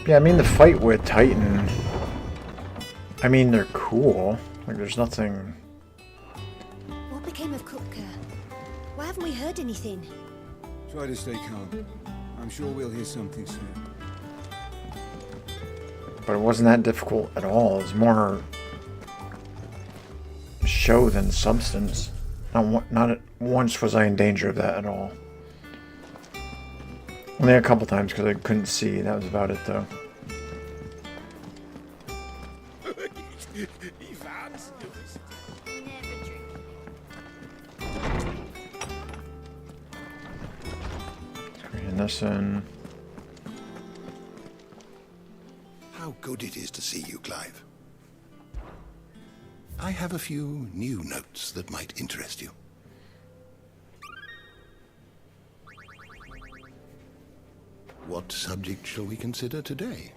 [SPEAKER 1] Yeah, I mean the fight with Titan. I mean they're cool. Like there's nothing.
[SPEAKER 16] What became of Kupka? Why haven't we heard anything?
[SPEAKER 20] Try to stay calm. I'm sure we'll hear something soon.
[SPEAKER 1] But it wasn't that difficult at all. It was more show than substance. Not once was I in danger of that at all. Only a couple times because I couldn't see. That was about it, though. Screen this in.
[SPEAKER 23] How good it is to see you, Clive. I have a few new notes that might interest you. What subject shall we consider today?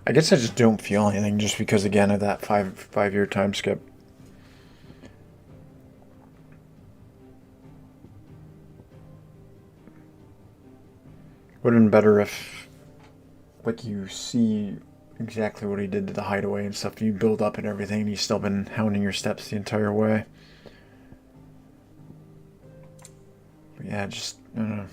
[SPEAKER 1] I guess I just don't feel anything just because, again, of that five-year time skip. Would have been better if, like, you see exactly what he did to the hideaway and stuff. You build up and everything, and he's still been hounding your steps the entire way. But yeah, just, I don't know.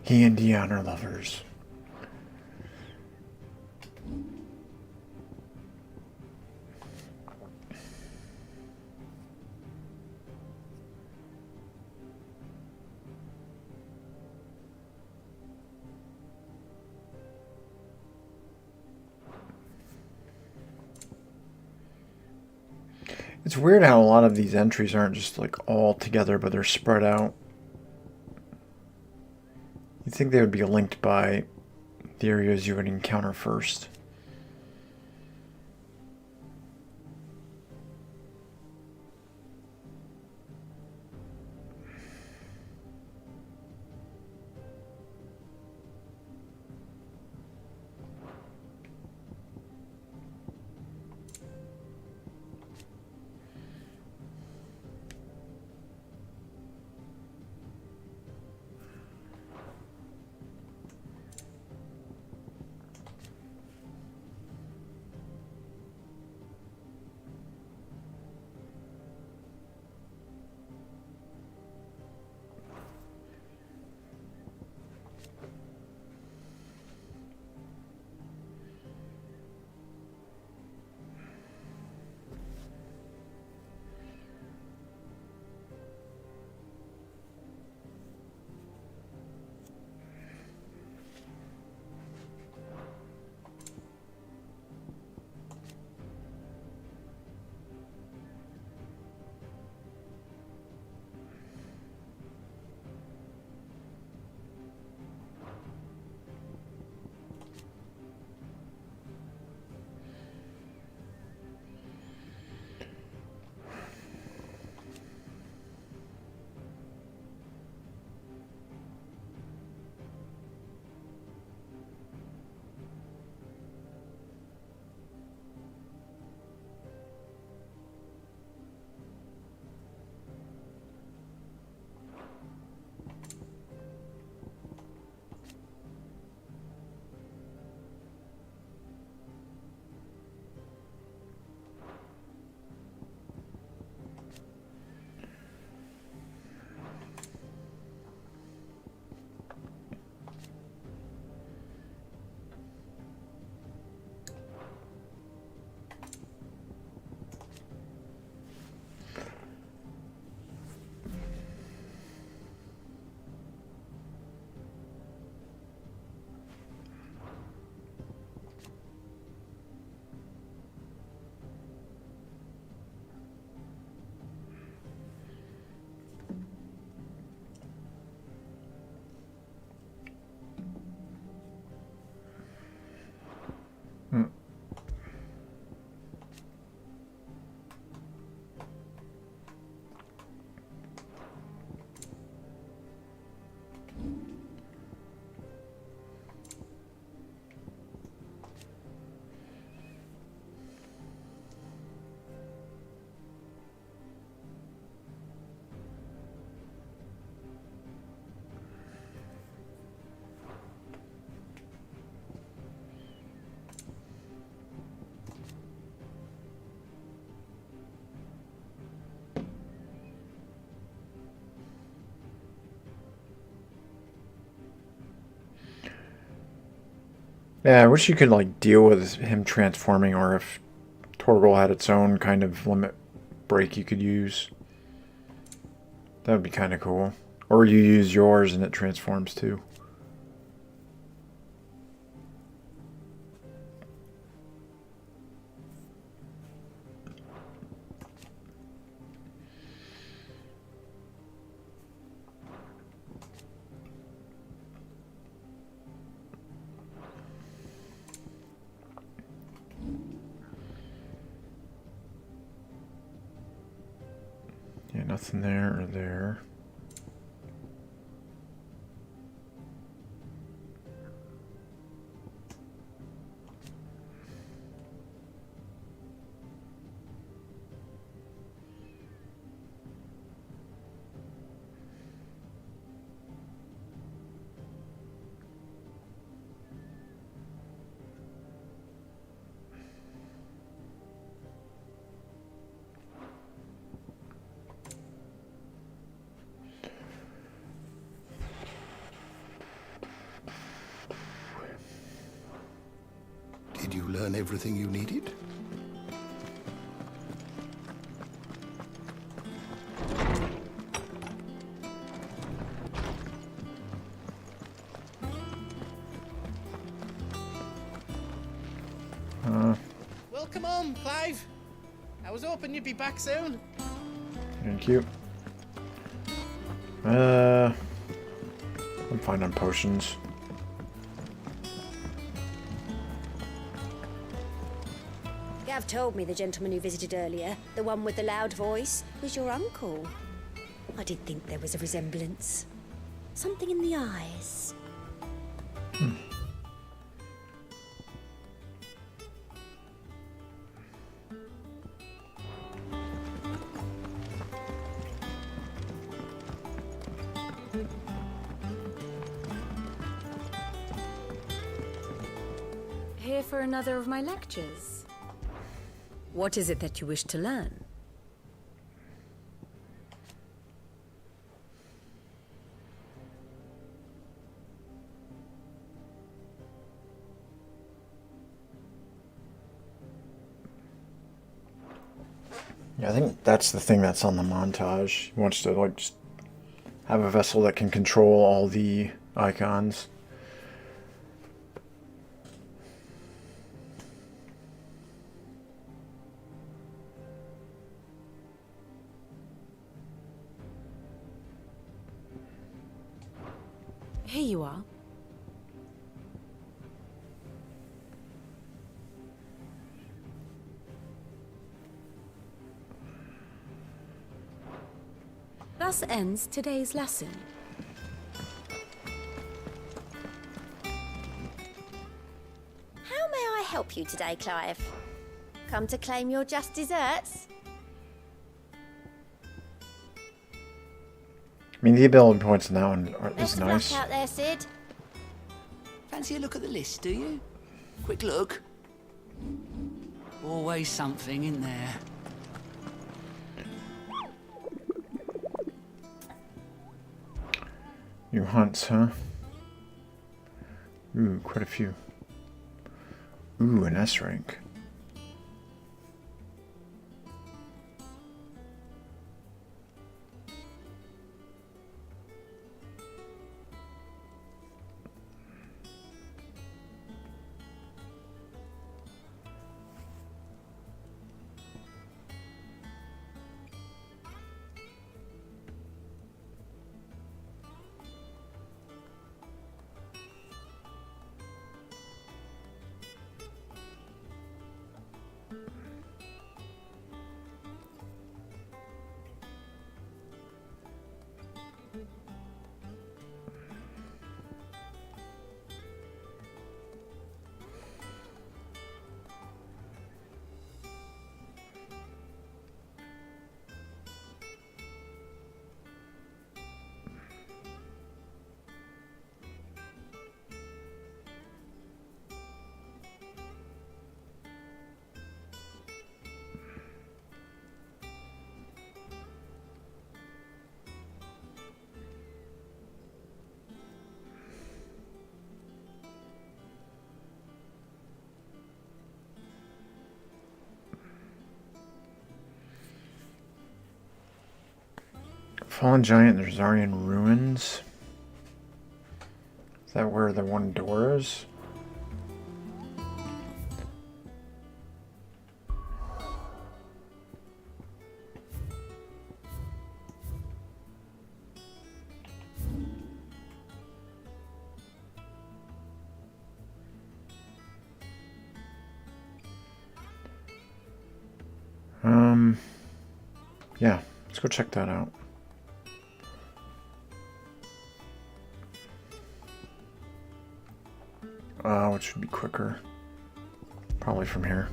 [SPEAKER 1] He and Dion are lovers. It's weird how a lot of these entries aren't just like all together, but they're spread out. You'd think they would be linked by the areas you would encounter first. Yeah, I wish you could like deal with him transforming, or if Torgal had its own kind of limit break you could use. That would be kind of cool. Or you use yours and it transforms too. Yeah, nothing there or there.
[SPEAKER 23] Did you learn everything you needed?
[SPEAKER 6] Welcome home, Clive. I was hoping you'd be back soon.
[SPEAKER 1] Thank you. I'm fine on potions.
[SPEAKER 16] Gav told me the gentleman who visited earlier, the one with the loud voice, was your uncle. I did think there was a resemblance. Something in the eyes.
[SPEAKER 4] Here for another of my lectures.
[SPEAKER 16] What is it that you wish to learn?
[SPEAKER 1] Yeah, I think that's the thing that's on the montage. He wants to like just have a vessel that can control all the icons.
[SPEAKER 4] Here you are. Thus ends today's lesson.
[SPEAKER 16] How may I help you today, Clive? Come to claim your just desserts?
[SPEAKER 1] I mean, the ability points in that one is
[SPEAKER 16] Best of
[SPEAKER 1] nice.
[SPEAKER 16] luck out there, Sid.
[SPEAKER 14] Fancy a look at the list, do you? Quick look. Always something in there.
[SPEAKER 1] New hunts, huh? Ooh, quite a few. Ooh, an S rank. Fallen Giant, there's Zaryan Ruins. Is that where the one door is? Yeah, let's go check that out. Which should be quicker. Probably from here.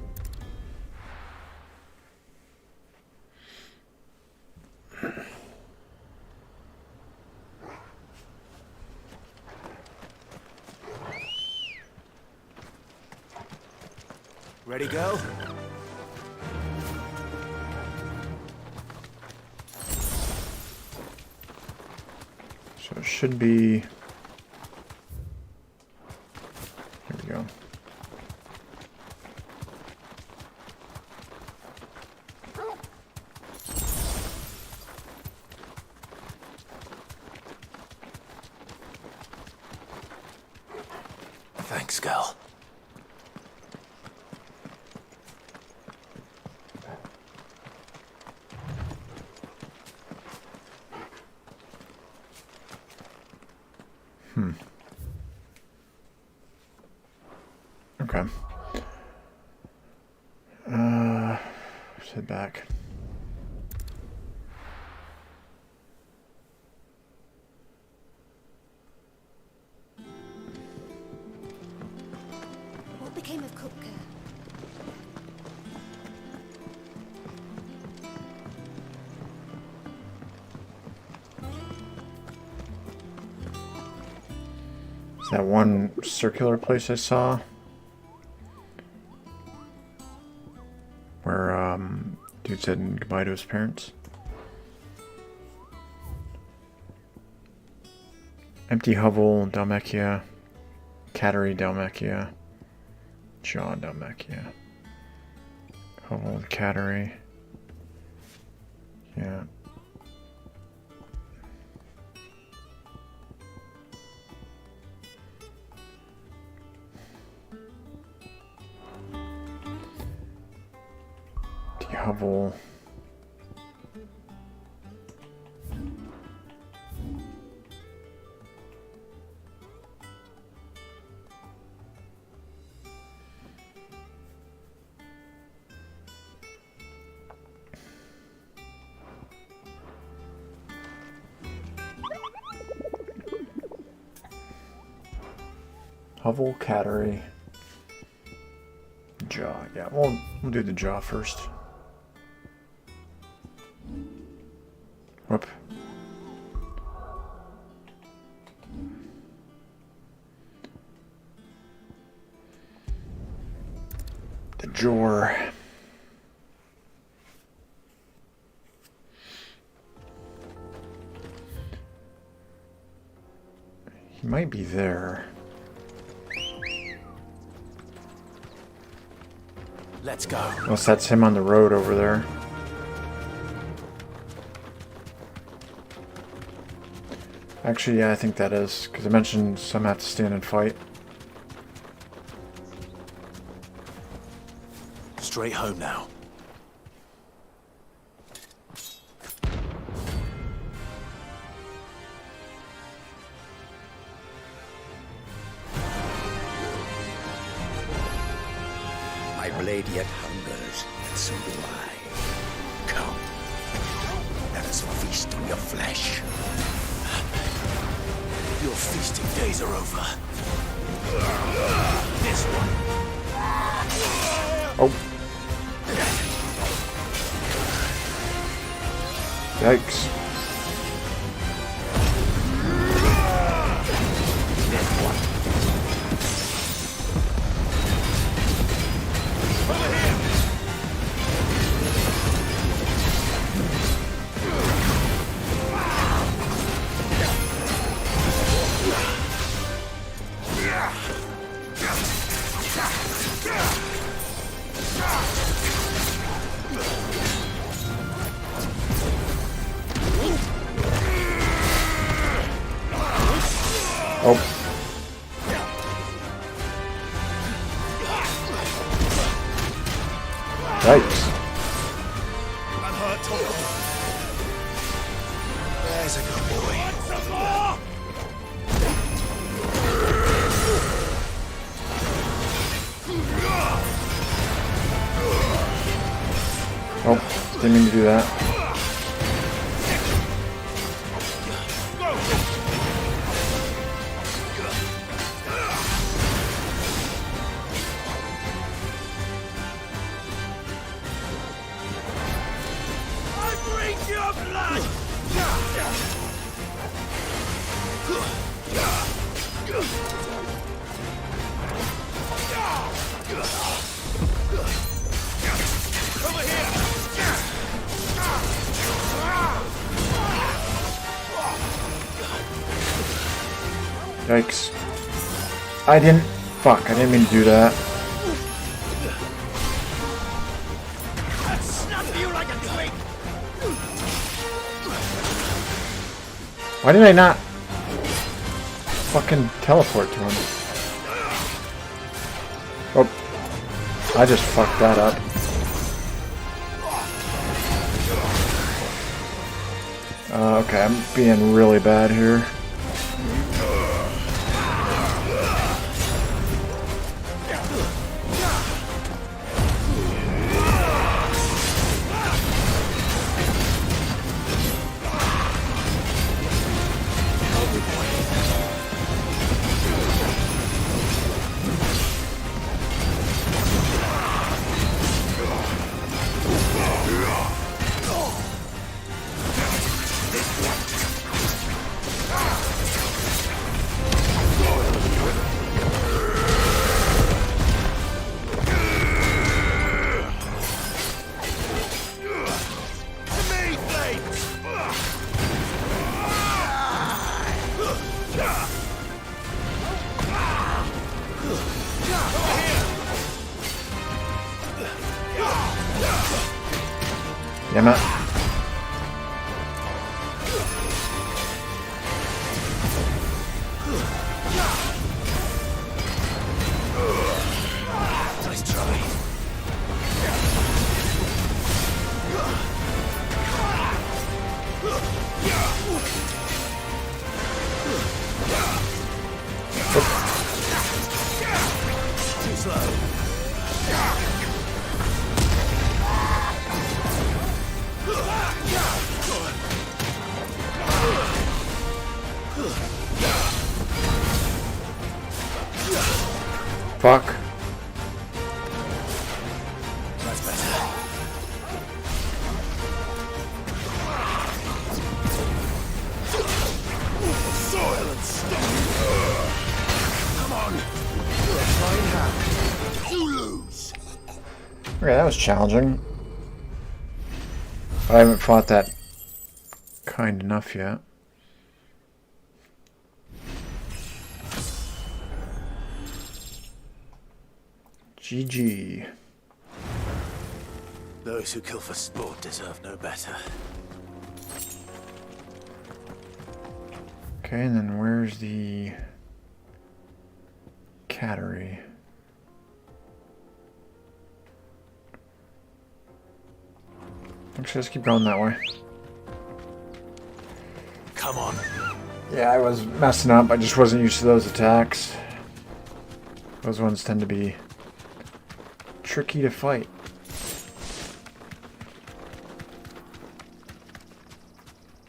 [SPEAKER 3] Ready, go?
[SPEAKER 1] So it should be... Here we go.
[SPEAKER 3] Thanks, Gal.
[SPEAKER 1] Okay. Let's head back.
[SPEAKER 16] What became of Kupka?
[SPEAKER 1] Is that one circular place I saw? Where, dude said goodbye to his parents? Empty Hovel, Dalmacia, Cattery, Dalmacia, Jaw, Dalmacia. Hovel, Cattery. Yeah. Hovel. Hovel, Cattery, Jaw. Yeah, we'll do the Jaw first. Whoop. The Jor. He might be there.
[SPEAKER 3] Let's go.
[SPEAKER 1] Unless that's him on the road over there. Actually, yeah, I think that is, because I mentioned some have to stand and fight.
[SPEAKER 3] Straight home now.
[SPEAKER 15] My blade yet hungers, and so do I. Come, let us feast on your flesh.
[SPEAKER 3] Your feasting days are over. This one.
[SPEAKER 1] Oh. Yikes. Yikes.
[SPEAKER 9] I'm hurt, Tom. There's a good boy. Some more!
[SPEAKER 1] Oh, didn't mean to do that. Yikes. I didn't... Fuck, I didn't mean to do that. Why did I not fucking teleport to him? Oh. I just fucked that up. Okay, I'm being really bad here. Damn it.
[SPEAKER 9] Nice try. Too slow.
[SPEAKER 1] Fuck.
[SPEAKER 9] That's better. Soil and stone. Come on. Try and have. You lose.
[SPEAKER 1] Okay, that was challenging. I haven't fought that kind enough yet. GG.
[SPEAKER 3] Those who kill for sport deserve no better.
[SPEAKER 1] Okay, and then where's the cattery? Actually, let's keep going that way.
[SPEAKER 3] Come on.
[SPEAKER 1] Yeah, I was messing up. I just wasn't used to those attacks. Those ones tend to be tricky to fight.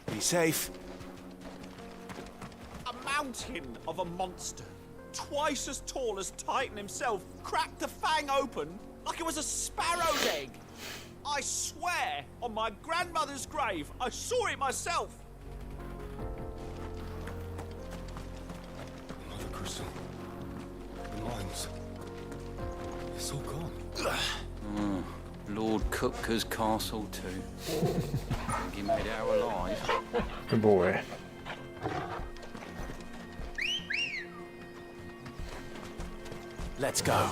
[SPEAKER 3] Be safe.
[SPEAKER 5] A mountain of a monster, twice as tall as Titan himself, cracked the fang open like it was a sparrow's egg. I swear, on my grandmother's grave, I saw it myself.
[SPEAKER 19] Mother Crystal. The mines. It's all gone.
[SPEAKER 17] Lord Kupka's castle too. Think he made it out alive.
[SPEAKER 1] Good boy.
[SPEAKER 3] Let's go.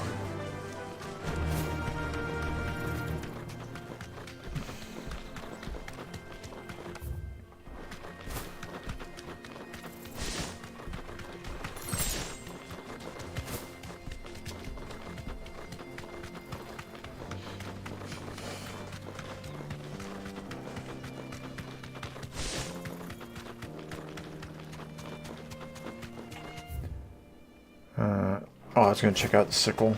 [SPEAKER 1] Oh, I was gonna check out the sickle.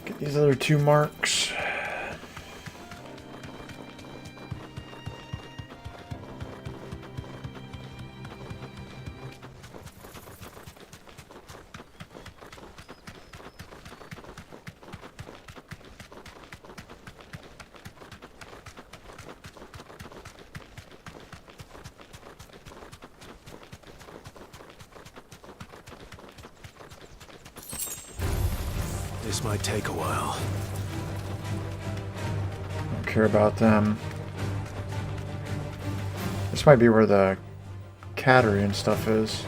[SPEAKER 1] Get these other 2 marks.
[SPEAKER 3] This might take a while.
[SPEAKER 1] Don't care about them. This might be where the cattery and stuff is.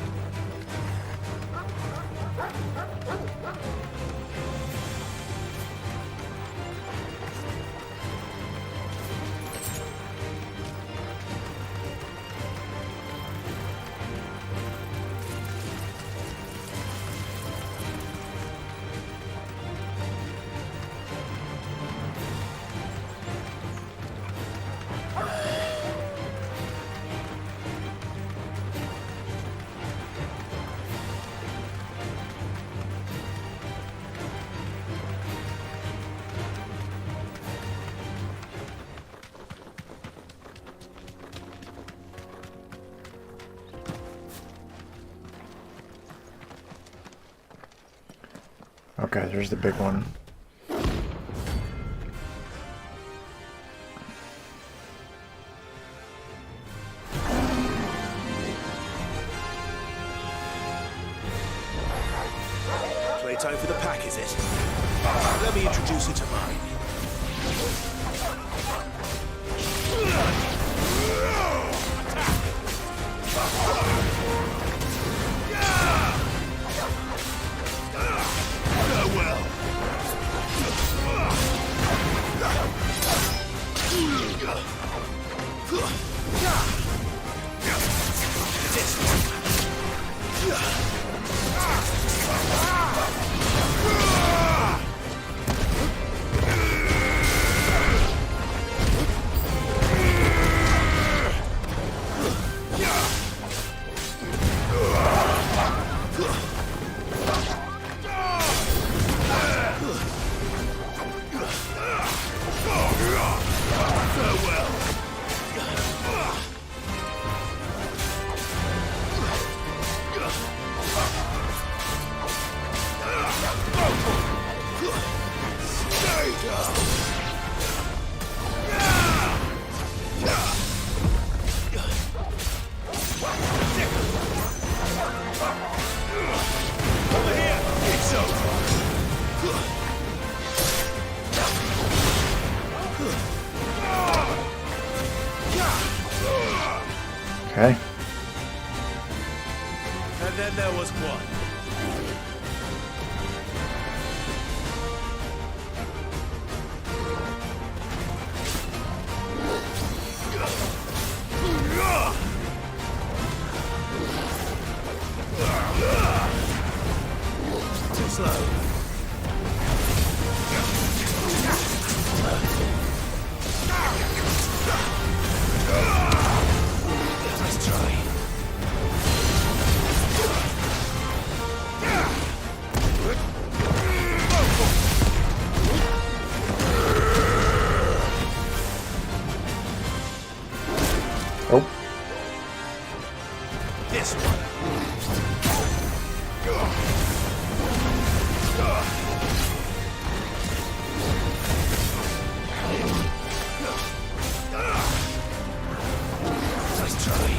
[SPEAKER 1] Okay, there's the big one.
[SPEAKER 3] Playtime for the pack, is it? Let me introduce you to mine.
[SPEAKER 1] Okay.
[SPEAKER 3] And then there was one. Too slow. Let's try.
[SPEAKER 1] Oh.
[SPEAKER 3] This one. Let's try.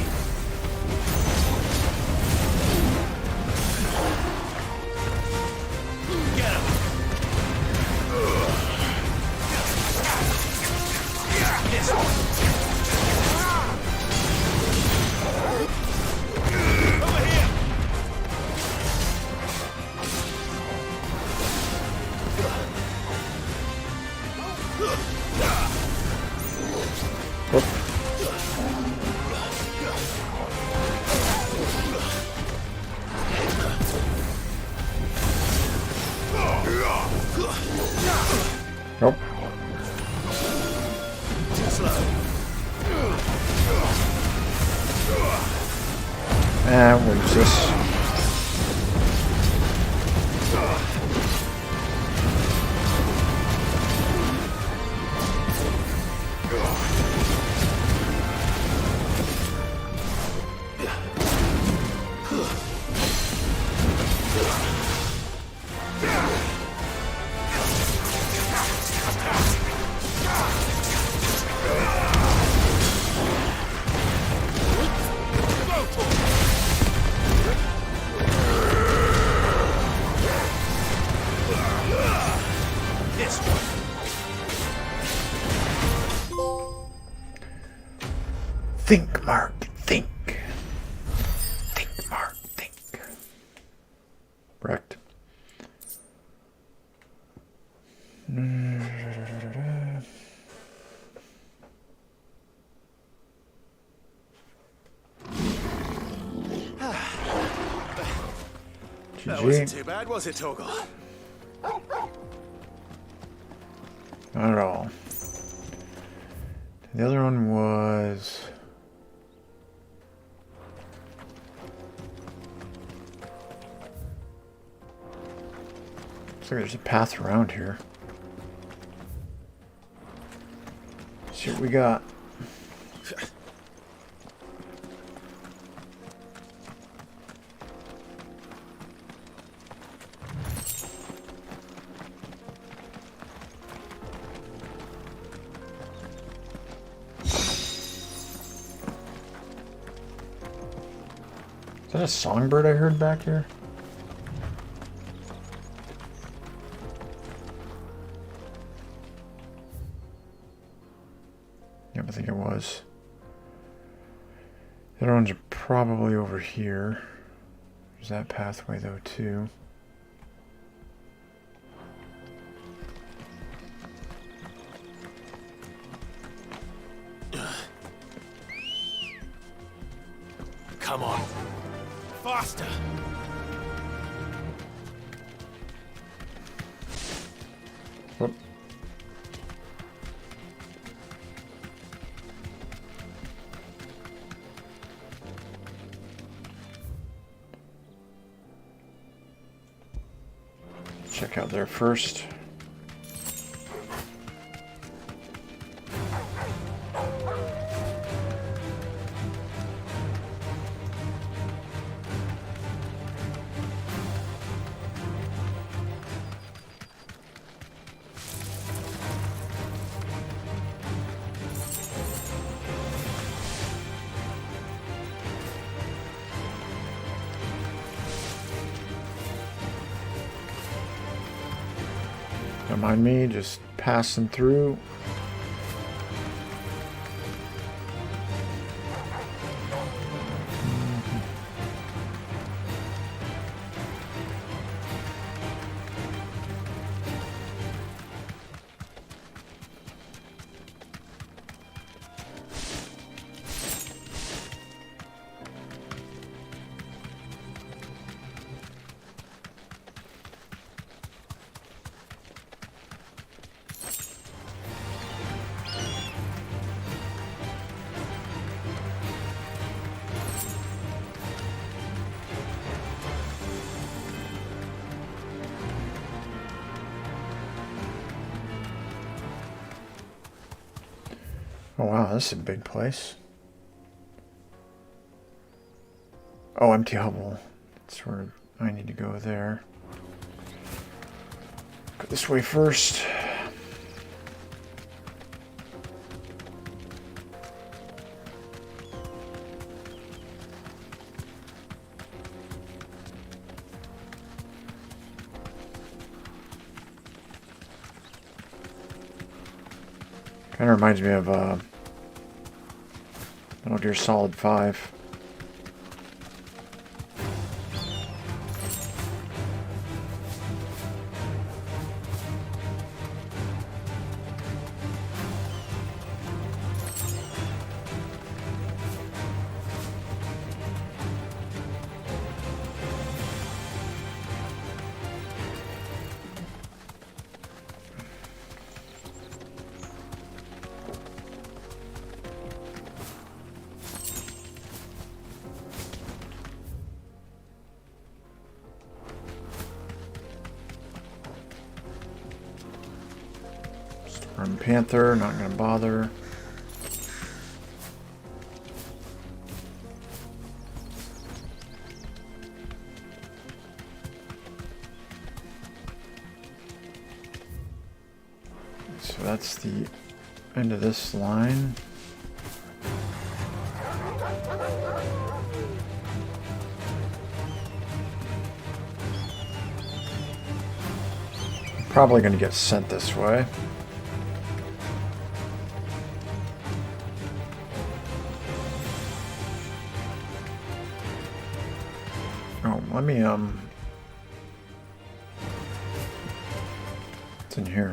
[SPEAKER 3] Get him. This one. Over here.
[SPEAKER 1] Nope.
[SPEAKER 3] Too slow.
[SPEAKER 1] What is this? Think, Mark, think. Think, Mark, think. Correct.
[SPEAKER 3] That wasn't too bad, was it, Torgal?
[SPEAKER 1] Not at all. The other one was... Looks like there's a path around here. Let's see what we got. Is that a songbird I heard back here? Yep, I think it was. The other ones are probably over here. There's that pathway though too.
[SPEAKER 3] Come on. Faster!
[SPEAKER 1] Whoop. Check out there first. Don't mind me, just passing through. Oh wow, this is a big place. Oh, empty hovel. That's where I need to go there. Go this way first. Kind of reminds me of Metal Gear Solid 5. Storm Panther, not gonna bother. So that's the end of this line. Probably going to get sent this way. Let me, what's in here?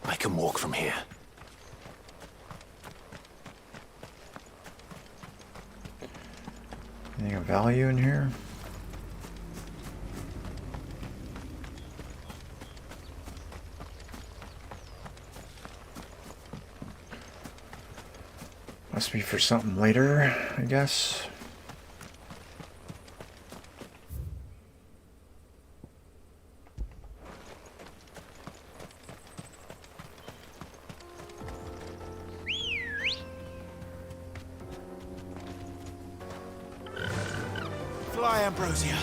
[SPEAKER 3] I can walk from here.
[SPEAKER 1] Anything of value in here? Must be for something later, I guess.
[SPEAKER 3] Fly, Ambrosia.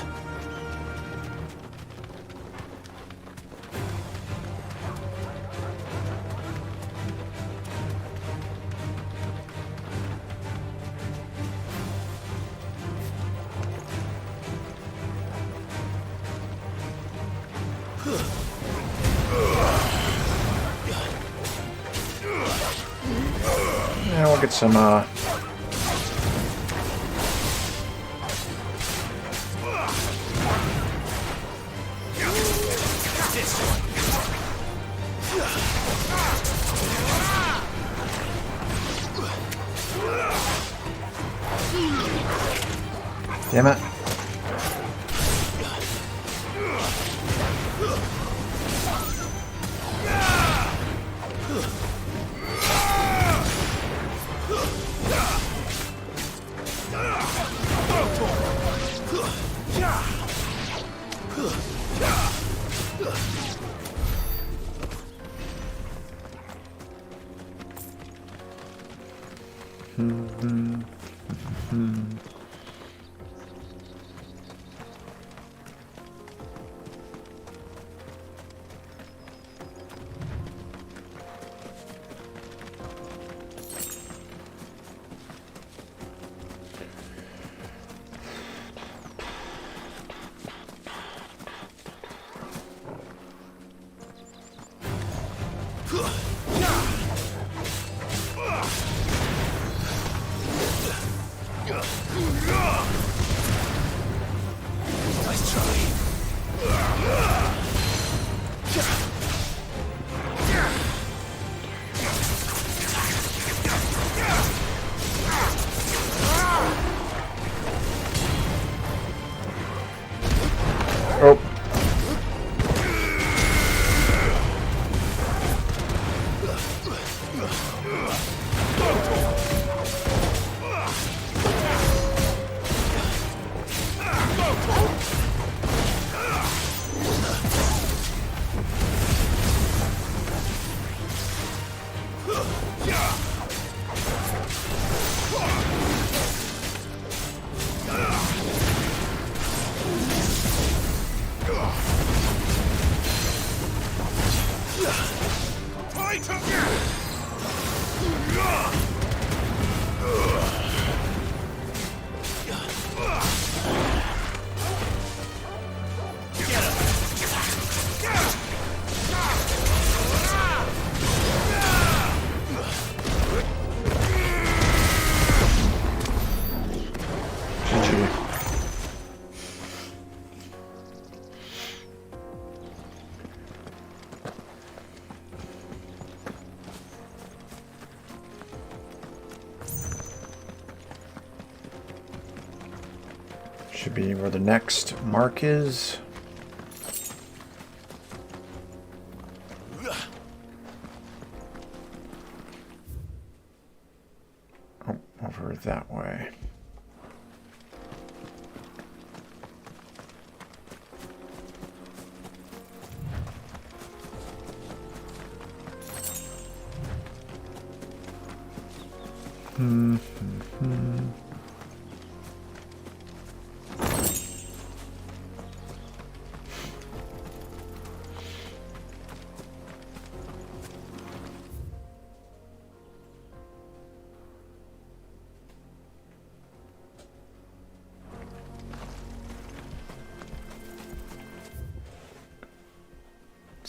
[SPEAKER 1] Yeah, we'll get some, damn it.
[SPEAKER 3] Nice try.
[SPEAKER 1] Oh. Should be where the next mark is. Oh, over that way.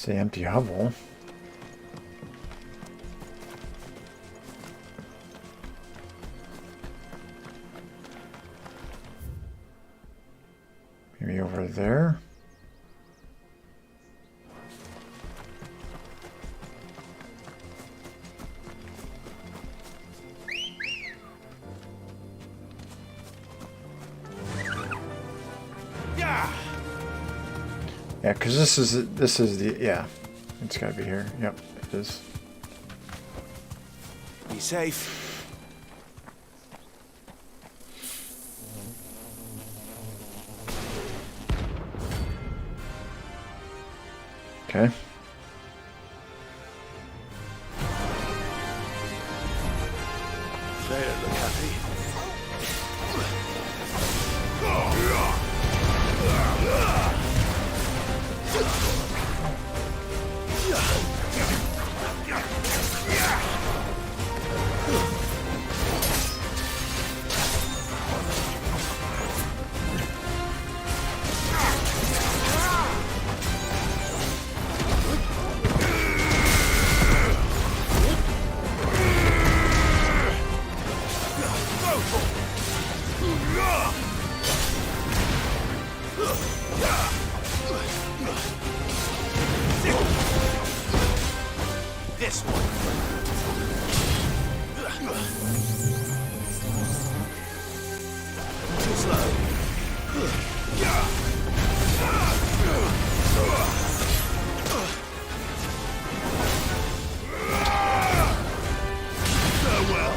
[SPEAKER 1] It's the empty hovel. Maybe over there. Yeah, because this is the, yeah, it's gotta be here. Yep, it is.
[SPEAKER 3] Be safe.
[SPEAKER 1] Okay.
[SPEAKER 3] They don't look happy. This one. Too slow. Farewell.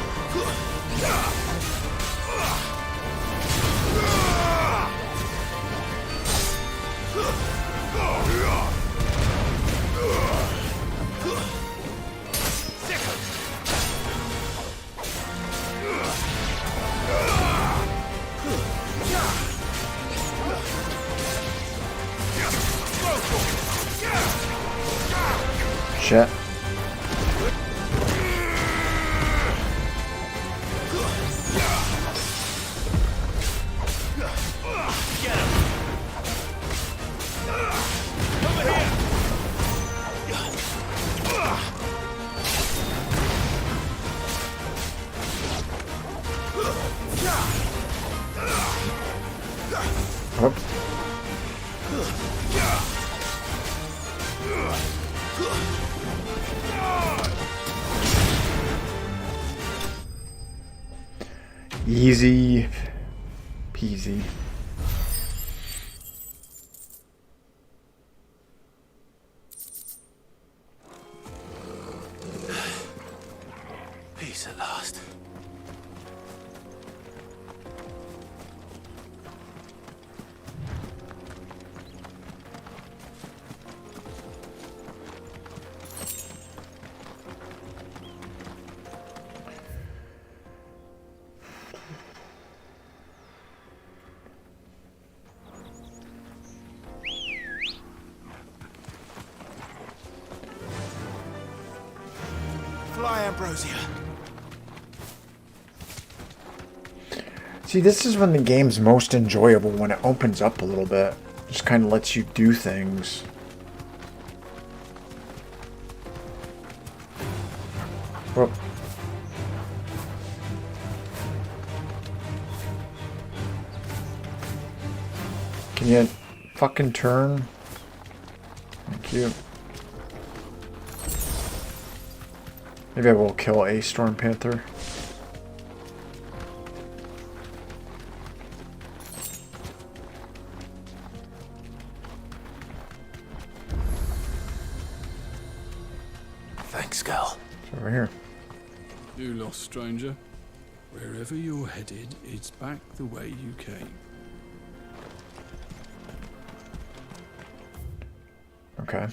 [SPEAKER 1] Shit. Whoop. Easy peasy.
[SPEAKER 3] Peace at last. Fly, Ambrosia.
[SPEAKER 1] See, this is when the game's most enjoyable, when it opens up a little bit. Just kind of lets you do things. Whoop. Can you fucking turn? Thank you. Maybe I will kill a Storm Panther.
[SPEAKER 3] Thanks, Gal.
[SPEAKER 1] It's over here.
[SPEAKER 10] You lost, stranger. Wherever you're headed, it's back the way you came.
[SPEAKER 1] Okay.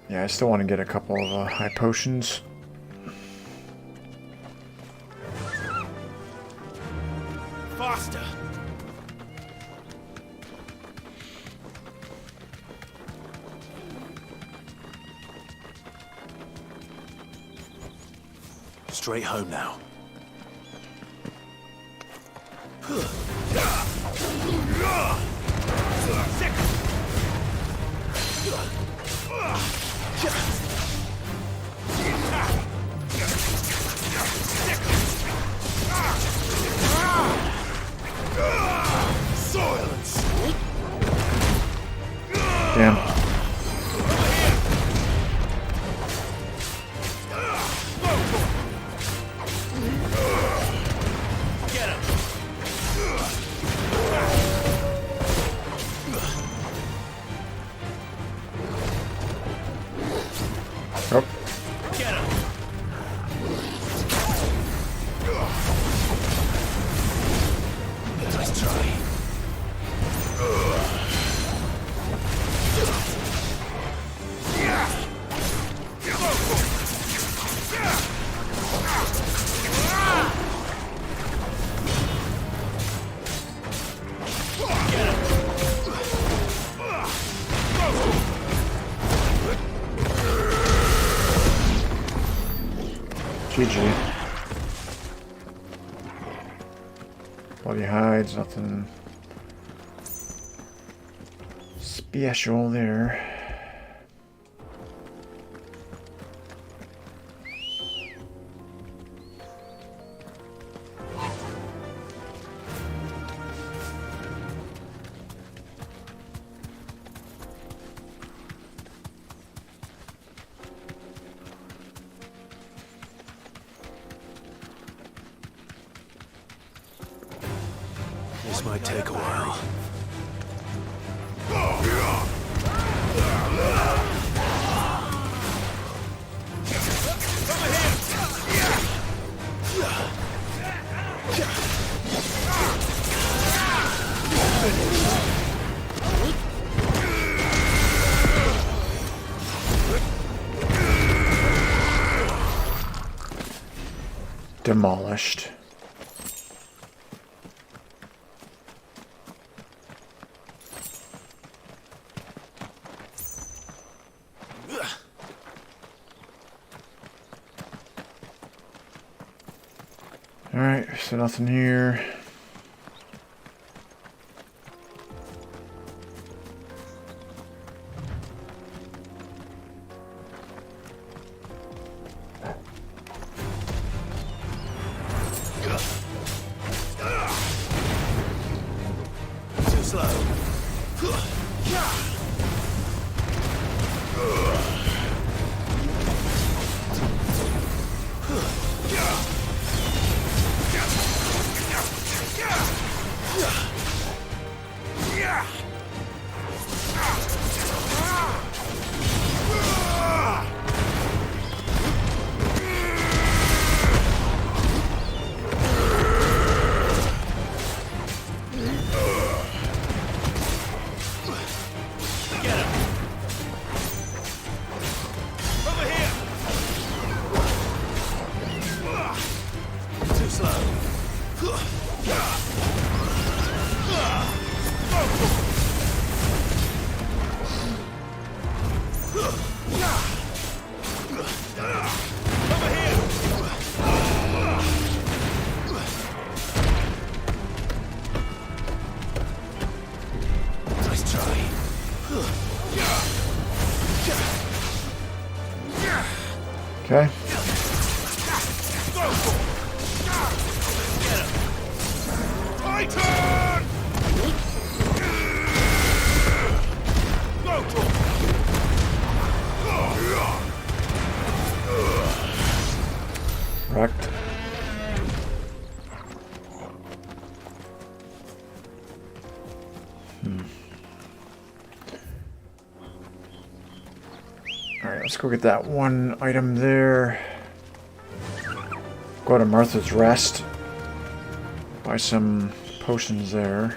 [SPEAKER 1] Yeah, I still want to get a couple of high potions.
[SPEAKER 3] Faster! Straight home now.
[SPEAKER 1] Damn. Oh.
[SPEAKER 3] Nice try.
[SPEAKER 1] GG. Bloody hides, nothing special there.
[SPEAKER 3] This might take a while.
[SPEAKER 1] Demolished. Alright, so nothing here.
[SPEAKER 3] Too slow. Too slow. Nice try.
[SPEAKER 1] Okay. Wrecked. Alright, let's go get that one item there. Go to Martha's Rest. Buy some potions there.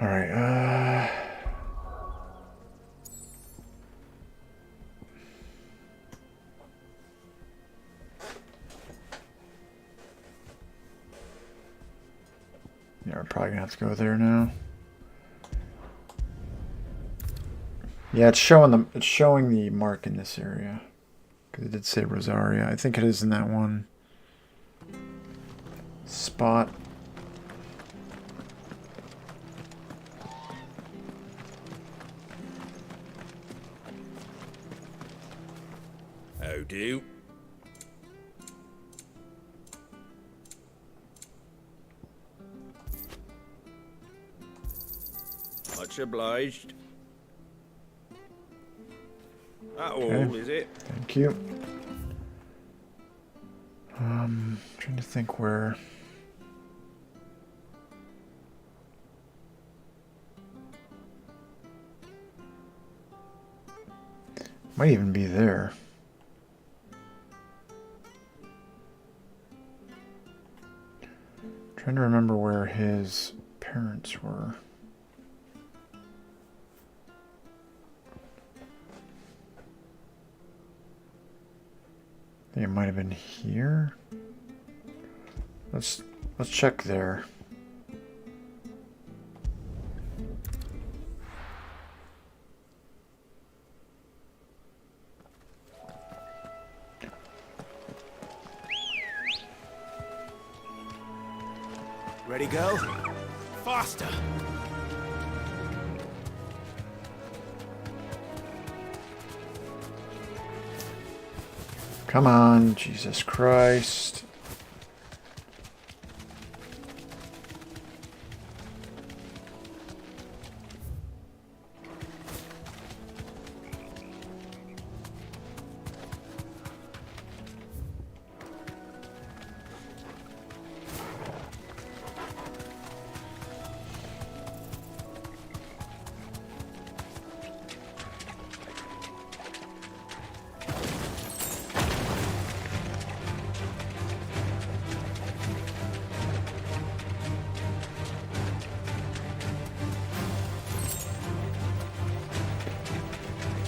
[SPEAKER 1] Alright, Yeah, we're probably gonna have to go there now. Yeah, it's showing the mark in this area. Because it did say Rosaria. I think it is in that one spot.
[SPEAKER 9] How do? Much obliged. That all,
[SPEAKER 1] Okay.
[SPEAKER 9] is it?
[SPEAKER 1] Thank you. Trying to think where. Might even be there. Trying to remember where his parents were. I think it might have been here. Let's check there.
[SPEAKER 3] Ready, go? Faster!
[SPEAKER 1] Come on, Jesus Christ.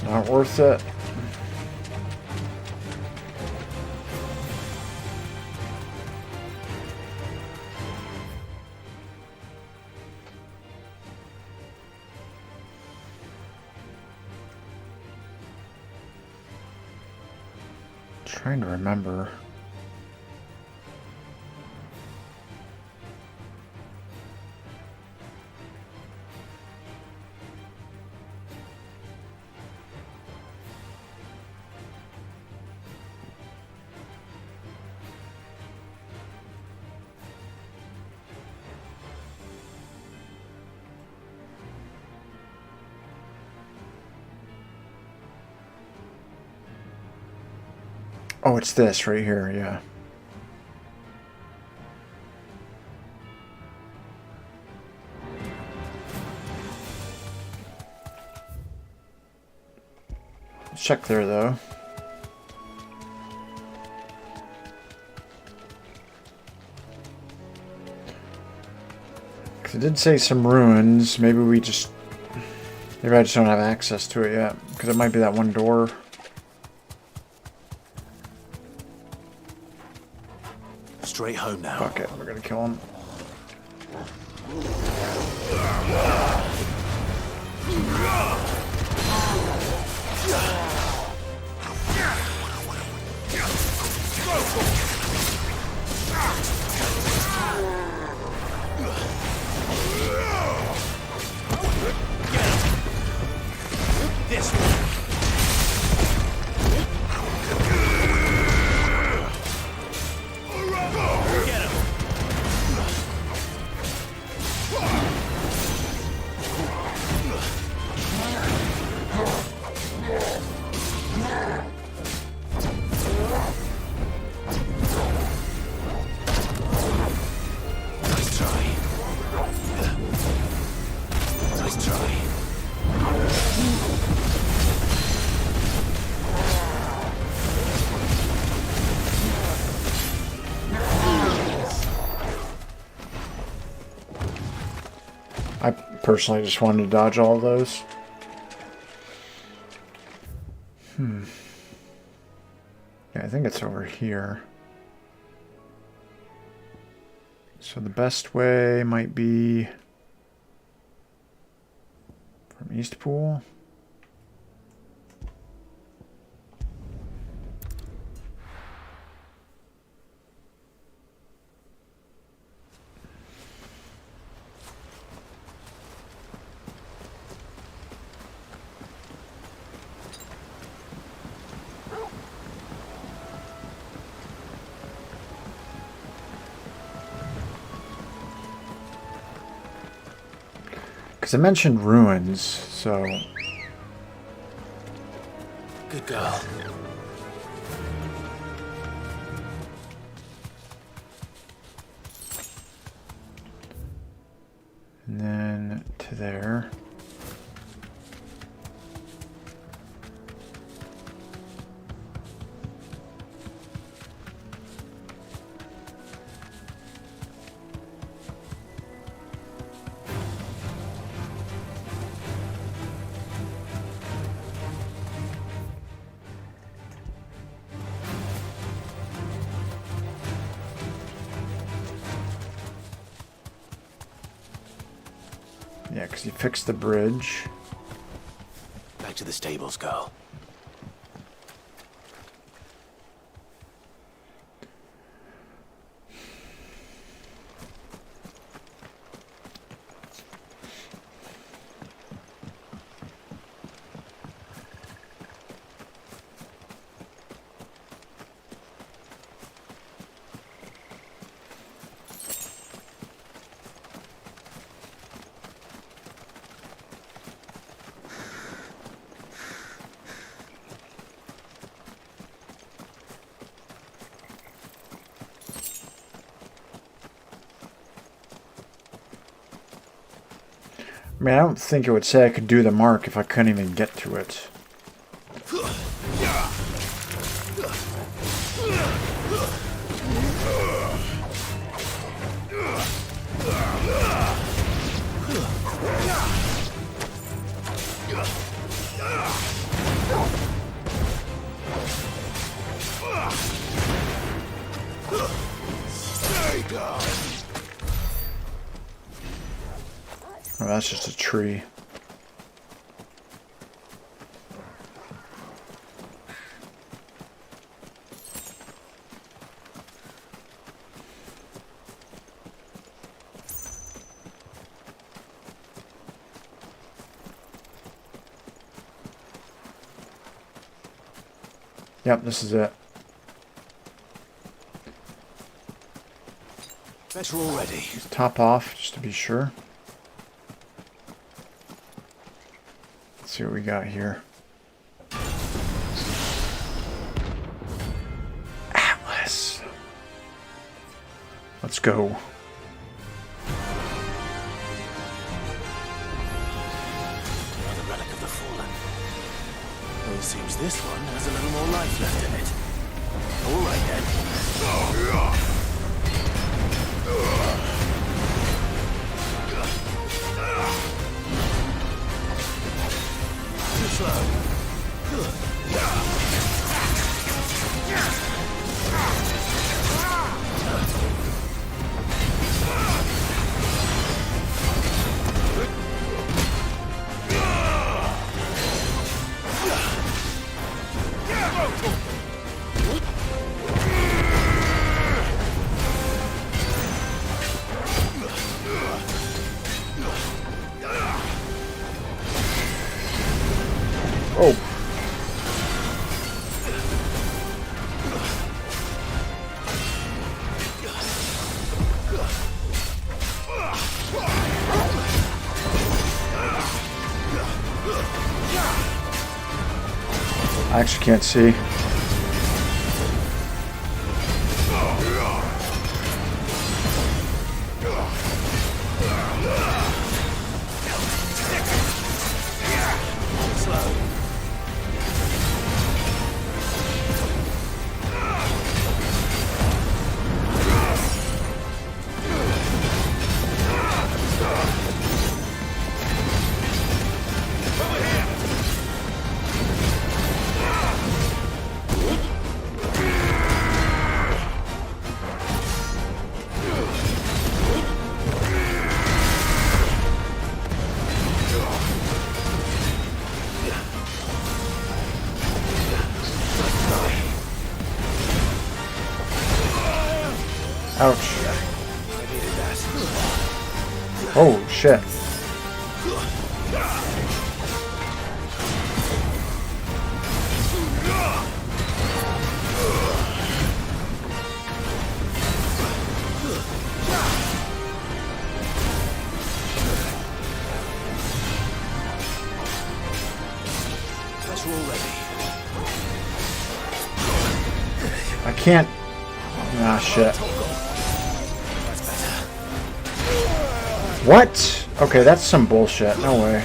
[SPEAKER 1] Not worth it. Trying to remember. Oh, it's this right here, yeah. Let's check there, though. Because it did say some ruins. Maybe I just don't have access to it yet. Because it might be that one door.
[SPEAKER 3] Straight home now.
[SPEAKER 1] Fuck it, we're gonna kill him.
[SPEAKER 9] This one.
[SPEAKER 1] I personally just wanted to dodge all of those. Yeah, I think it's over here. So the best way might be from Eastpool. Because I mentioned ruins, so...
[SPEAKER 3] Good girl.
[SPEAKER 1] And then to there. Yeah, because you fixed the bridge.
[SPEAKER 3] Back to the stables, girl.
[SPEAKER 1] I mean, I don't think it would say I could do the mark if I couldn't even get to it. Oh, that's just a tree. Yep, this is it.
[SPEAKER 3] Better already.
[SPEAKER 1] Just top off, just to be sure. Let's see what we got here. Atlas. Let's go.
[SPEAKER 3] Another relic of the fallen. Well, it seems this one has a little more life left in it. All right then. Too slow.
[SPEAKER 1] Oh. I actually can't see. Ouch.
[SPEAKER 3] I needed that.
[SPEAKER 1] Oh, shit.
[SPEAKER 3] That's all ready.
[SPEAKER 1] I can't. Ah, shit. What? Okay, that's some bullshit. No way.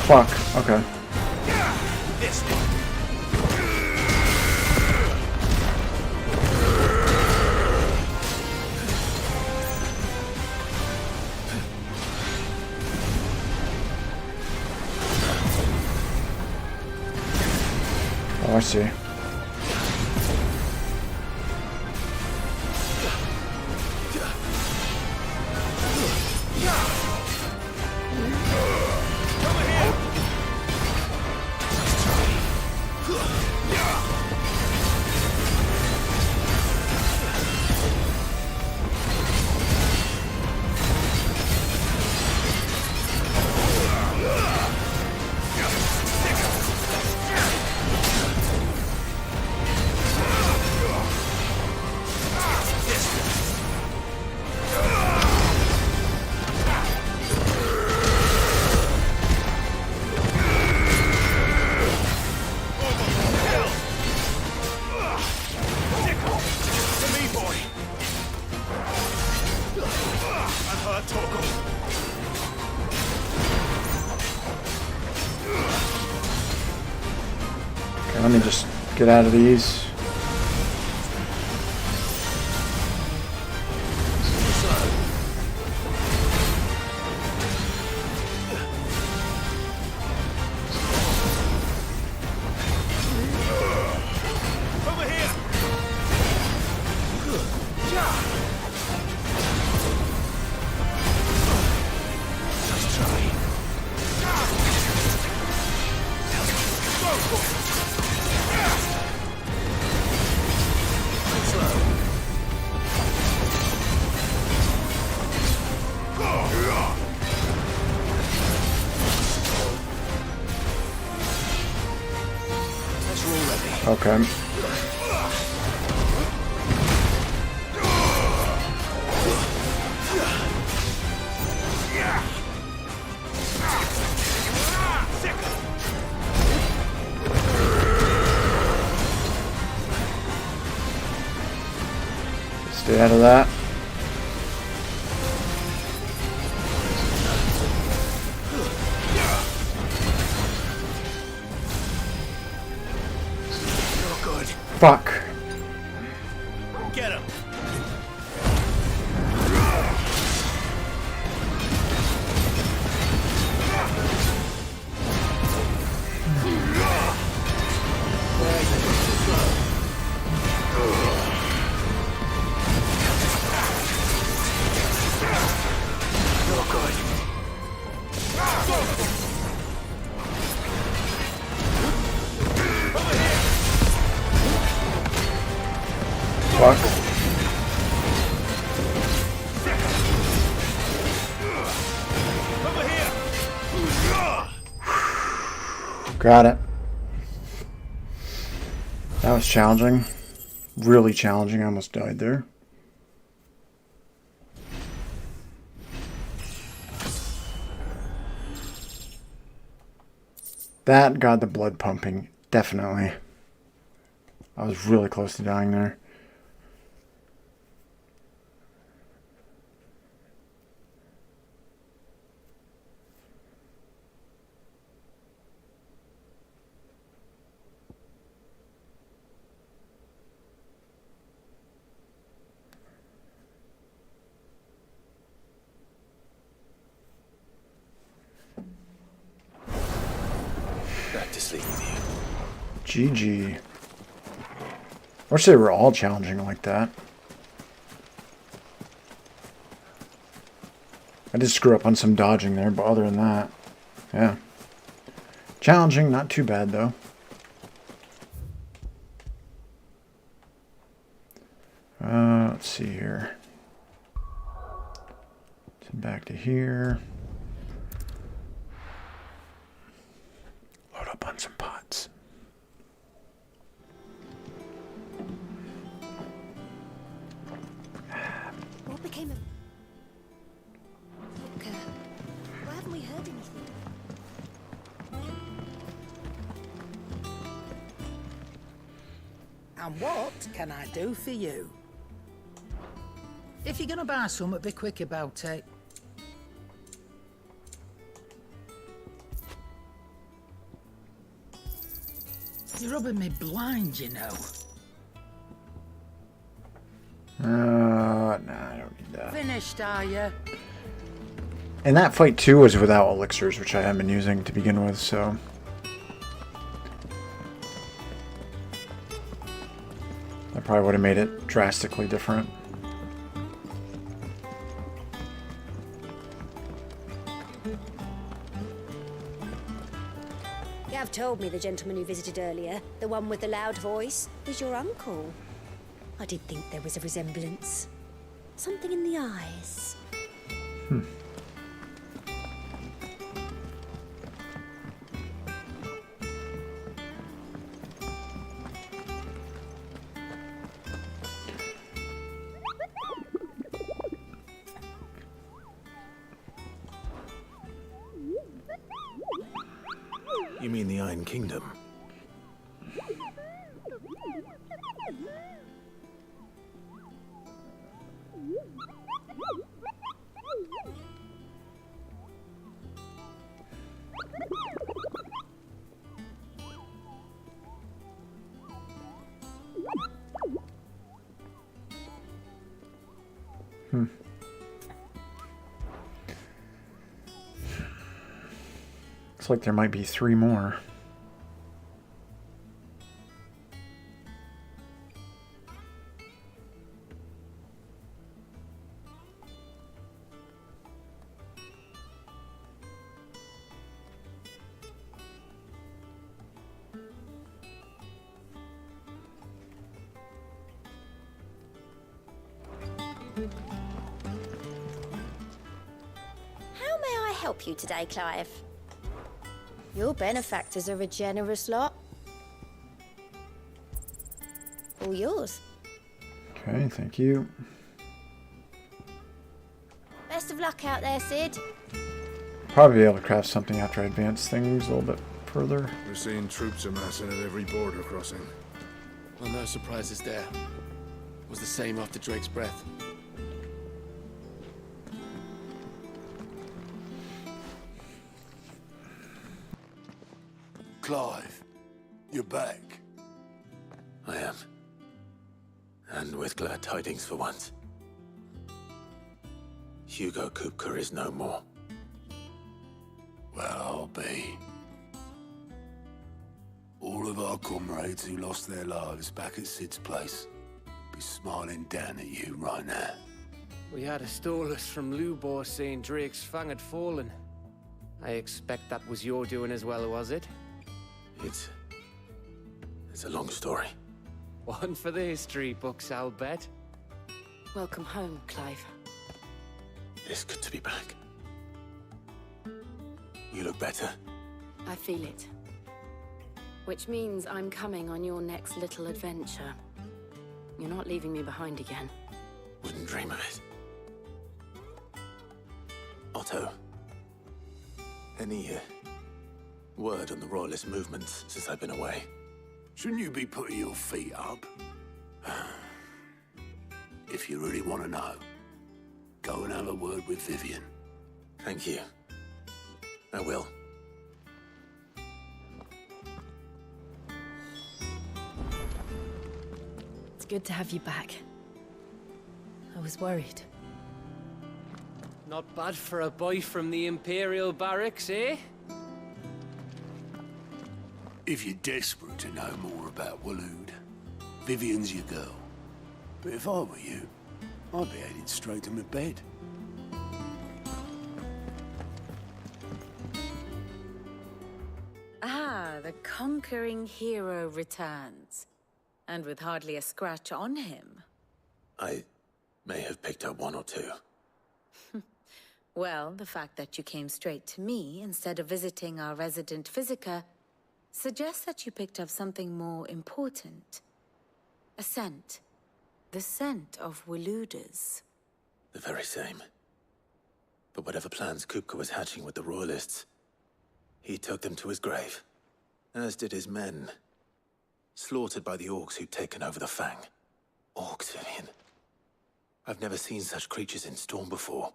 [SPEAKER 1] Fuck. Okay. Oh, I see. Okay, let me just get out of these. Okay. Stay out of that. Fuck.
[SPEAKER 5] Get him.
[SPEAKER 1] Fuck. Got it. That was challenging. Really challenging. I almost died there. That got the blood pumping. Definitely. I was really close to dying there.
[SPEAKER 3] Back to sleep with you.
[SPEAKER 1] GG. wish they were all challenging like that. I did screw up on some dodging there, but other than that, yeah. Challenging, not too bad though. Let's see here. Back to here. Load up on some pots.
[SPEAKER 16] What became of... Look, why haven't we heard anything?
[SPEAKER 6] And what can I do for you? If you're gonna buy something, be quick about it. You're rubbing me blind, you know.
[SPEAKER 1] Nah, I don't need that.
[SPEAKER 6] Finished, are you?
[SPEAKER 1] And that fight too was without elixirs, which I haven't been using to begin with, so... that probably would have made it drastically different.
[SPEAKER 16] Gav told me the gentleman who visited earlier, the one with the loud voice, was your uncle. I did think there was a resemblance. Something in the eyes.
[SPEAKER 3] You mean the Iron Kingdom?
[SPEAKER 1] Looks like there might be 3 more.
[SPEAKER 16] How may I help you today, Clive? Your benefactors are a generous lot. All yours.
[SPEAKER 1] Okay, thank you.
[SPEAKER 16] Best of luck out there, Sid.
[SPEAKER 1] Probably be able to craft something after I advance things a little bit further.
[SPEAKER 9] We're seeing troops amassing at every border crossing.
[SPEAKER 19] Well, no surprises there. It was the same after Drake's breath.
[SPEAKER 9] Clive, you're back.
[SPEAKER 3] I am. And with glad tidings for once. Hugo Kupka is no more.
[SPEAKER 9] Well, I'll be. All of our comrades who lost their lives back at Sid's place be smiling down at you right now.
[SPEAKER 8] We had a stolus from Lubor saying Drake's fang had fallen. I expect that was your doing as well, was it?
[SPEAKER 3] It's a long story.
[SPEAKER 8] One for the history books, I'll bet.
[SPEAKER 4] Welcome home, Clive.
[SPEAKER 3] It's good to be back. You look better.
[SPEAKER 4] I feel it. Which means I'm coming on your next little adventure. You're not leaving me behind again.
[SPEAKER 3] Wouldn't dream of it. Otto, any word on the Royalist movements since I've been away?
[SPEAKER 9] Shouldn't you be putting your feet up? If you really want to know, go and have a word with Vivian.
[SPEAKER 3] Thank you. I will.
[SPEAKER 4] It's good to have you back. I was worried.
[SPEAKER 8] Not bad for a boy from the Imperial barracks, eh?
[SPEAKER 9] If you're desperate to know more about Waloed, Vivian's your girl. But if I were you, I'd be heading straight to my bed.
[SPEAKER 4] Ah, the conquering hero returns. And with hardly a scratch on him.
[SPEAKER 3] I may have picked up one or two.
[SPEAKER 4] Well, the fact that you came straight to me instead of visiting our resident physiker suggests that you picked up something more important. A scent. The scent of Waludas.
[SPEAKER 3] The very same. But whatever plans Kupka was hatching with the Royalists, he took them to his grave. As did his men. Slaughtered by the orcs who'd taken over the Fang. Orcs, Vivian. I've never seen such creatures in Storm before.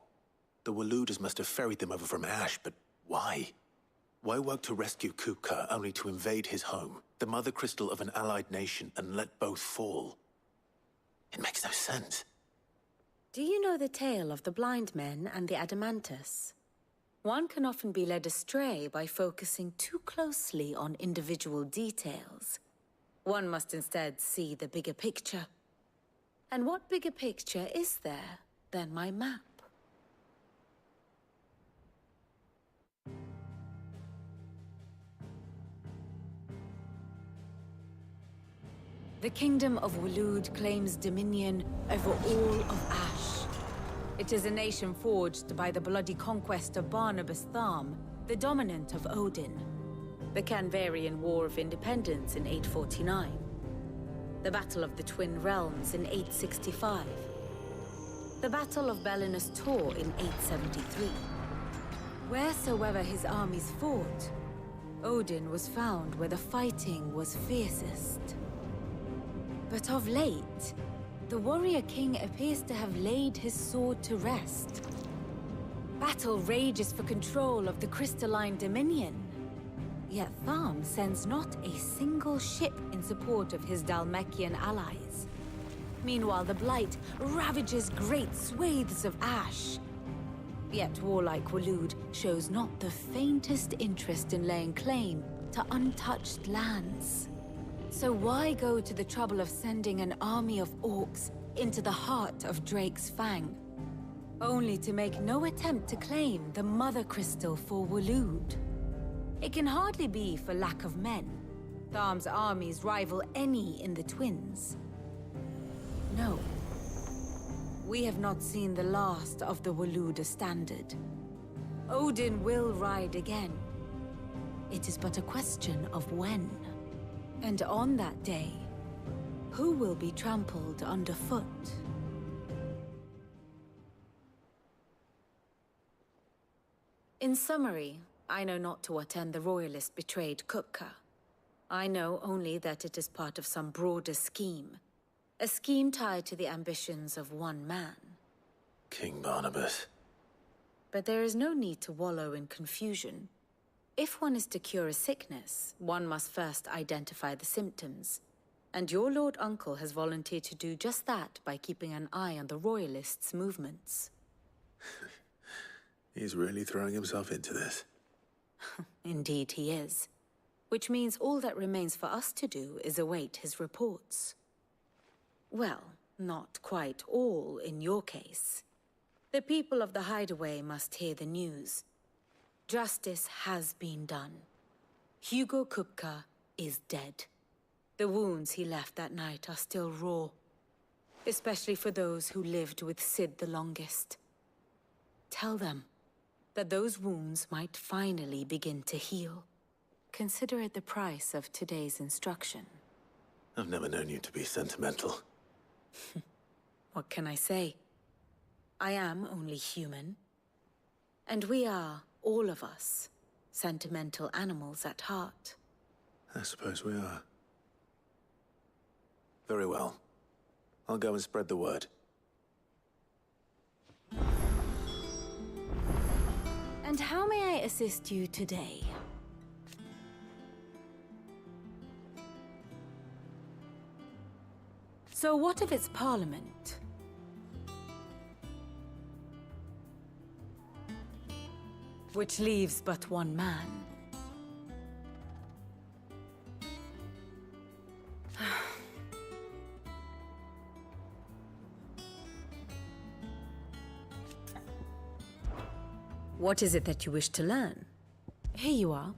[SPEAKER 3] The Waludas must have ferried them over from Ash, but why? Why work to rescue Kupka only to invade his home, the mother crystal of an allied nation, and let both fall? It makes no sense.
[SPEAKER 4] Do you know the tale of the blind men and the Adamantus? One can often be led astray by focusing too closely on individual details. One must instead see the bigger picture. And what bigger picture is there than my map? The Kingdom of Waloed claims dominion over all of Ash. It is a nation forged by the bloody conquest of Barnabas Tharm, the dominant of Odin. The Canvarian War of Independence in 849. The Battle of the Twin Realms in 865. The Battle of Belinus Tor in 873. Wheresoever his armies fought, Odin was found where the fighting was fiercest. But of late, the warrior king appears to have laid his sword to rest. Battle rages for control of the crystalline dominion. Yet Tharm sends not a single ship in support of his Dhalmekian allies. Meanwhile, the Blight ravages great swathes of Ash. Yet warlike Waloed shows not the faintest interest in laying claim to untouched lands. So why go to the trouble of sending an army of orcs into the heart of Drake's Fang, only to make no attempt to claim the Mother Crystal for Waloed? It can hardly be for lack of men. Tharm's armies rival any in the Twins. No. We have not seen the last of the Waluda standard. Odin will ride again. It is but a question of when. And on that day, who will be trampled underfoot? In summary, I know not to what end the Royalists betrayed Kupka. I know only that it is part of some broader scheme. A scheme tied to the ambitions of one man.
[SPEAKER 3] King Barnabas.
[SPEAKER 4] But there is no need to wallow in confusion. If one is to cure a sickness, one must first identify the symptoms. And your Lord Uncle has volunteered to do just that by keeping an eye on the Royalists' movements.
[SPEAKER 3] He's really throwing himself into this.
[SPEAKER 4] Indeed he is. Which means all that remains for us to do is await his reports. Well, not quite all in your case. The people of the Hideaway must hear the news. Justice has been done. Hugo Kupka is dead. The wounds he left that night are still raw. Especially for those who lived with Sid the longest. Tell them that those wounds might finally begin to heal. Consider it the price of today's instruction.
[SPEAKER 3] I've never known you to be sentimental.
[SPEAKER 4] What can I say? I am only human. And we are, all of us, sentimental animals at heart.
[SPEAKER 3] I suppose we are. Very well. I'll go and spread the word.
[SPEAKER 4] And how may I assist you today? So what of its parliament? Which leaves but one man. What is it that you wish to learn? Here you are.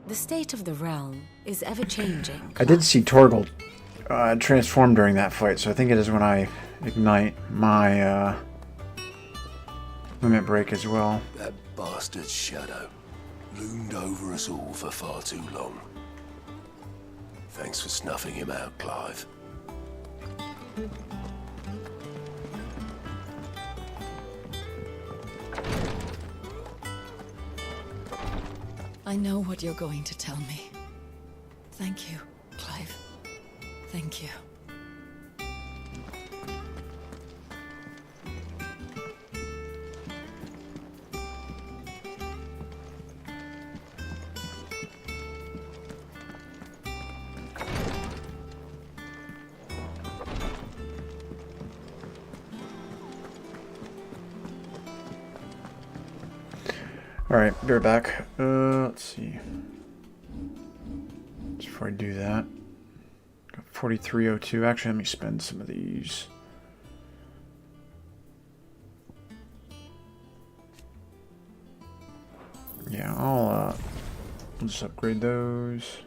[SPEAKER 4] The state of the realm is ever-changing.
[SPEAKER 1] I did see Torgal transform during that fight, so I think it is when I ignite my limit break as well.
[SPEAKER 9] That bastard's shadow loomed over us all for far too long. Thanks for snuffing him out, Clive.
[SPEAKER 7] I know what you're going to tell me. Thank you, Clive. Thank you.
[SPEAKER 1] Alright, be right back. Let's see. Just before I do that. Got 4302. Actually, let me spend some of these. Yeah, I'll just upgrade those.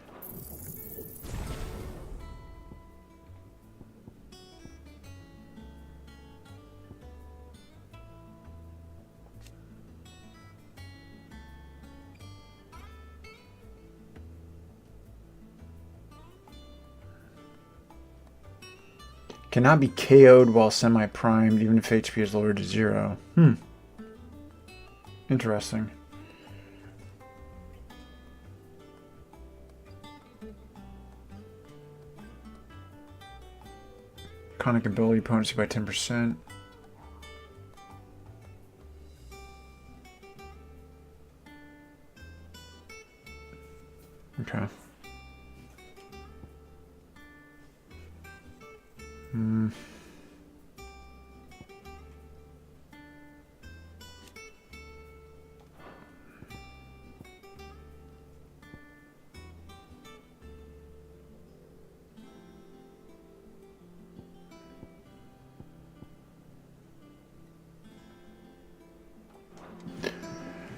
[SPEAKER 1] Cannot be KO'd while semi-primed, even if HP is lowered to 0. Interesting. Iconic ability, potency by 10%. Okay.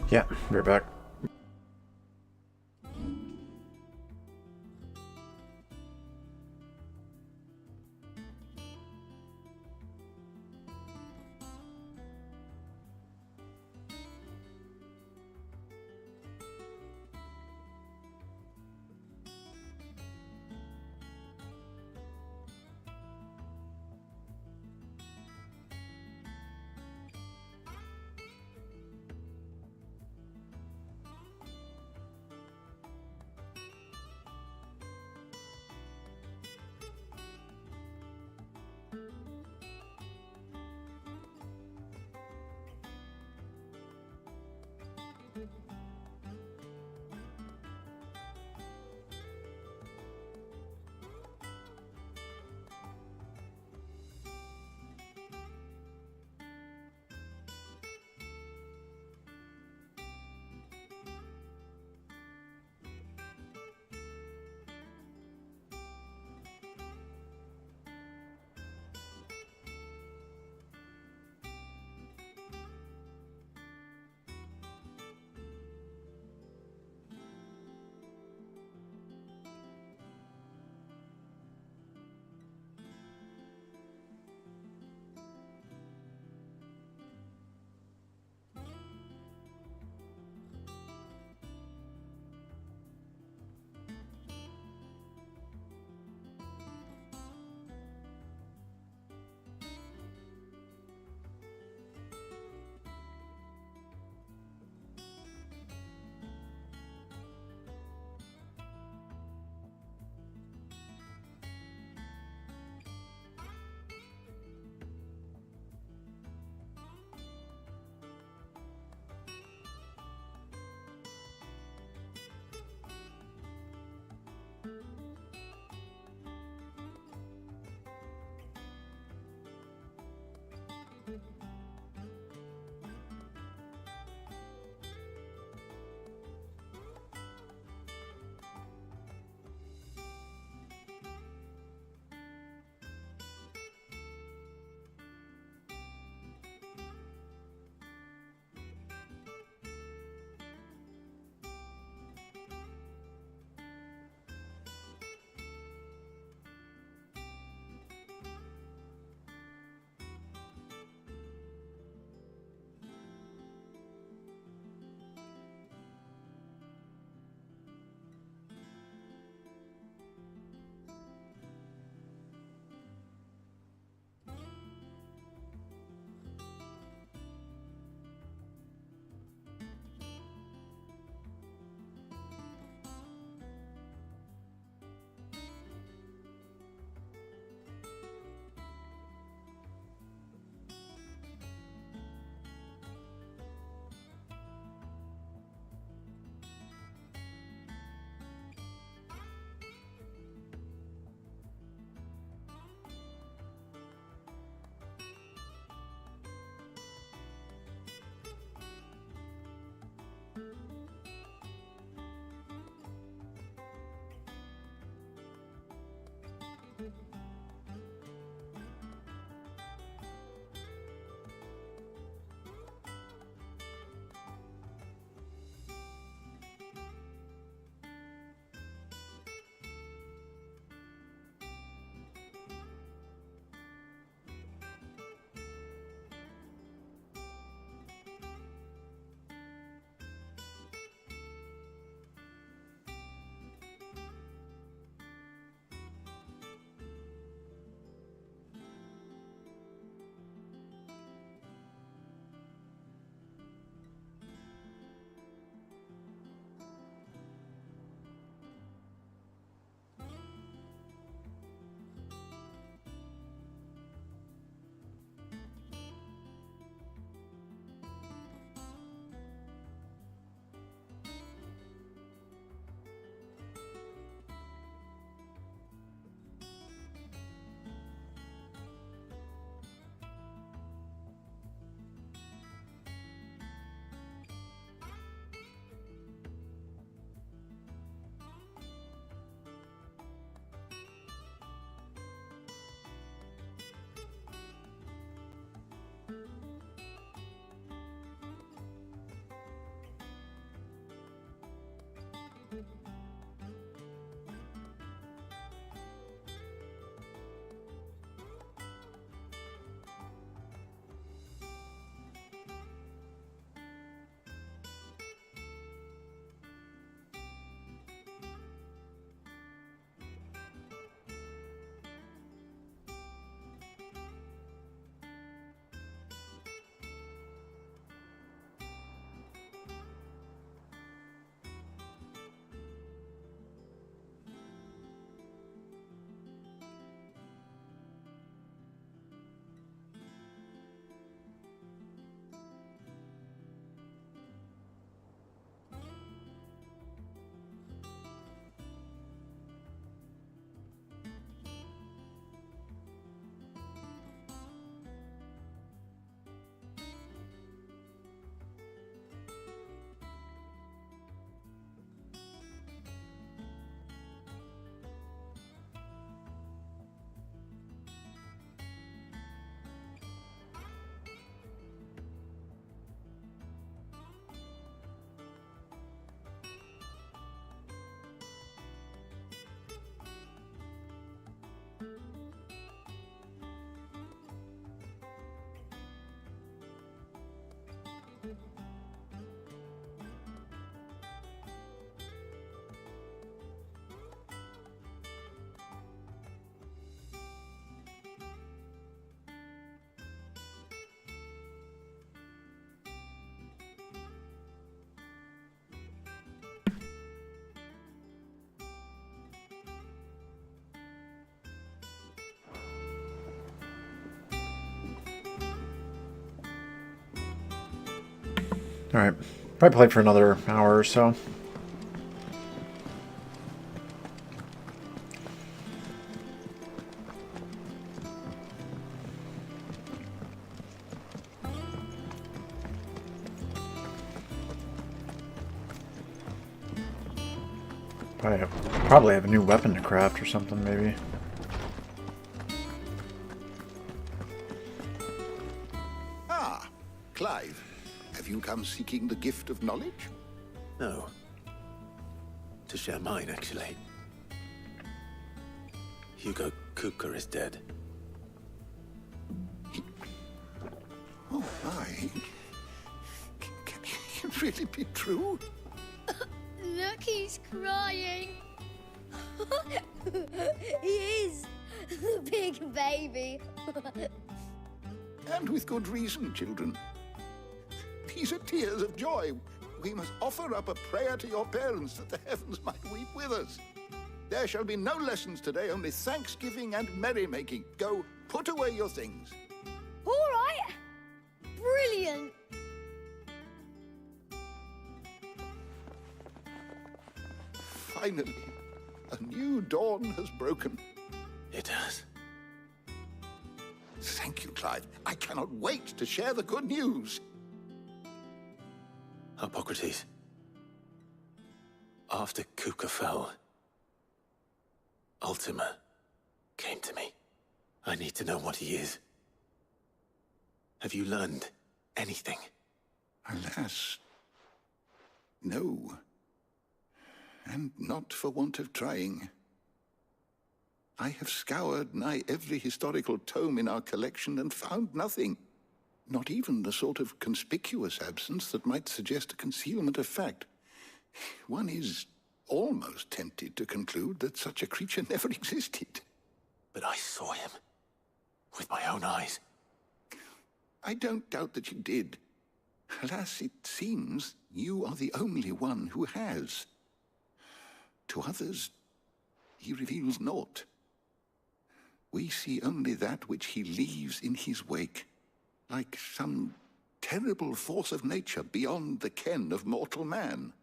[SPEAKER 1] Yeah, right back. Alright. Probably play for another hour or so. Probably have a new weapon to craft or something, maybe.
[SPEAKER 23] Ah, Clive. Have you come seeking the gift of knowledge?
[SPEAKER 3] No. To share mine, actually. Hugo Kupka is dead.
[SPEAKER 23] Oh, my. Can it really be true?
[SPEAKER 12] Look, he's crying. He is. The big baby.
[SPEAKER 23] And with good reason, children. These are tears of joy. We must offer up a prayer to your parents that the heavens might weep with us. There shall be no lessons today, only thanksgiving and merrymaking. Go, put away your things.
[SPEAKER 12] All right. Brilliant.
[SPEAKER 23] Finally, a new dawn has broken.
[SPEAKER 3] It has.
[SPEAKER 23] Thank you, Clive. I cannot wait to share the good news.
[SPEAKER 3] Hippocrates. After Kupka fell, Ultima came to me. I need to know what he is. Have you learned anything?
[SPEAKER 23] Alas, no. And not for want of trying. I have scoured nigh every historical tome in our collection and found nothing. Not even the sort of conspicuous absence that might suggest a concealment of fact. One is almost tempted to conclude that such a creature never existed.
[SPEAKER 3] But I saw him. With my own eyes.
[SPEAKER 23] I don't doubt that you did. Alas, it seems you are the only one who has. To others, he reveals naught. We see only that which he leaves in his wake, like some terrible force of nature beyond the ken of mortal man.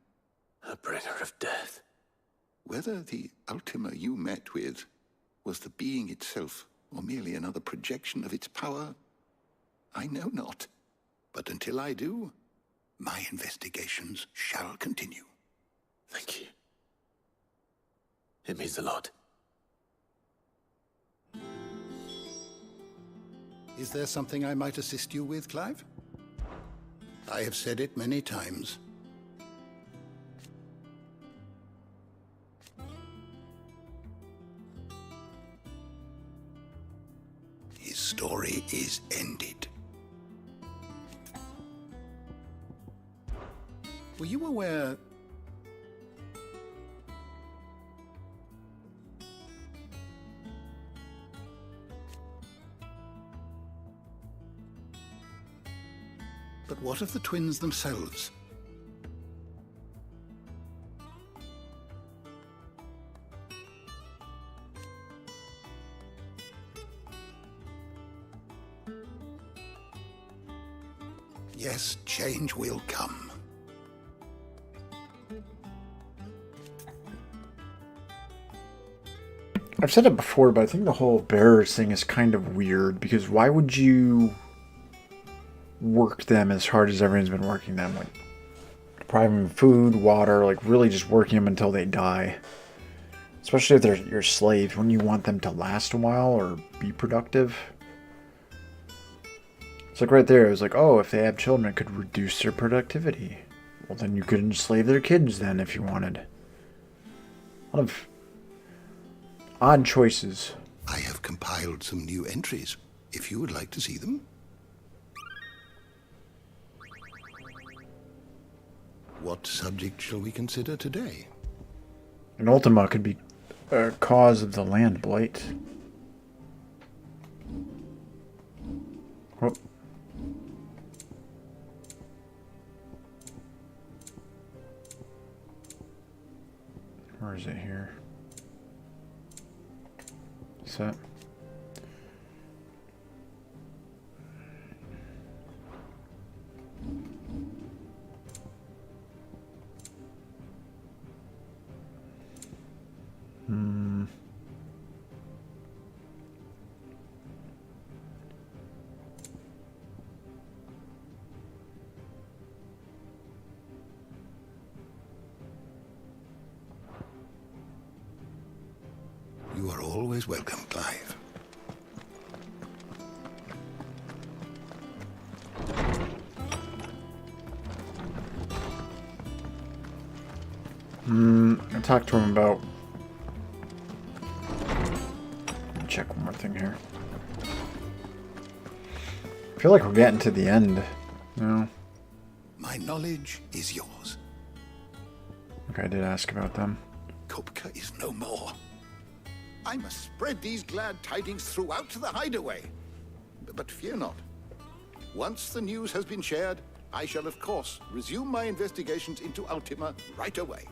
[SPEAKER 3] A bringer of death.
[SPEAKER 23] Whether the Ultima you met with was the being itself, or merely another projection of its power, I know not. But until I do, my investigations shall continue.
[SPEAKER 3] Thank you. It means a lot.
[SPEAKER 23] Is there something I might assist you with, Clive? I have said it many times. His story is ended. Were you aware... But what of the twins themselves? Yes, change will come.
[SPEAKER 1] I've said it before, but I think the whole bearers thing is kind of weird, because why would you work them as hard as everyone's been working them? Like, providing them food, water, like really just working them until they die. Especially if they're your slaves, wouldn't you want them to last a while or be productive? It's like right there, it was like, oh, if they have children, it could reduce their productivity. Well, then you could enslave their kids then if you wanted. A lot of odd choices.
[SPEAKER 23] I have compiled some new entries, if you would like to see them. What subject shall we consider today?
[SPEAKER 1] An Ultima could be a cause of the land blight. Oh. Where is it here? Set.
[SPEAKER 23] You are always welcome, Clive.
[SPEAKER 1] I talked to him about... Check one more thing here. I feel like we're getting to the end. No.
[SPEAKER 23] My knowledge is yours.
[SPEAKER 1] Okay, I did ask about them.
[SPEAKER 23] Kopka is no more. I must spread these glad tidings throughout the hideaway. But fear not. Once the news has been shared, I shall of course resume my investigations into Ultima right away.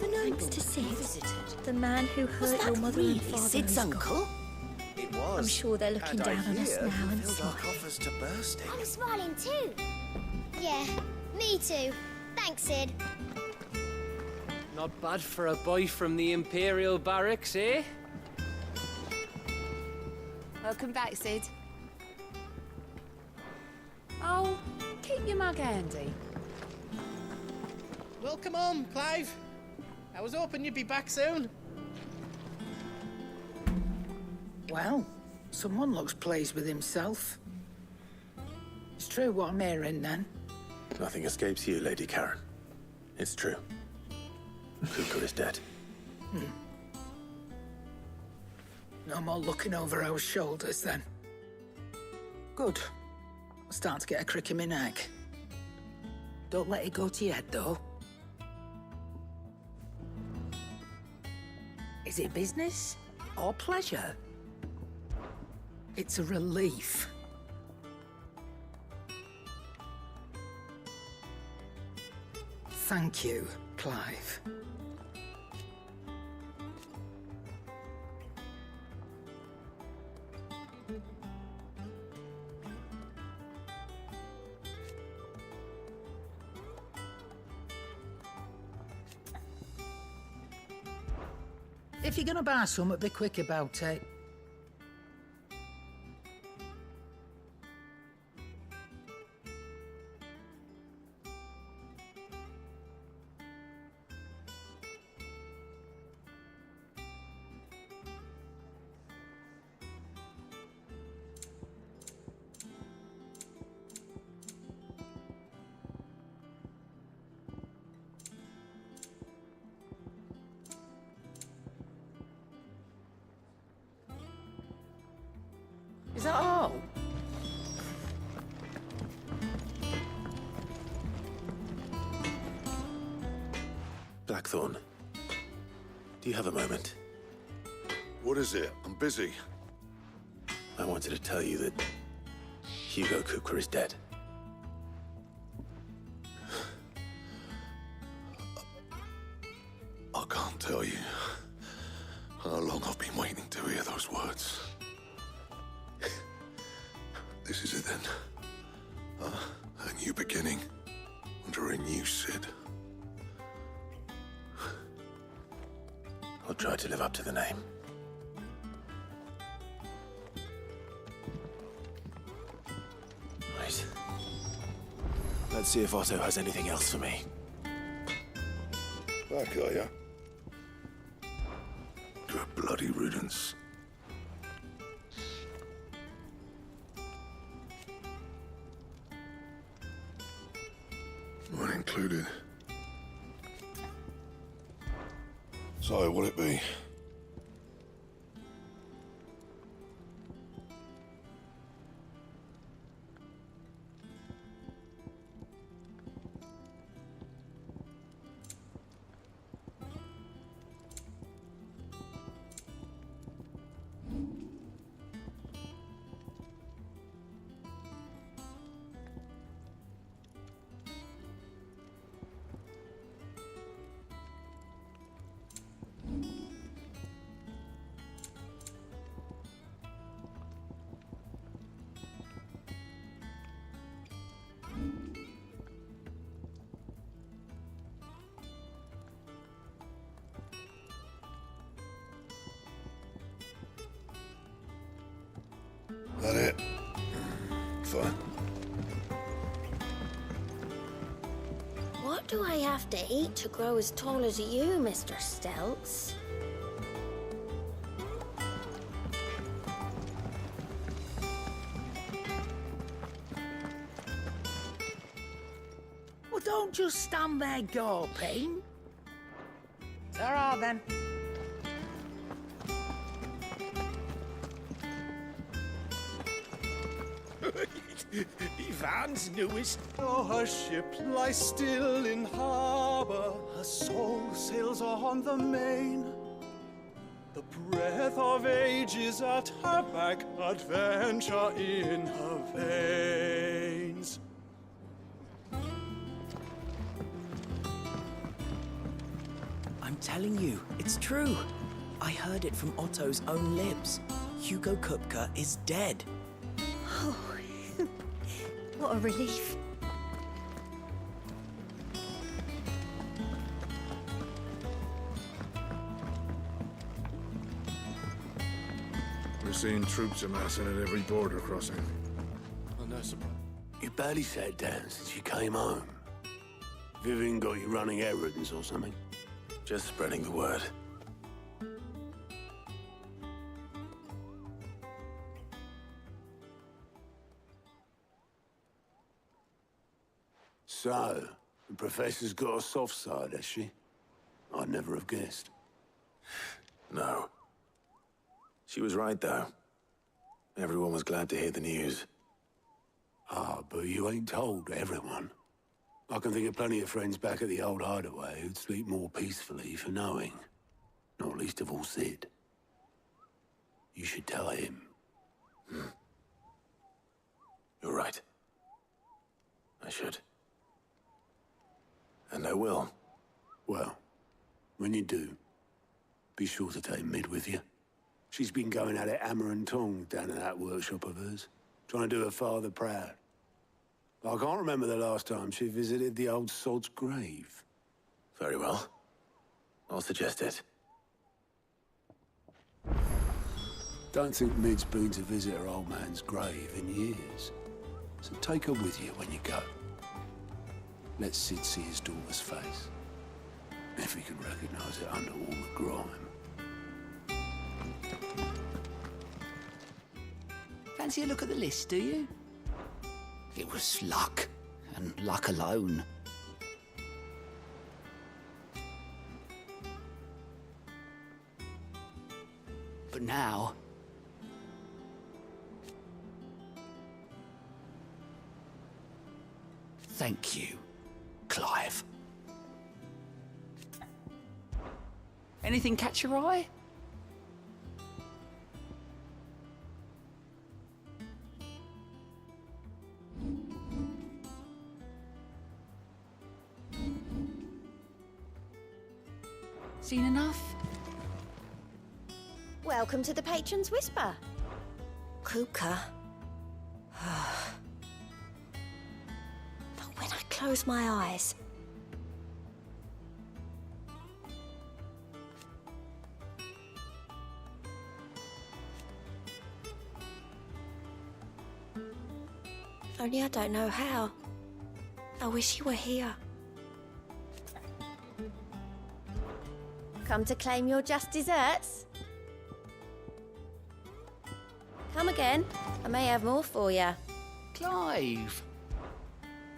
[SPEAKER 12] Thanks to Sid, the man who hurt your mother and father.
[SPEAKER 14] Sid's
[SPEAKER 12] is
[SPEAKER 14] uncle?
[SPEAKER 12] gone.
[SPEAKER 14] It was.
[SPEAKER 12] I'm sure they're looking down on us now and
[SPEAKER 14] filled our
[SPEAKER 12] smiling.
[SPEAKER 14] coffers to bursting.
[SPEAKER 12] I'm smiling too. Yeah, me too. Thanks, Sid.
[SPEAKER 8] Not bad for a boy from the Imperial Barracks, eh?
[SPEAKER 7] Welcome back, Sid. Oh, keep your mug handy.
[SPEAKER 6] Welcome home, Clive. I was hoping you'd be back soon.
[SPEAKER 14] Well, someone looks pleased with himself. It's true what I'm hearing, then.
[SPEAKER 3] Nothing escapes you, Lady Karen. It's true. Kuka is dead.
[SPEAKER 14] No more looking over our shoulders, then. Good. I'm starting to get a crick in my neck. Don't let it go to your head, though. Is it business or pleasure? It's a relief. Thank you, Clive. If you're gonna buy something, be quick about it. Is that all?
[SPEAKER 3] Blackthorn, do you have a moment?
[SPEAKER 9] What is it? I'm busy.
[SPEAKER 3] I wanted to tell you that Hugo Kupka is dead.
[SPEAKER 9] I can't tell you how long I've been waiting to hear those words. This is it then. A new beginning under a new Sid.
[SPEAKER 3] I'll try to live up to the name. Right. Let's see if Otto has anything else for me.
[SPEAKER 9] Back, are ya? To a bloody riddance. included. So, what'll it be? That it? Fine.
[SPEAKER 16] What do I have to eat to grow as tall as you, Mr. Stelz?
[SPEAKER 14] Well, don't just stand there gawping. All right, then.
[SPEAKER 11] Ivan's newest. Oh, her ship lies still in harbor. Her soul sails on the main. The breath of age is at her back, adventure in her veins.
[SPEAKER 2] I'm telling you, it's true. I heard it from Otto's own lips. Hugo Kupka is dead.
[SPEAKER 16] Oh, what a relief.
[SPEAKER 9] We're seeing troops amassing at every border crossing.
[SPEAKER 19] Oh, no surprise.
[SPEAKER 15] You barely sat down since you came home. Vivian got you running errands or something?
[SPEAKER 3] Just spreading the word.
[SPEAKER 15] So, the Professor's got a soft side, has she? I'd never have guessed.
[SPEAKER 3] No. She was right, though. Everyone was glad to hear the news.
[SPEAKER 15] Ah, but you ain't told everyone. I can think of plenty of friends back at the old hideaway who'd sleep more peacefully for knowing. Not least of all Sid. You should tell him.
[SPEAKER 3] You're right. I should. And I will.
[SPEAKER 15] Well, when you do, be sure to take Mid with you. She's been going at it hammer and tongs down in that workshop of hers, trying to do her father proud. I can't remember the last time she visited the old sod's grave.
[SPEAKER 3] Very well. I'll suggest it.
[SPEAKER 15] Don't think Mid's been to visit her old man's grave in years. So take her with you when you go. Let Sid see his daughter's face. If he can recognize it under all the grime.
[SPEAKER 14] Fancy a look at the list, do you? It was luck, and luck alone. But now... Thank you, Clive. Anything catch your eye? Seen enough?
[SPEAKER 16] Welcome to the Patron's Whisper. Kupka. But when I close my eyes... Only I don't know how. I wish you were here. Come to claim your just desserts? Come again. I may have more for you.
[SPEAKER 14] Clive.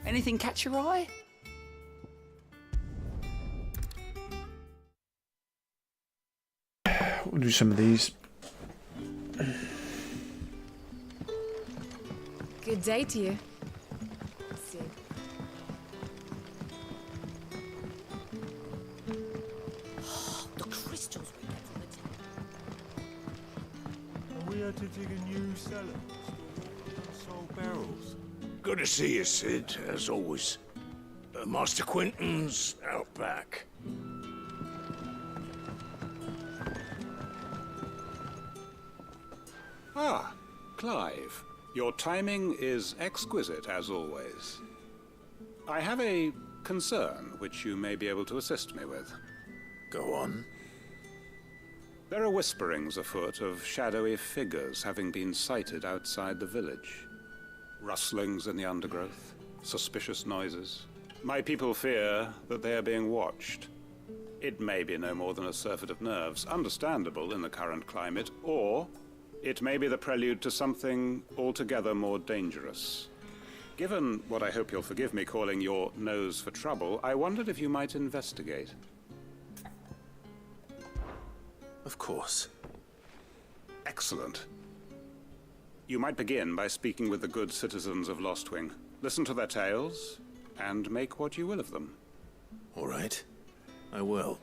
[SPEAKER 14] Anything catch your eye?
[SPEAKER 1] We'll do some of these.
[SPEAKER 7] Good day to you. See.
[SPEAKER 14] The crystals we get from the
[SPEAKER 9] Are we had to dig a new cellar? Soul barrels. Good to see you, Sid, as always. Master Quentin's out back.
[SPEAKER 13] Ah, Clive. Your timing is exquisite, as always. I have a concern which you may be able to assist me with.
[SPEAKER 3] Go on.
[SPEAKER 13] There are whisperings afoot of shadowy figures having been sighted outside the village. Rustlings in the undergrowth, suspicious noises. My people fear that they are being watched. It may be no more than a surfeit of nerves, understandable in the current climate, or it may be the prelude to something altogether more dangerous. Given what I hope you'll forgive me calling your nose for trouble, I wondered if you might investigate.
[SPEAKER 3] Of course.
[SPEAKER 13] Excellent. You might begin by speaking with the good citizens of Lostwing. Listen to their tales, and make what you will of them.
[SPEAKER 3] All right. I will.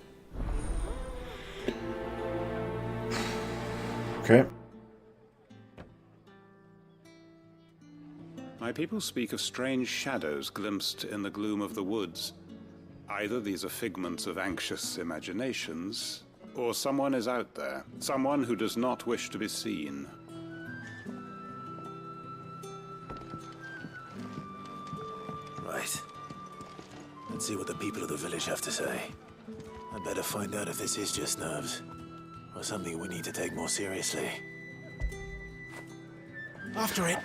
[SPEAKER 1] Okay.
[SPEAKER 13] My people speak of strange shadows glimpsed in the gloom of the woods. Either these are figments of anxious imaginations, or someone is out there. Someone who does not wish to be seen.
[SPEAKER 3] Right. Let's see what the people of the village have to say. I'd better find out if this is just nerves, or something we need to take more seriously.
[SPEAKER 14] After it.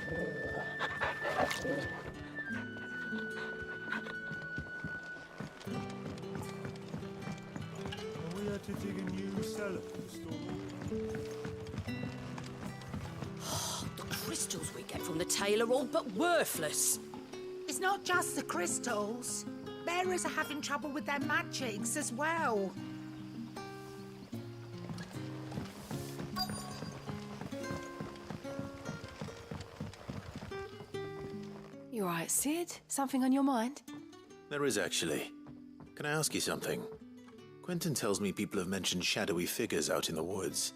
[SPEAKER 9] We had to dig a new cellar to store.
[SPEAKER 14] The crystals we get from the tail are all but worthless.
[SPEAKER 18] It's not just the crystals. Bearers are having trouble with their magics as well.
[SPEAKER 7] You all right, Sid? Something on your mind?
[SPEAKER 3] There is actually. Can I ask you something? Quentin tells me people have mentioned shadowy figures out in the woods.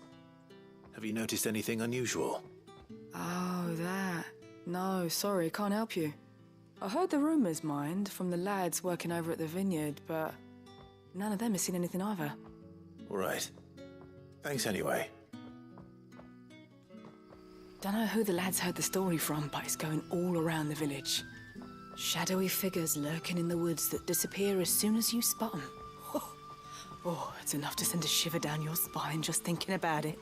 [SPEAKER 3] Have you noticed anything unusual?
[SPEAKER 7] Oh, that. No, sorry, can't help you. I heard the rumours, mind, from the lads working over at the vineyard, but none of them has seen anything either.
[SPEAKER 3] All right. Thanks anyway.
[SPEAKER 7] Don't know who the lads heard the story from, but it's going all around the village. Shadowy figures lurking in the woods that disappear as soon as you spot them. Oh, it's enough to send a shiver down your spine just thinking about it.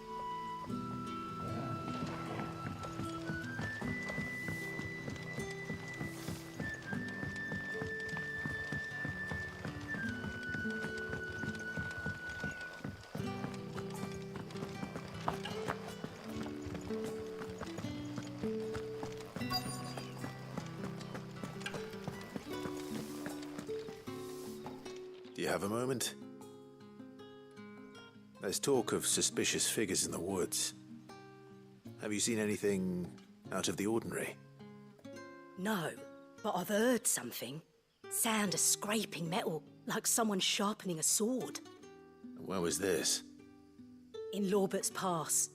[SPEAKER 3] Do you have a moment? There's talk of suspicious figures in the woods. Have you seen anything out of the ordinary?
[SPEAKER 16] No, but I've heard something. Sound of scraping metal, like someone sharpening a sword.
[SPEAKER 3] Where was this?
[SPEAKER 16] In Lorbert's Pass.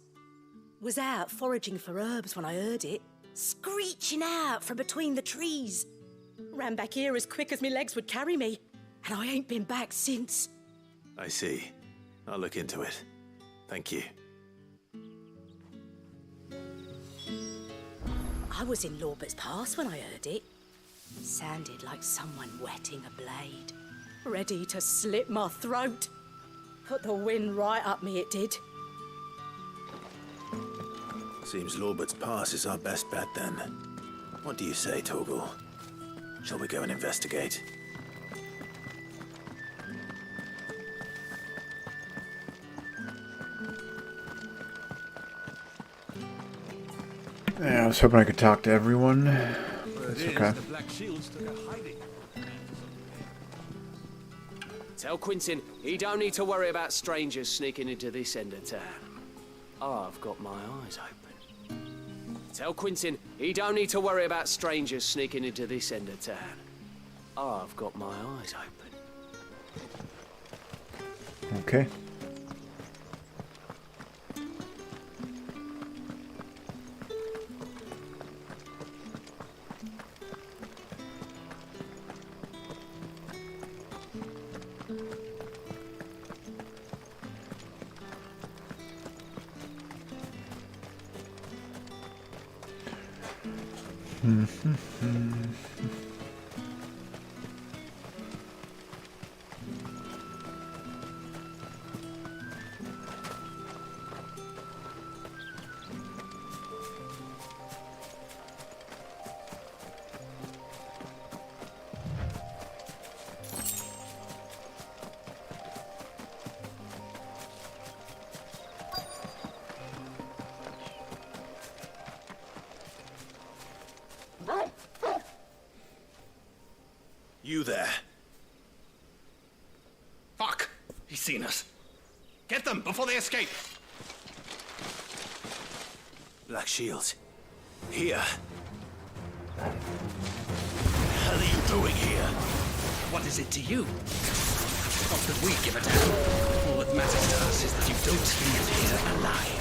[SPEAKER 16] Was out foraging for herbs when I heard it, screeching out from between the trees. Ran back here as quick as my legs would carry me, and I ain't been back since.
[SPEAKER 3] I see. I'll look into it. Thank you.
[SPEAKER 16] I was in Lorbert's Pass when I heard it. Sounded like someone whetting a blade, ready to slit my throat. Put the wind right up me, it did.
[SPEAKER 3] Seems Lorbert's Pass is our best bet then. What do you say, Torgal? Shall we go and investigate?
[SPEAKER 1] Yeah, I was hoping I could talk to everyone. That's okay.
[SPEAKER 5] The Black Shields took a hiding.
[SPEAKER 8] Tell Quentin he don't need to worry about strangers sneaking into this end of town. I've got my eyes open. Tell Quentin he don't need to worry about strangers sneaking into this end of town. I've got my eyes open.
[SPEAKER 1] Okay.
[SPEAKER 9] You there. Fuck! He's seen us. Get them before they escape.
[SPEAKER 3] Black Shields. Here. What the hell are you doing here?
[SPEAKER 9] What is it to you? Not that we give a damn. All that matters to us is that you don't leave here alive.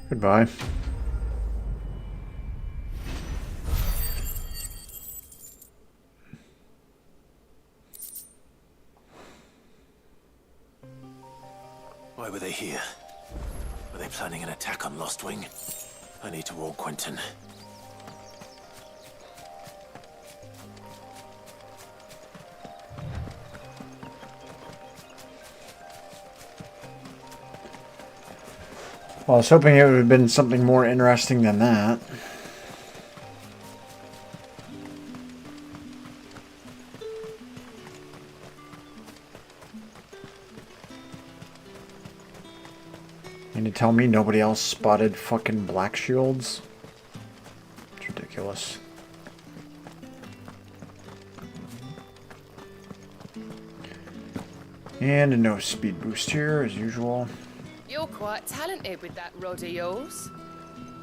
[SPEAKER 1] Goodbye.
[SPEAKER 3] Why were they here? Were they planning an attack on Lost Wing? I need to warn Quentin.
[SPEAKER 1] Well, I was hoping it would have been something more interesting than that. And you tell me nobody else spotted fucking black shields? It's ridiculous. And a no speed boost here, as usual.
[SPEAKER 20] You're quite talented with that rod of yours.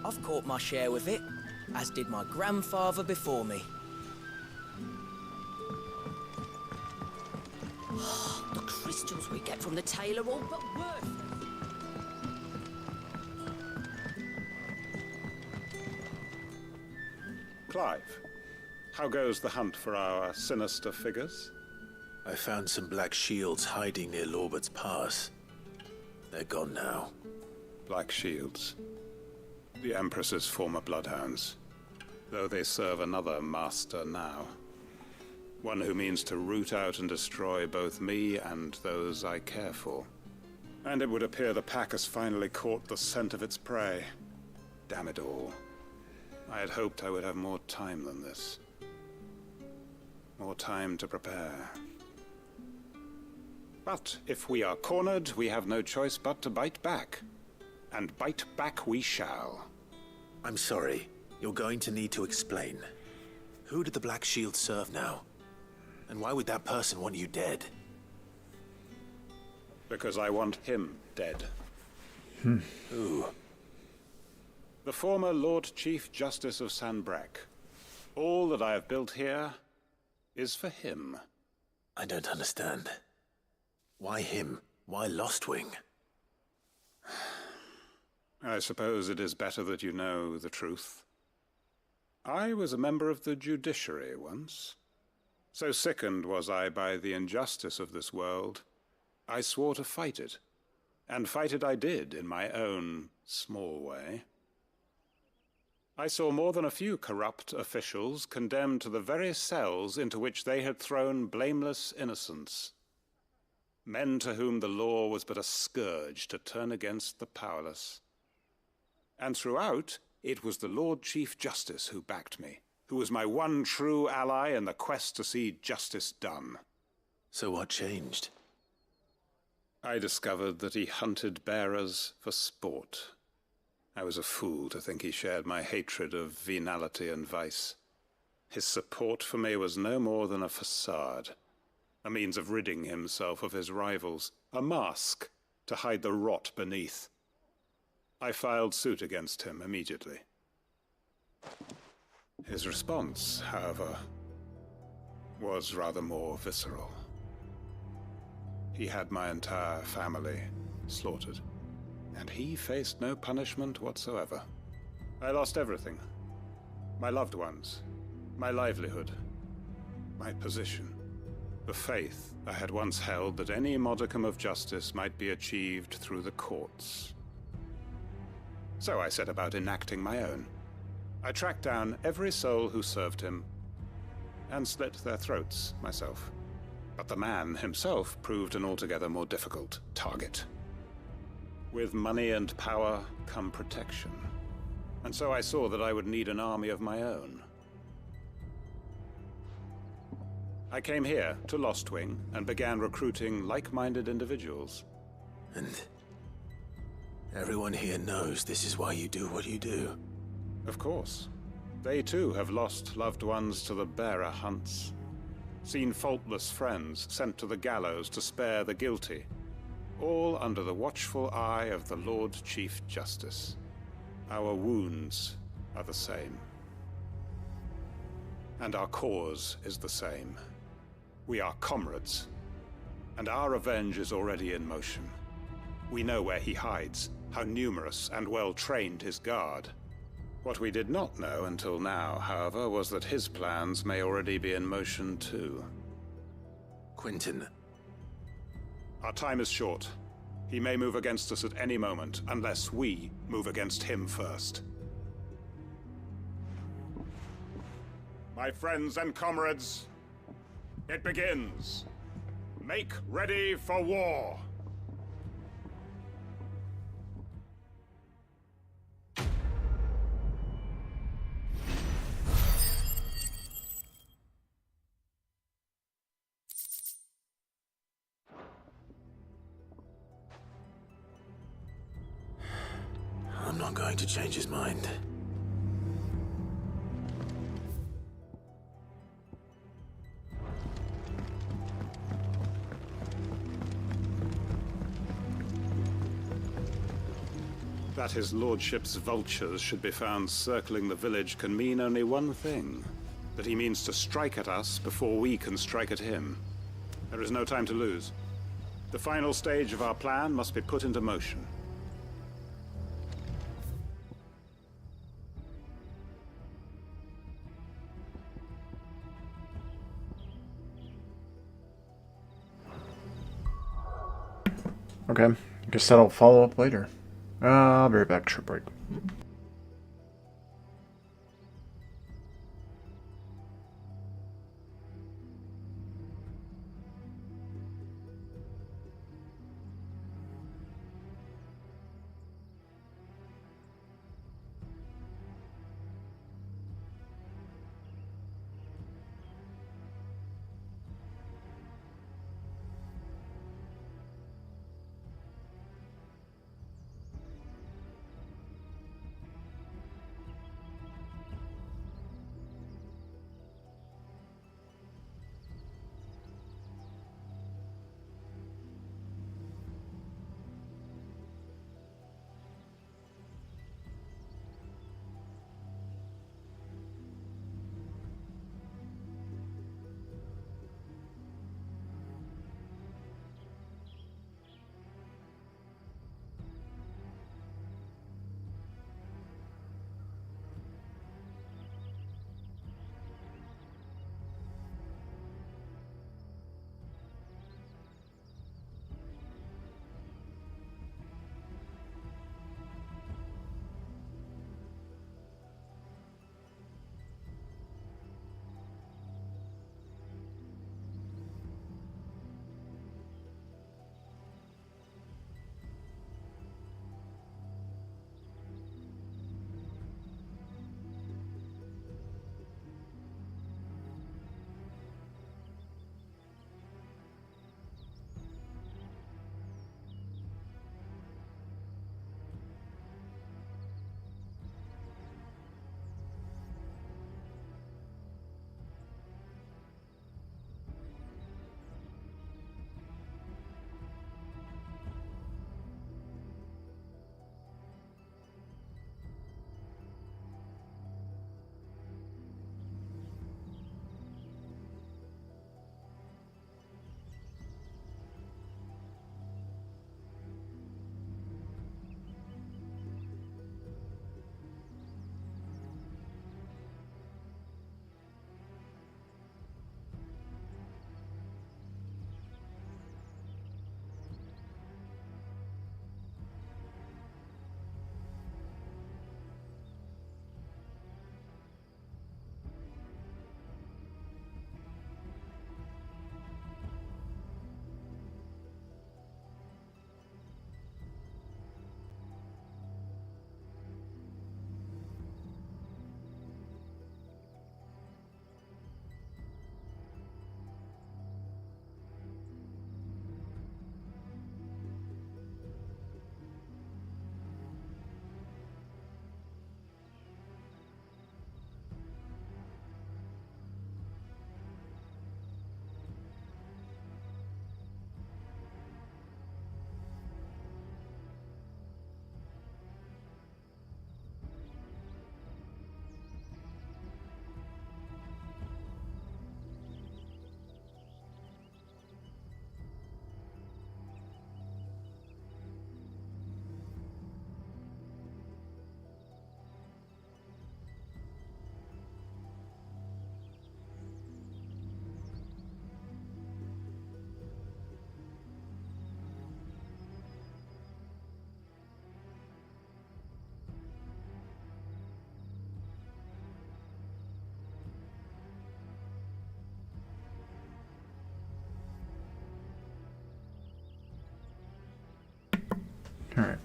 [SPEAKER 2] I've caught my share with it, as did my grandfather before me.
[SPEAKER 16] The crystals we get from the tail are all but worthless.
[SPEAKER 13] Clive, how goes the hunt for our sinister figures?
[SPEAKER 3] I found some black shields hiding near Lorbert's Pass. They're gone now.
[SPEAKER 13] Black Shields. The Empress's former bloodhounds. Though they serve another master now. One who means to root out and destroy both me and those I care for. And it would appear the pack has finally caught the scent of its prey. Damn it all. I had hoped I would have more time than this. More time to prepare. But if we are cornered, we have no choice but to bite back. And bite back we shall.
[SPEAKER 3] I'm sorry. You're going to need to explain. Who did the Black Shield serve now? And why would that person want you dead?
[SPEAKER 13] Because I want him dead.
[SPEAKER 3] Who?
[SPEAKER 13] The former Lord Chief Justice of Sanbreque. All that I have built here is for him.
[SPEAKER 3] I don't understand. Why him? Why Lost Wing?
[SPEAKER 13] I suppose it is better that you know the truth. I was a member of the judiciary once. So sickened was I by the injustice of this world, I swore to fight it. And fight it I did, in my own small way. I saw more than a few corrupt officials condemned to the very cells into which they had thrown blameless innocents. Men to whom the law was but a scourge to turn against the powerless. And throughout, it was the Lord Chief Justice who backed me, who was my one true ally in the quest to see justice done.
[SPEAKER 3] So what changed?
[SPEAKER 13] I discovered that he hunted bearers for sport. I was a fool to think he shared my hatred of venality and vice. His support for me was no more than a facade, a means of ridding himself of his rivals, a mask to hide the rot beneath. I filed suit against him immediately. His response, however, was rather more visceral. He had my entire family slaughtered, and he faced no punishment whatsoever. I lost everything. My loved ones, my livelihood, my position, the faith I had once held that any modicum of justice might be achieved through the courts. So I set about enacting my own. I tracked down every soul who served him, and slit their throats myself. But the man himself proved an altogether more difficult target. With money and power come protection, and so I saw that I would need an army of my own. I came here to Lostwing and began recruiting like-minded individuals.
[SPEAKER 3] And everyone here knows this is why you do what you do.
[SPEAKER 13] Of course. They too have lost loved ones to the bearer hunts. Seen faultless friends sent to the gallows to spare the guilty, all under the watchful eye of the Lord Chief Justice. Our wounds are the same. And our cause is the same. We are comrades, and our revenge is already in motion. We know where he hides, how numerous and well-trained his guard. What we did not know until now, however, was that his plans may already be in motion too.
[SPEAKER 3] Quentin.
[SPEAKER 13] Our time is short. He may move against us at any moment, unless we move against him first. My friends and comrades, it begins. Make ready for war.
[SPEAKER 3] I'm not going to change his mind.
[SPEAKER 13] That his lordship's vultures should be found circling the village can mean only one thing. That he means to strike at us before we can strike at him. There is no time to lose. The final stage of our plan must be put into motion.
[SPEAKER 1] Okay, guess that'll follow up later. I'll be right back, short break.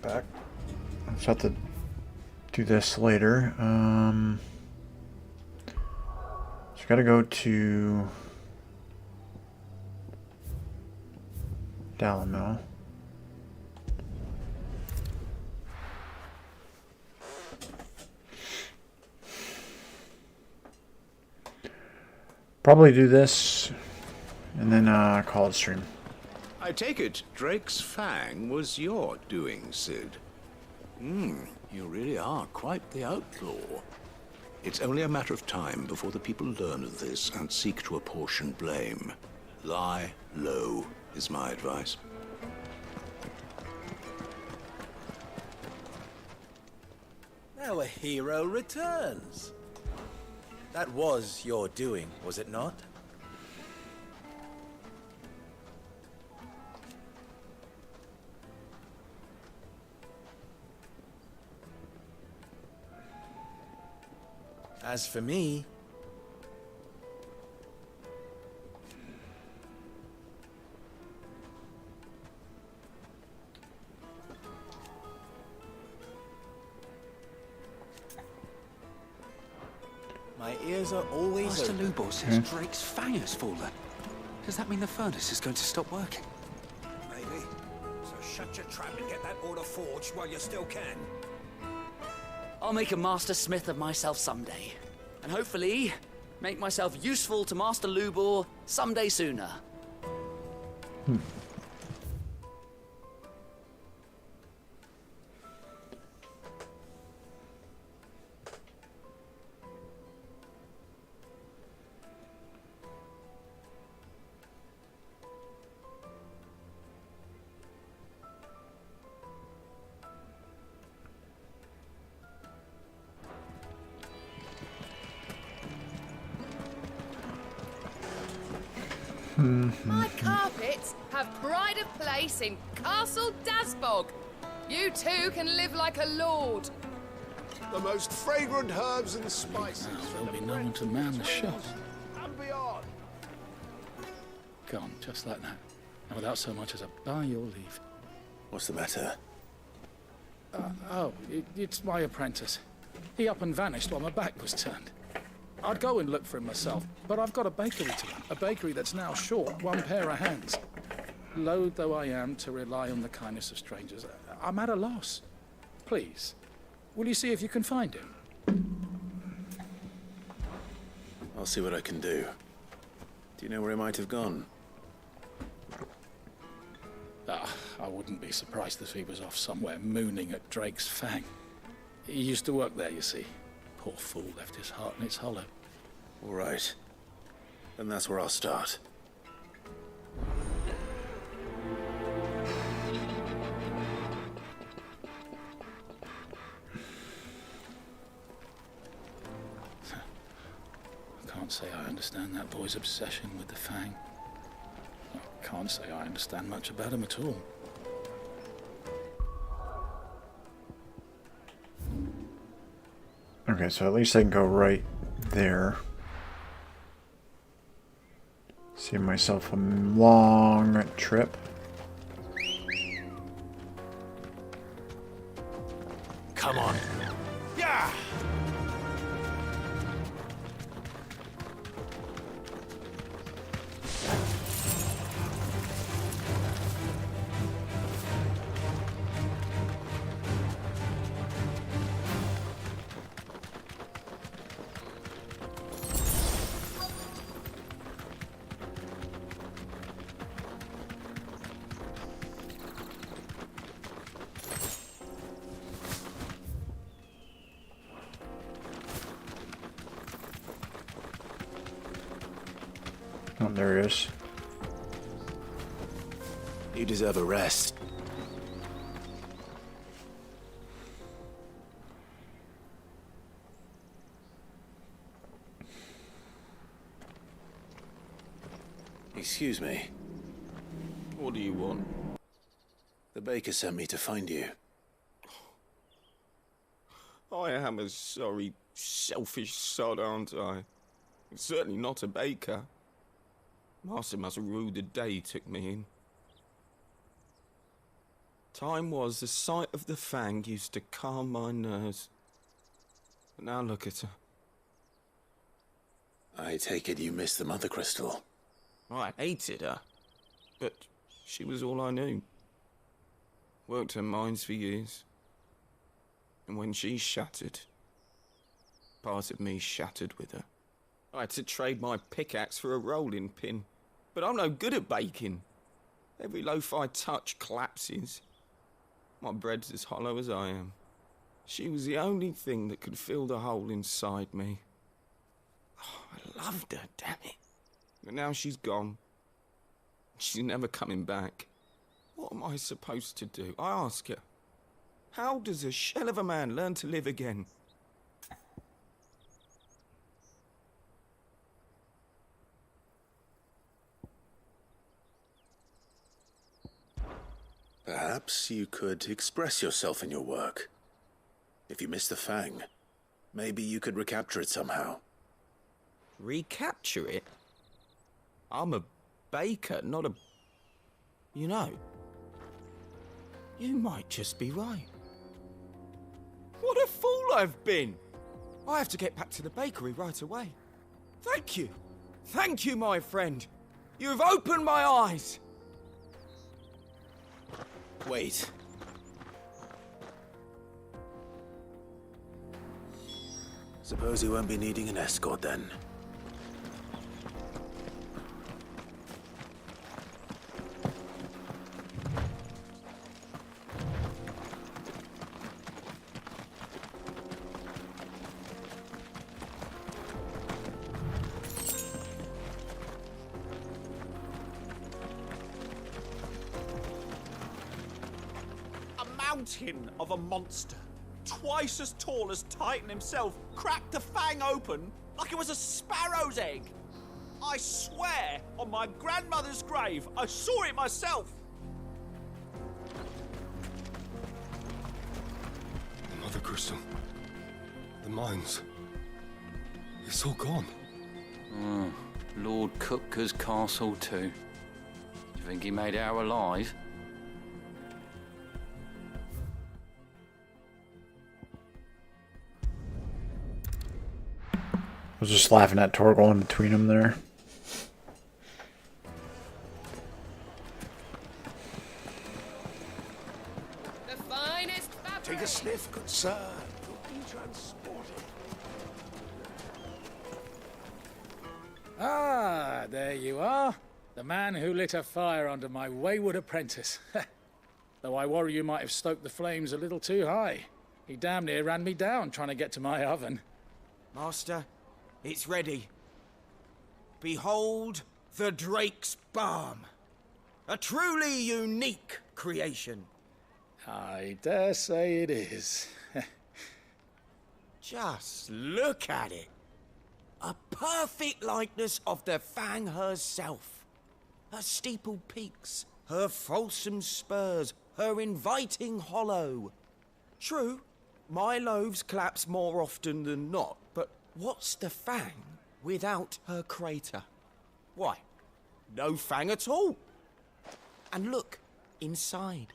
[SPEAKER 1] back. I'll just have to do this later. So gotta go to Dalamil. Probably do this and then call it stream.
[SPEAKER 9] I take it Drake's Fang was your doing, Sid.
[SPEAKER 3] You really are quite the outlaw.
[SPEAKER 9] It's only a matter of time before the people learn of this and seek to apportion blame. Lie low is my advice.
[SPEAKER 17] Our hero returns. That was your doing, was it not? As for me, my ears are always
[SPEAKER 21] Master
[SPEAKER 17] open.
[SPEAKER 21] Lubor says Drake's Fang has fallen. Does that mean the furnace is going to stop working?
[SPEAKER 9] Maybe. So shut your trap and get that order forged while you still can.
[SPEAKER 22] I'll make a master smith of myself someday. And hopefully, make myself useful to Master Lubor someday sooner.
[SPEAKER 20] My carpets have pride of place in Castle Dasbog. You too can live like a lord.
[SPEAKER 9] The most fragrant herbs and spices.
[SPEAKER 21] There'll be no one to man the shop.
[SPEAKER 9] And beyond.
[SPEAKER 21] Gone, just like that. And without so much as a by your leave.
[SPEAKER 3] What's the matter?
[SPEAKER 21] It's my apprentice. He up and vanished while my back was turned. I'd go and look for him myself, but I've got a bakery to run. A bakery that's now short one pair of hands. Loath though I am to rely on the kindness of strangers, I'm at a loss. Please, will you see if you can find him?
[SPEAKER 3] I'll see what I can do. Do you know where he might have gone?
[SPEAKER 21] I wouldn't be surprised if he was off somewhere mooning at Drake's Fang. He used to work there, you see. Poor fool left his heart in its hollow.
[SPEAKER 3] All right. Then that's where I'll start.
[SPEAKER 21] I can't say I understand that boy's obsession with the Fang. I can't say I understand much about him at all.
[SPEAKER 1] Okay, so at least I can go right there. Save myself a long trip.
[SPEAKER 9] Come on. Yeah!
[SPEAKER 1] Oh, there he is.
[SPEAKER 3] You deserve a rest. Excuse me.
[SPEAKER 5] What do you want?
[SPEAKER 3] The baker sent me to find you.
[SPEAKER 5] I am a sorry, selfish sod, aren't I? Certainly not a baker. Master must have ruled the day he took me in.
[SPEAKER 11] Time was the sight of the fang used to calm my nerves. But now look at her.
[SPEAKER 3] I take it you missed the Mother Crystal.
[SPEAKER 11] I hated her, but she was all I knew. Worked her mines for years. And when she shattered, part of me shattered with her. I had to trade my pickaxe for a rolling pin, but I'm no good at baking. Every loaf I touch collapses. My bread's as hollow as I am. She was the only thing that could fill the hole inside me. Oh, I loved her, damn it. But now she's gone. She's never coming back. What am I supposed to do? I ask her. How does a shell of a man learn to live again?
[SPEAKER 3] Perhaps you could express yourself in your work. If you miss the fang, maybe you could recapture it somehow.
[SPEAKER 11] Recapture it? I'm a baker, not a... You know, you might just be right. What a fool I've been! I have to get back to the bakery right away. Thank you. Thank you, my friend. You have opened my eyes.
[SPEAKER 3] Wait. Suppose you won't be needing an escort then.
[SPEAKER 5] Mountain of a monster, twice as tall as Titan himself, cracked the fang open like it was a sparrow's egg. I swear on my grandmother's grave, I saw it myself.
[SPEAKER 19] The Mother Crystal. The mines. It's all gone.
[SPEAKER 22] Lord Kupka's castle too. Do you think he made it out alive?
[SPEAKER 1] I was just laughing at Torgal in between them there.
[SPEAKER 20] The finest fabric.
[SPEAKER 9] Take a sniff, good sir. You'll be transported.
[SPEAKER 21] Ah, there you are. The man who lit a fire under my wayward apprentice. Though I worry you might have stoked the flames a little too high. He damn near ran me down trying to get to my oven.
[SPEAKER 11] Master, it's ready. Behold the Drake's Balm. A truly unique creation.
[SPEAKER 21] I dare say it is.
[SPEAKER 11] Just look at it. A perfect likeness of the Fang herself. Her steepled peaks, her fulsome spurs, her inviting hollow. True, my loaves collapse more often than not, but what's the Fang without her crater? Why, no Fang at all. And look, inside.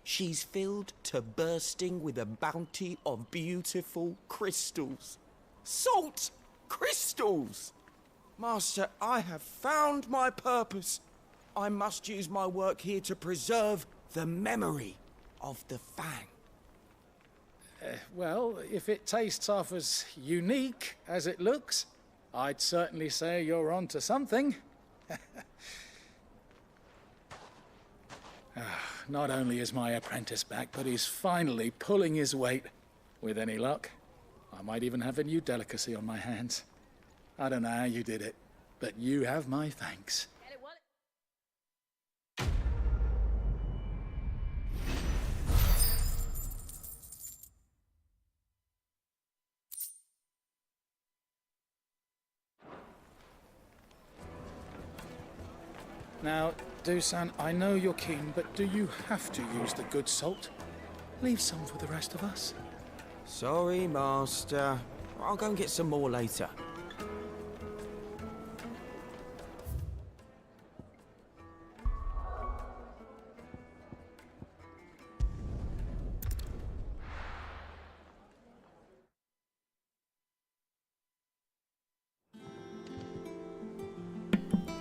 [SPEAKER 11] She's filled to bursting with a bounty of beautiful crystals. Salt crystals! Master, I have found my purpose. I must use my work here to preserve the memory of the Fang.
[SPEAKER 21] Well, if it tastes half as unique as it looks, I'd certainly say you're onto something. Not only is my apprentice back, but he's finally pulling his weight. With any luck, I might even have a new delicacy on my hands. I don't know how you did it, but you have my thanks. Now, Dusan, I know you're keen, but do you have to use the good salt? Leave some for the rest of us.
[SPEAKER 11] Sorry, Master. I'll go and get some more later.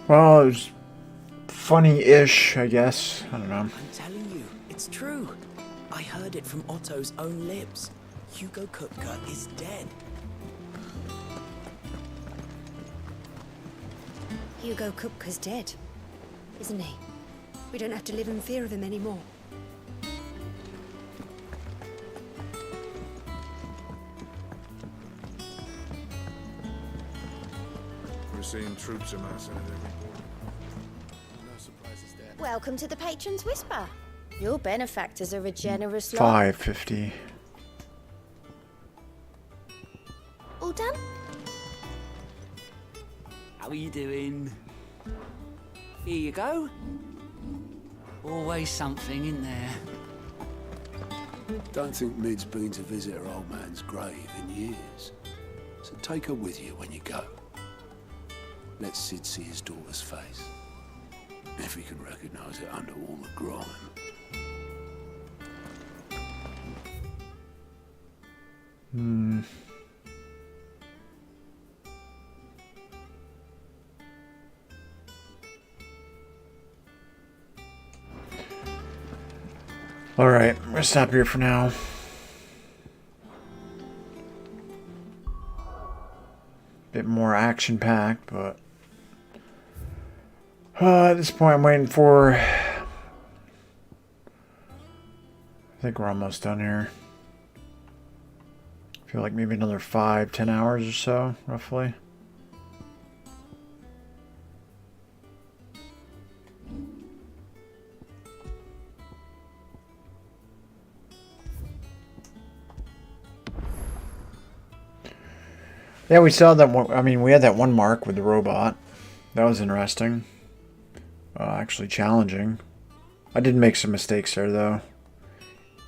[SPEAKER 1] Well, it was funny-ish, I guess. I don't know.
[SPEAKER 2] I'm telling you, it's true. I heard it from Otto's own lips. Hugo Kupka is dead.
[SPEAKER 4] Hugo Kupka's dead, isn't he? We don't have to live in fear of him anymore.
[SPEAKER 9] We're seeing troops amassing at every corner. No surprises there.
[SPEAKER 12] Welcome to the Patron's Whisper. Your benefactors are a generous lot.
[SPEAKER 1] 550.
[SPEAKER 12] All done?
[SPEAKER 22] How are you doing? Here you go. Always something in there.
[SPEAKER 15] Don't think Mid's been to visit her old man's grave in years. So take her with you when you go. Let Sid see his daughter's face. If he can recognize it under all the grime.
[SPEAKER 1] Alright, I'm gonna stop here for now. Bit more action-packed, but... at this point, I'm waiting for... I think we're almost done here. I feel like maybe another 5-10 hours or so, roughly. Yeah, we saw that one. I mean, we had that one mark with the robot. That was interesting. Actually challenging. I did make some mistakes there, though.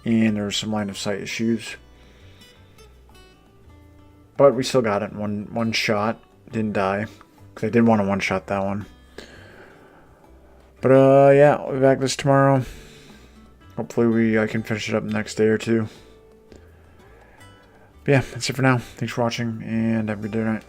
[SPEAKER 1] And there were some line of sight issues. But we still got it in one shot. Didn't die. Because I did want to one-shot that one. But, yeah, we'll be back this tomorrow. Hopefully I can finish it up the next day or two. But yeah, that's it for now. Thanks for watching, and have a good day night.